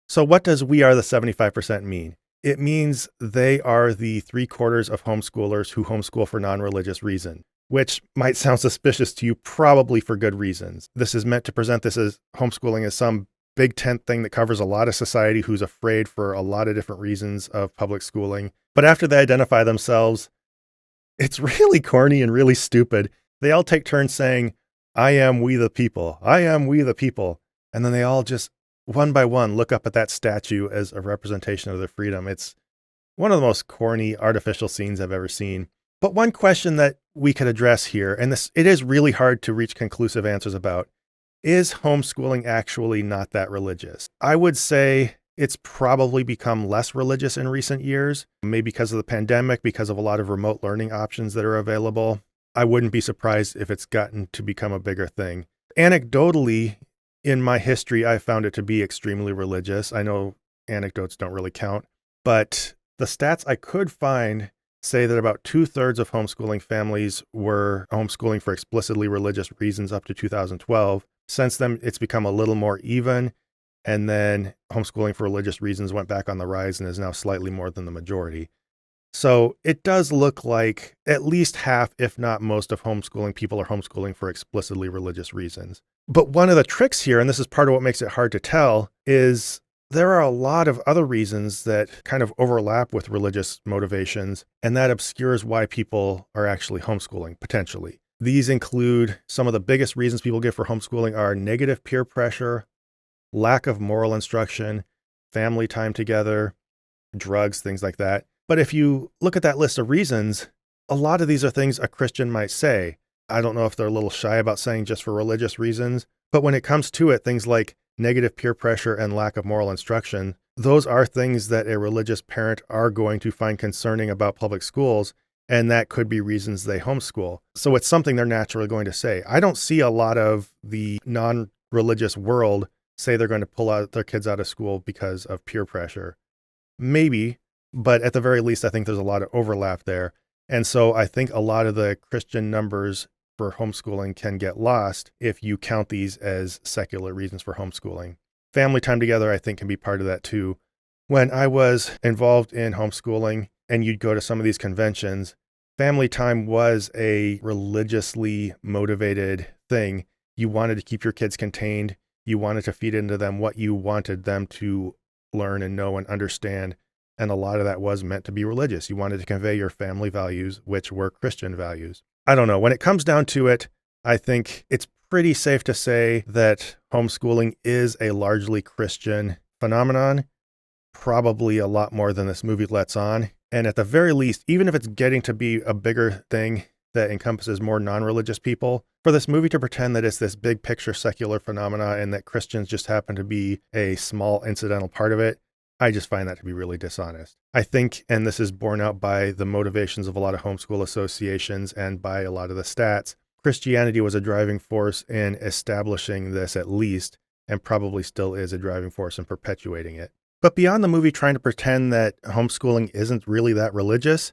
So what does we are the 75% mean? It means they are the 3/4 of homeschoolers who homeschool for non-religious reason, which might sound suspicious to you, probably for good reasons. This is meant to present this as homeschooling as some big tent thing that covers a lot of society who's afraid for a lot of different reasons of public schooling. But after they identify themselves, it's really corny and really stupid. They all take turns saying, I am we the people. I am we the people. And then they all just, one by one, look up at that statue as a representation of their freedom. It's one of the most corny, artificial scenes I've ever seen. But one question that we could address here, and it is really hard to reach conclusive answers about, is homeschooling actually not that religious? I would say it's probably become less religious in recent years, maybe because of the pandemic, because of a lot of remote learning options that are available. I wouldn't be surprised if it's gotten to become a bigger thing. Anecdotally, in my history, I found it to be extremely religious. I know anecdotes don't really count, but the stats I could find say that about 2/3 of homeschooling families were homeschooling for explicitly religious reasons up to 2012. Since then, it's become a little more even, and then homeschooling for religious reasons went back on the rise and is now slightly more than the majority. So it does look like at least half, if not most, of homeschooling people are homeschooling for explicitly religious reasons. But one of the tricks here, and this is part of what makes it hard to tell, is there are a lot of other reasons that kind of overlap with religious motivations, and that obscures why people are actually homeschooling, potentially. These include some of the biggest reasons people give for homeschooling are negative peer pressure, lack of moral instruction, family time together, drugs, things like that. But if you look at that list of reasons, a lot of these are things a Christian might say. I don't know if they're a little shy about saying just for religious reasons, but when it comes to it, things like negative peer pressure and lack of moral instruction, those are things that a religious parent are going to find concerning about public schools, and that could be reasons they homeschool. So it's something they're naturally going to say. I don't see a lot of the non-religious world say they're going to pull out their kids out of school because of peer pressure. Maybe, but at the very least, I think there's a lot of overlap there. And so I think a lot of the Christian numbers for homeschooling can get lost if you count these as secular reasons for homeschooling. Family time together, I think, can be part of that too. When I was involved in homeschooling and you'd go to some of these conventions, family time was a religiously motivated thing. You wanted to keep your kids contained. You wanted to feed into them what you wanted them to learn and know and understand. And a lot of that was meant to be religious. You wanted to convey your family values, which were Christian values. I don't know. When it comes down to it, I think it's pretty safe to say that homeschooling is a largely Christian phenomenon, probably a lot more than this movie lets on. And at the very least, even if it's getting to be a bigger thing that encompasses more non-religious people, for this movie to pretend that it's this big picture secular phenomena and that Christians just happen to be a small incidental part of it, I just find that to be really dishonest. I think, and this is borne out by the motivations of a lot of homeschool associations and by a lot of the stats, Christianity was a driving force in establishing this at least, and probably still is a driving force in perpetuating it. But beyond the movie trying to pretend that homeschooling isn't really that religious,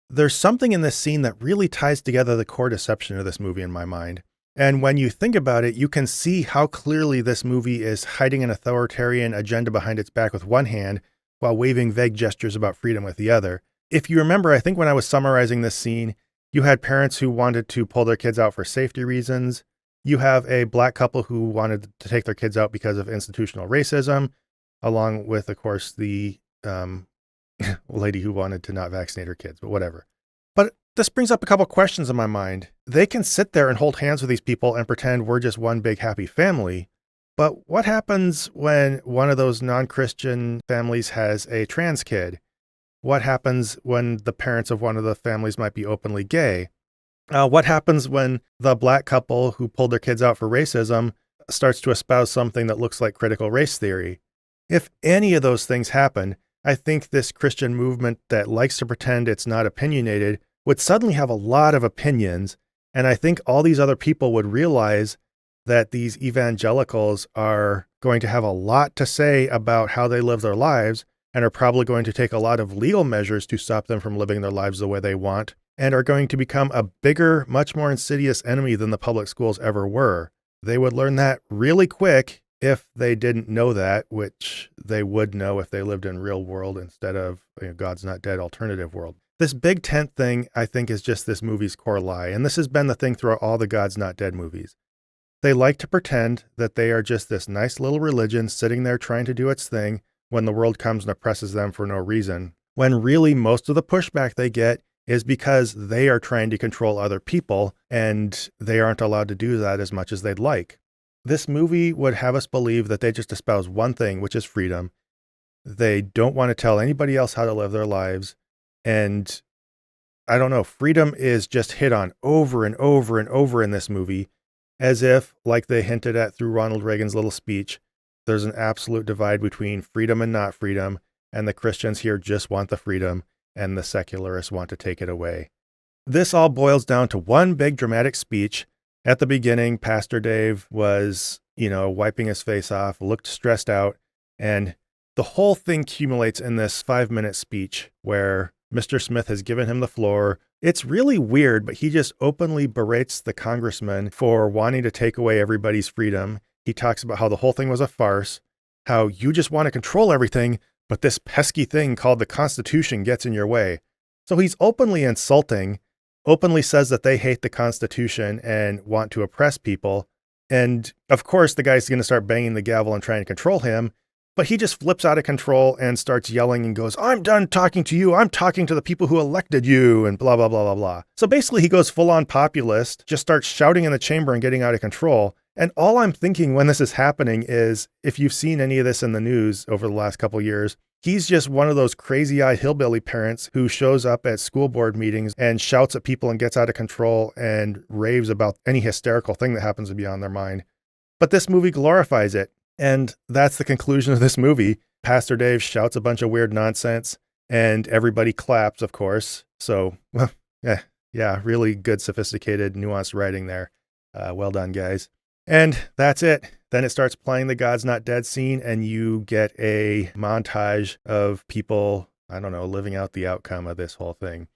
there's something in this scene that really ties together the core deception of this movie in my mind. And when you think about it, you can see how clearly this movie is hiding an authoritarian agenda behind its back with one hand while waving vague gestures about freedom with the other. If you remember, I think when I was summarizing this scene, you had parents who wanted to pull their kids out for safety reasons. You have a black couple who wanted to take their kids out because of institutional racism, along with, of course, the lady who wanted to not vaccinate her kids, but whatever. But this brings up a couple questions in my mind. They can sit there and hold hands with these people and pretend we're just one big happy family. But what happens when one of those non-Christian families has a trans kid? What happens when the parents of one of the families might be openly gay? What happens when the black couple who pulled their kids out for racism starts to espouse something that looks like critical race theory? If any of those things happen, I think this Christian movement that likes to pretend it's not opinionated would suddenly have a lot of opinions, And I think all these other people would realize that these evangelicals are going to have a lot to say about how they live their lives and are probably going to take a lot of legal measures to stop them from living their lives the way they want, and are going to become a bigger, much more insidious enemy than the public schools ever were. They would learn that really quick if they didn't know that, which they would know if they lived in real world instead of God's not dead alternative world. This big tent thing, I think, is just this movie's core lie. And this has been the thing throughout all the God's not dead movies. They like to pretend that they are just this nice little religion sitting there trying to do its thing when the world comes and oppresses them for no reason, when really most of the pushback they get is because they are trying to control other people and they aren't allowed to do that as much as they'd like. This movie would have us believe that they just espouse one thing, which is freedom. They don't want to tell anybody else how to live their lives. And I don't know, freedom is just hit on over and over and over in this movie, as if, like they hinted at through Ronald Reagan's little speech, there's an absolute divide between freedom and not freedom, and the Christians here just want the freedom, and the secularists want to take it away. This all boils down to one big dramatic speech. At the beginning, Pastor Dave was, wiping his face off, looked stressed out, and the whole thing accumulates in this 5-minute speech where Mr. Smith has given him the floor. It's really weird, but he just openly berates the congressman for wanting to take away everybody's freedom. He talks about how the whole thing was a farce, how you just want to control everything, but this pesky thing called the Constitution gets in your way. So he's openly insulting, openly says that they hate the Constitution and want to oppress people. And of course, the guy's going to start banging the gavel and trying to control him. But he just flips out of control and starts yelling and goes, "I'm done talking to you. I'm talking to the people who elected you," and blah, blah, blah, blah, blah. So basically he goes full on populist, just starts shouting in the chamber and getting out of control. And all I'm thinking when this is happening is, if you've seen any of this in the news over the last couple of years, he's just one of those crazy-eyed hillbilly parents who shows up at school board meetings and shouts at people and gets out of control and raves about any hysterical thing that happens to be on their mind. But this movie glorifies it. And that's the conclusion of this movie. Pastor Dave shouts a bunch of weird nonsense and everybody claps, of course. So, yeah, really good, sophisticated, nuanced writing there. Well done, guys. And that's it. Then it starts playing the God's Not Dead scene and you get a montage of people, living out the outcome of this whole thing.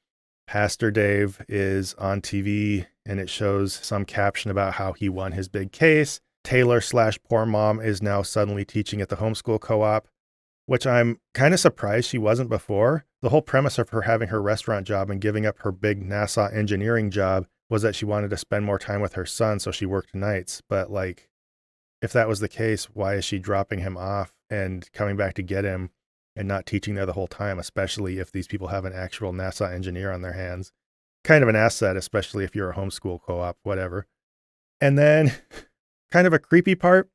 Pastor Dave is on TV and it shows some caption about how he won his big case. Taylor/poor mom is now suddenly teaching at the homeschool co-op, which I'm kind of surprised she wasn't before. The whole premise of her having her restaurant job and giving up her big NASA engineering job was that she wanted to spend more time with her son, so she worked nights. But if that was the case, why is she dropping him off and coming back to get him and not teaching there the whole time, especially if these people have an actual NASA engineer on their hands? Kind of an asset, especially if you're a homeschool co-op, whatever. And then kind of a creepy part,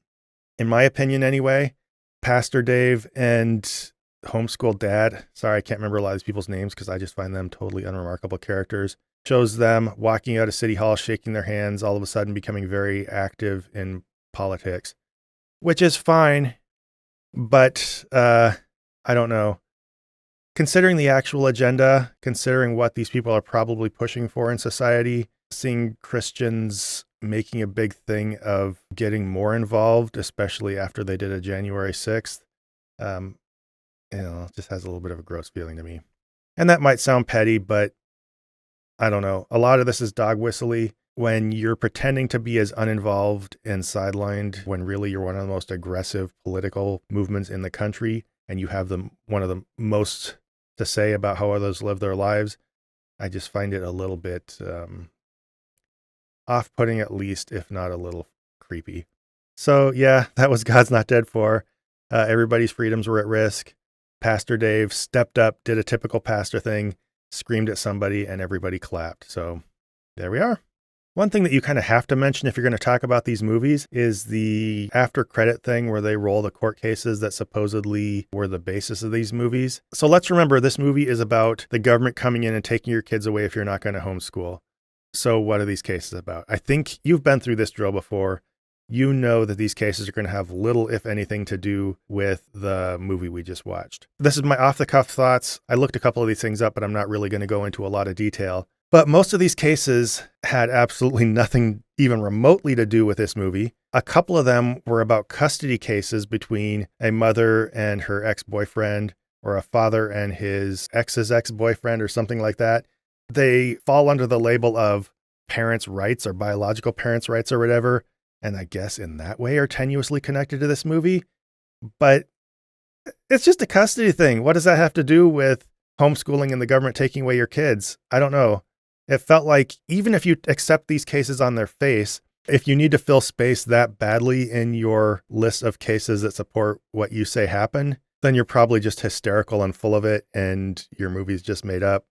in my opinion anyway, Pastor Dave and homeschool dad, sorry, I can't remember a lot of these people's names because I just find them totally unremarkable characters, shows them walking out of City Hall, shaking their hands, all of a sudden becoming very active in politics, which is fine, but I don't know. Considering the actual agenda, considering what these people are probably pushing for in society, seeing Christians making a big thing of getting more involved, especially after they did a January 6th, it just has a little bit of a gross feeling to me. And that might sound petty, but I don't know. A lot of this is dog whistly when you're pretending to be as uninvolved and sidelined when really you're one of the most aggressive political movements in the country and you have one of the most to say about how others live their lives. I just find it a little bit off-putting, at least, if not a little creepy. So yeah, that was God's Not Dead 4. Everybody's freedoms were at risk. Pastor Dave stepped up, did a typical pastor thing, screamed at somebody, and everybody clapped. So there we are. One thing that you kind of have to mention if you're going to talk about these movies is the after credit thing where they roll the court cases that supposedly were the basis of these movies. So let's remember this movie is about the government coming in and taking your kids away if you're not going to homeschool. So what are these cases about? I think you've been through this drill before. You know that these cases are going to have little, if anything, to do with the movie we just watched. This is my off-the-cuff thoughts. I looked a couple of these things up, but I'm not really going to go into a lot of detail. But most of these cases had absolutely nothing even remotely to do with this movie. A couple of them were about custody cases between a mother and her ex-boyfriend, or a father and his ex's ex-boyfriend, or something like that. They fall under the label of parents' rights or biological parents' rights or whatever, and I guess in that way are tenuously connected to this movie. But it's just a custody thing. What does that have to do with homeschooling and the government taking away your kids? I don't know. It felt like even if you accept these cases on their face, if you need to fill space that badly in your list of cases that support what you say happened, then you're probably just hysterical and full of it, and your movie's just made up.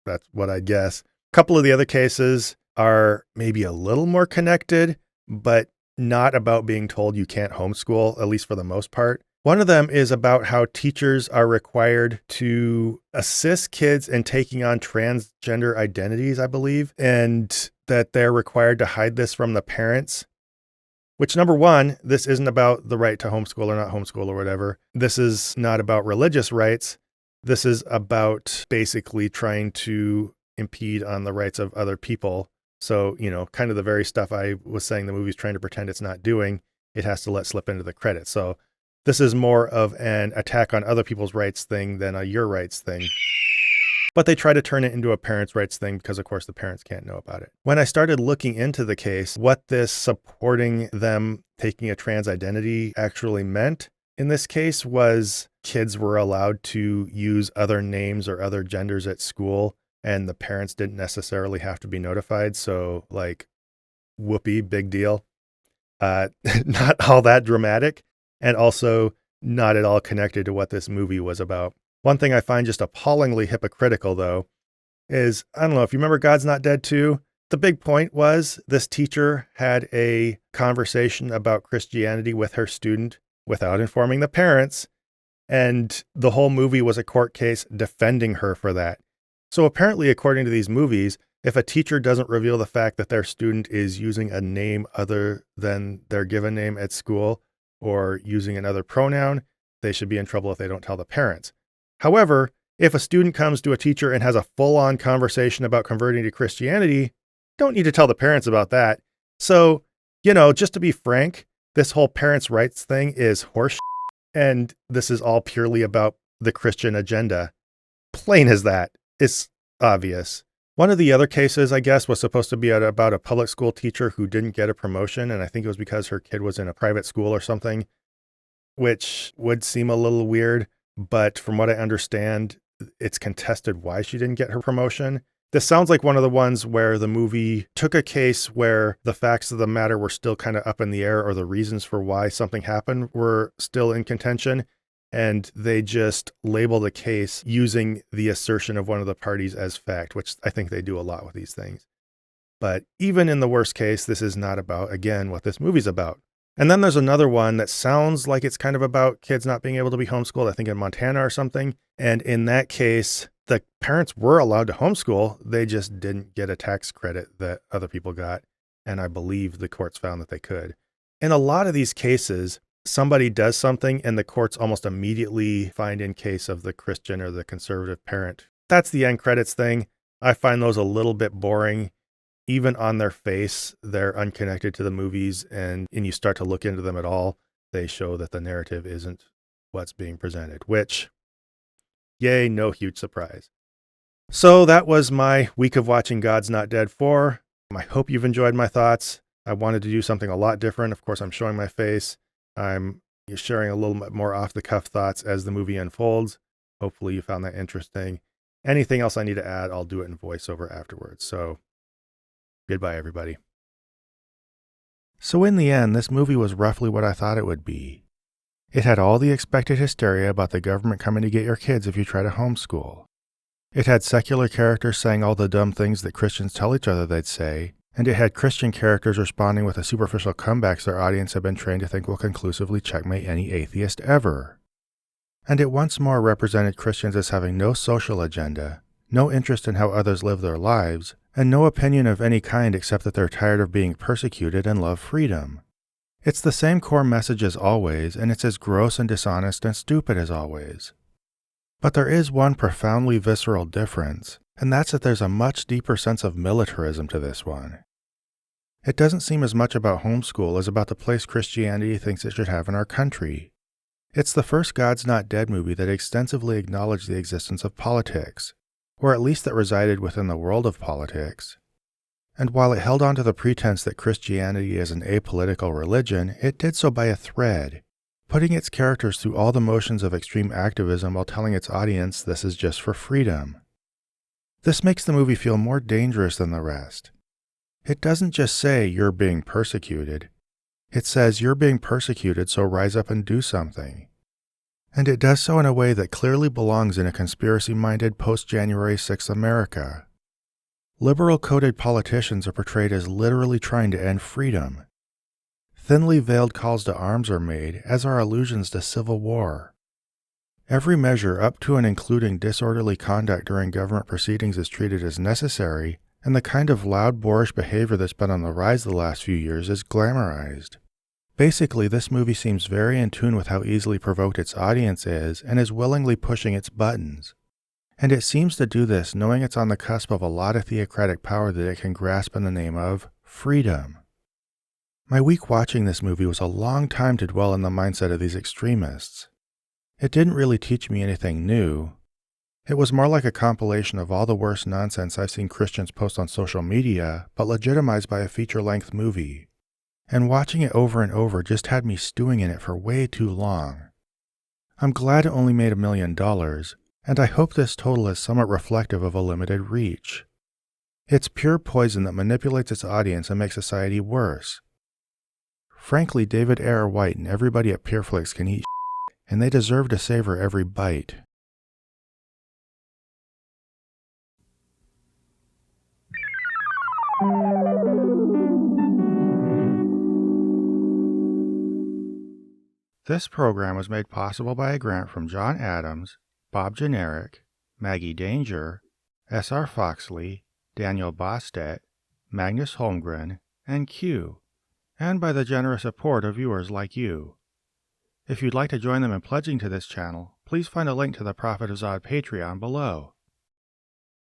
That's what I guess. A couple of the other cases are maybe a little more connected, but not about being told you can't homeschool, at least for the most part. One of them is about how teachers are required to assist kids in taking on transgender identities, I believe, and that they're required to hide this from the parents. Which, number one, this isn't about the right to homeschool or not homeschool or whatever. This is not about religious rights. This is about basically trying to impede on the rights of other people. So, kind of the very stuff I was saying the movie's trying to pretend it's not doing, it has to let slip into the credits. So this is more of an attack on other people's rights thing than a your rights thing. But they try to turn it into a parents' rights thing because, of course, the parents can't know about it. When I started looking into the case, what this supporting them taking a trans identity actually meant in this case was kids were allowed to use other names or other genders at school, and the parents didn't necessarily have to be notified. So, like, whoopee, big deal. Not all that dramatic, and also not at all connected to what this movie was about. One thing I find just appallingly hypocritical, though, is, I don't know, if you remember God's Not Dead 2, the big point was this teacher had a conversation about Christianity with her student without informing the parents, and the whole movie was a court case defending her for that. So apparently, according to these movies, if a teacher doesn't reveal the fact that their student is using a name other than their given name at school or using another pronoun, they should be in trouble if they don't tell the parents. However, if a student comes to a teacher and has a full-on conversation about converting to Christianity, don't need to tell the parents about that. So, just to be frank, this whole parents' rights thing is horse shit, and this is all purely about the Christian agenda. Plain as that. It's obvious. One of the other cases, I guess, was supposed to be about a public school teacher who didn't get a promotion, and I think it was because her kid was in a private school or something, which would seem a little weird. But from what I understand, it's contested why she didn't get her promotion. This sounds like one of the ones where the movie took a case where the facts of the matter were still kind of up in the air, or the reasons for why something happened were still in contention, and they just label the case using the assertion of one of the parties as fact, which I think they do a lot with these things. But even in the worst case, this is not about, again, what this movie's about. And then there's another one that sounds like it's kind of about kids not being able to be homeschooled, I think in Montana or something. And in that case, the parents were allowed to homeschool. They just didn't get a tax credit that other people got. And I believe the courts found that they could. In a lot of these cases, somebody does something and the courts almost immediately find in case of the Christian or the conservative parent. That's the end credits thing. I find those a little bit boring. Even on their face, they're unconnected to the movies, and you start to look into them at all, they show that the narrative isn't what's being presented, which, yay, no huge surprise. So that was my week of watching God's Not Dead 4. I hope you've enjoyed my thoughts. I wanted to do something a lot different. Of course, I'm showing my face. I'm sharing a little bit more off-the-cuff thoughts as the movie unfolds. Hopefully you found that interesting. Anything else I need to add, I'll do it in voiceover afterwards. So goodbye, everybody. So in the end, this movie was roughly what I thought it would be. It had all the expected hysteria about the government coming to get your kids if you try to homeschool. It had secular characters saying all the dumb things that Christians tell each other they'd say, and it had Christian characters responding with the superficial comebacks their audience had been trained to think will conclusively checkmate any atheist ever. And it once more represented Christians as having no social agenda, no interest in how others live their lives, and no opinion of any kind except that they're tired of being persecuted and love freedom. It's the same core message as always, and it's as gross and dishonest and stupid as always. But there is one profoundly visceral difference, and that's that there's a much deeper sense of militarism to this one. It doesn't seem as much about homeschool as about the place Christianity thinks it should have in our country. It's the first God's Not Dead movie that extensively acknowledged the existence of politics, or at least that resided within the world of politics. And while it held on to the pretense that Christianity is an apolitical religion, it did so by a thread, putting its characters through all the motions of extreme activism while telling its audience this is just for freedom. This makes the movie feel more dangerous than the rest. It doesn't just say you're being persecuted. It says you're being persecuted, so rise up and do something. And it does so in a way that clearly belongs in a conspiracy-minded post-January 6th America. Liberal-coded politicians are portrayed as literally trying to end freedom. Thinly veiled calls to arms are made, as are allusions to civil war. Every measure up to and including disorderly conduct during government proceedings is treated as necessary, and the kind of loud, boorish behavior that's been on the rise the last few years is glamorized. Basically, this movie seems very in tune with how easily provoked its audience is and is willingly pushing its buttons. And it seems to do this knowing it's on the cusp of a lot of theocratic power that it can grasp in the name of freedom. My week watching this movie was a long time to dwell in the mindset of these extremists. It didn't really teach me anything new. It was more like a compilation of all the worst nonsense I've seen Christians post on social media, but legitimized by a feature-length movie. And watching it over and over just had me stewing in it for way too long. I'm glad it only made $1 million, and I hope this total is somewhat reflective of a limited reach. It's pure poison that manipulates its audience and makes society worse. Frankly, David Ayer White and everybody at PeerFlix can eat and they deserve to savor every bite. This program was made possible by a grant from John Adams, Bob Generic, Maggie Danger, S.R. Foxley, Daniel Bostedt, Magnus Holmgren, and Q, and by the generous support of viewers like you. If you'd like to join them in pledging to this channel, please find a link to the Prophet of Zod Patreon below.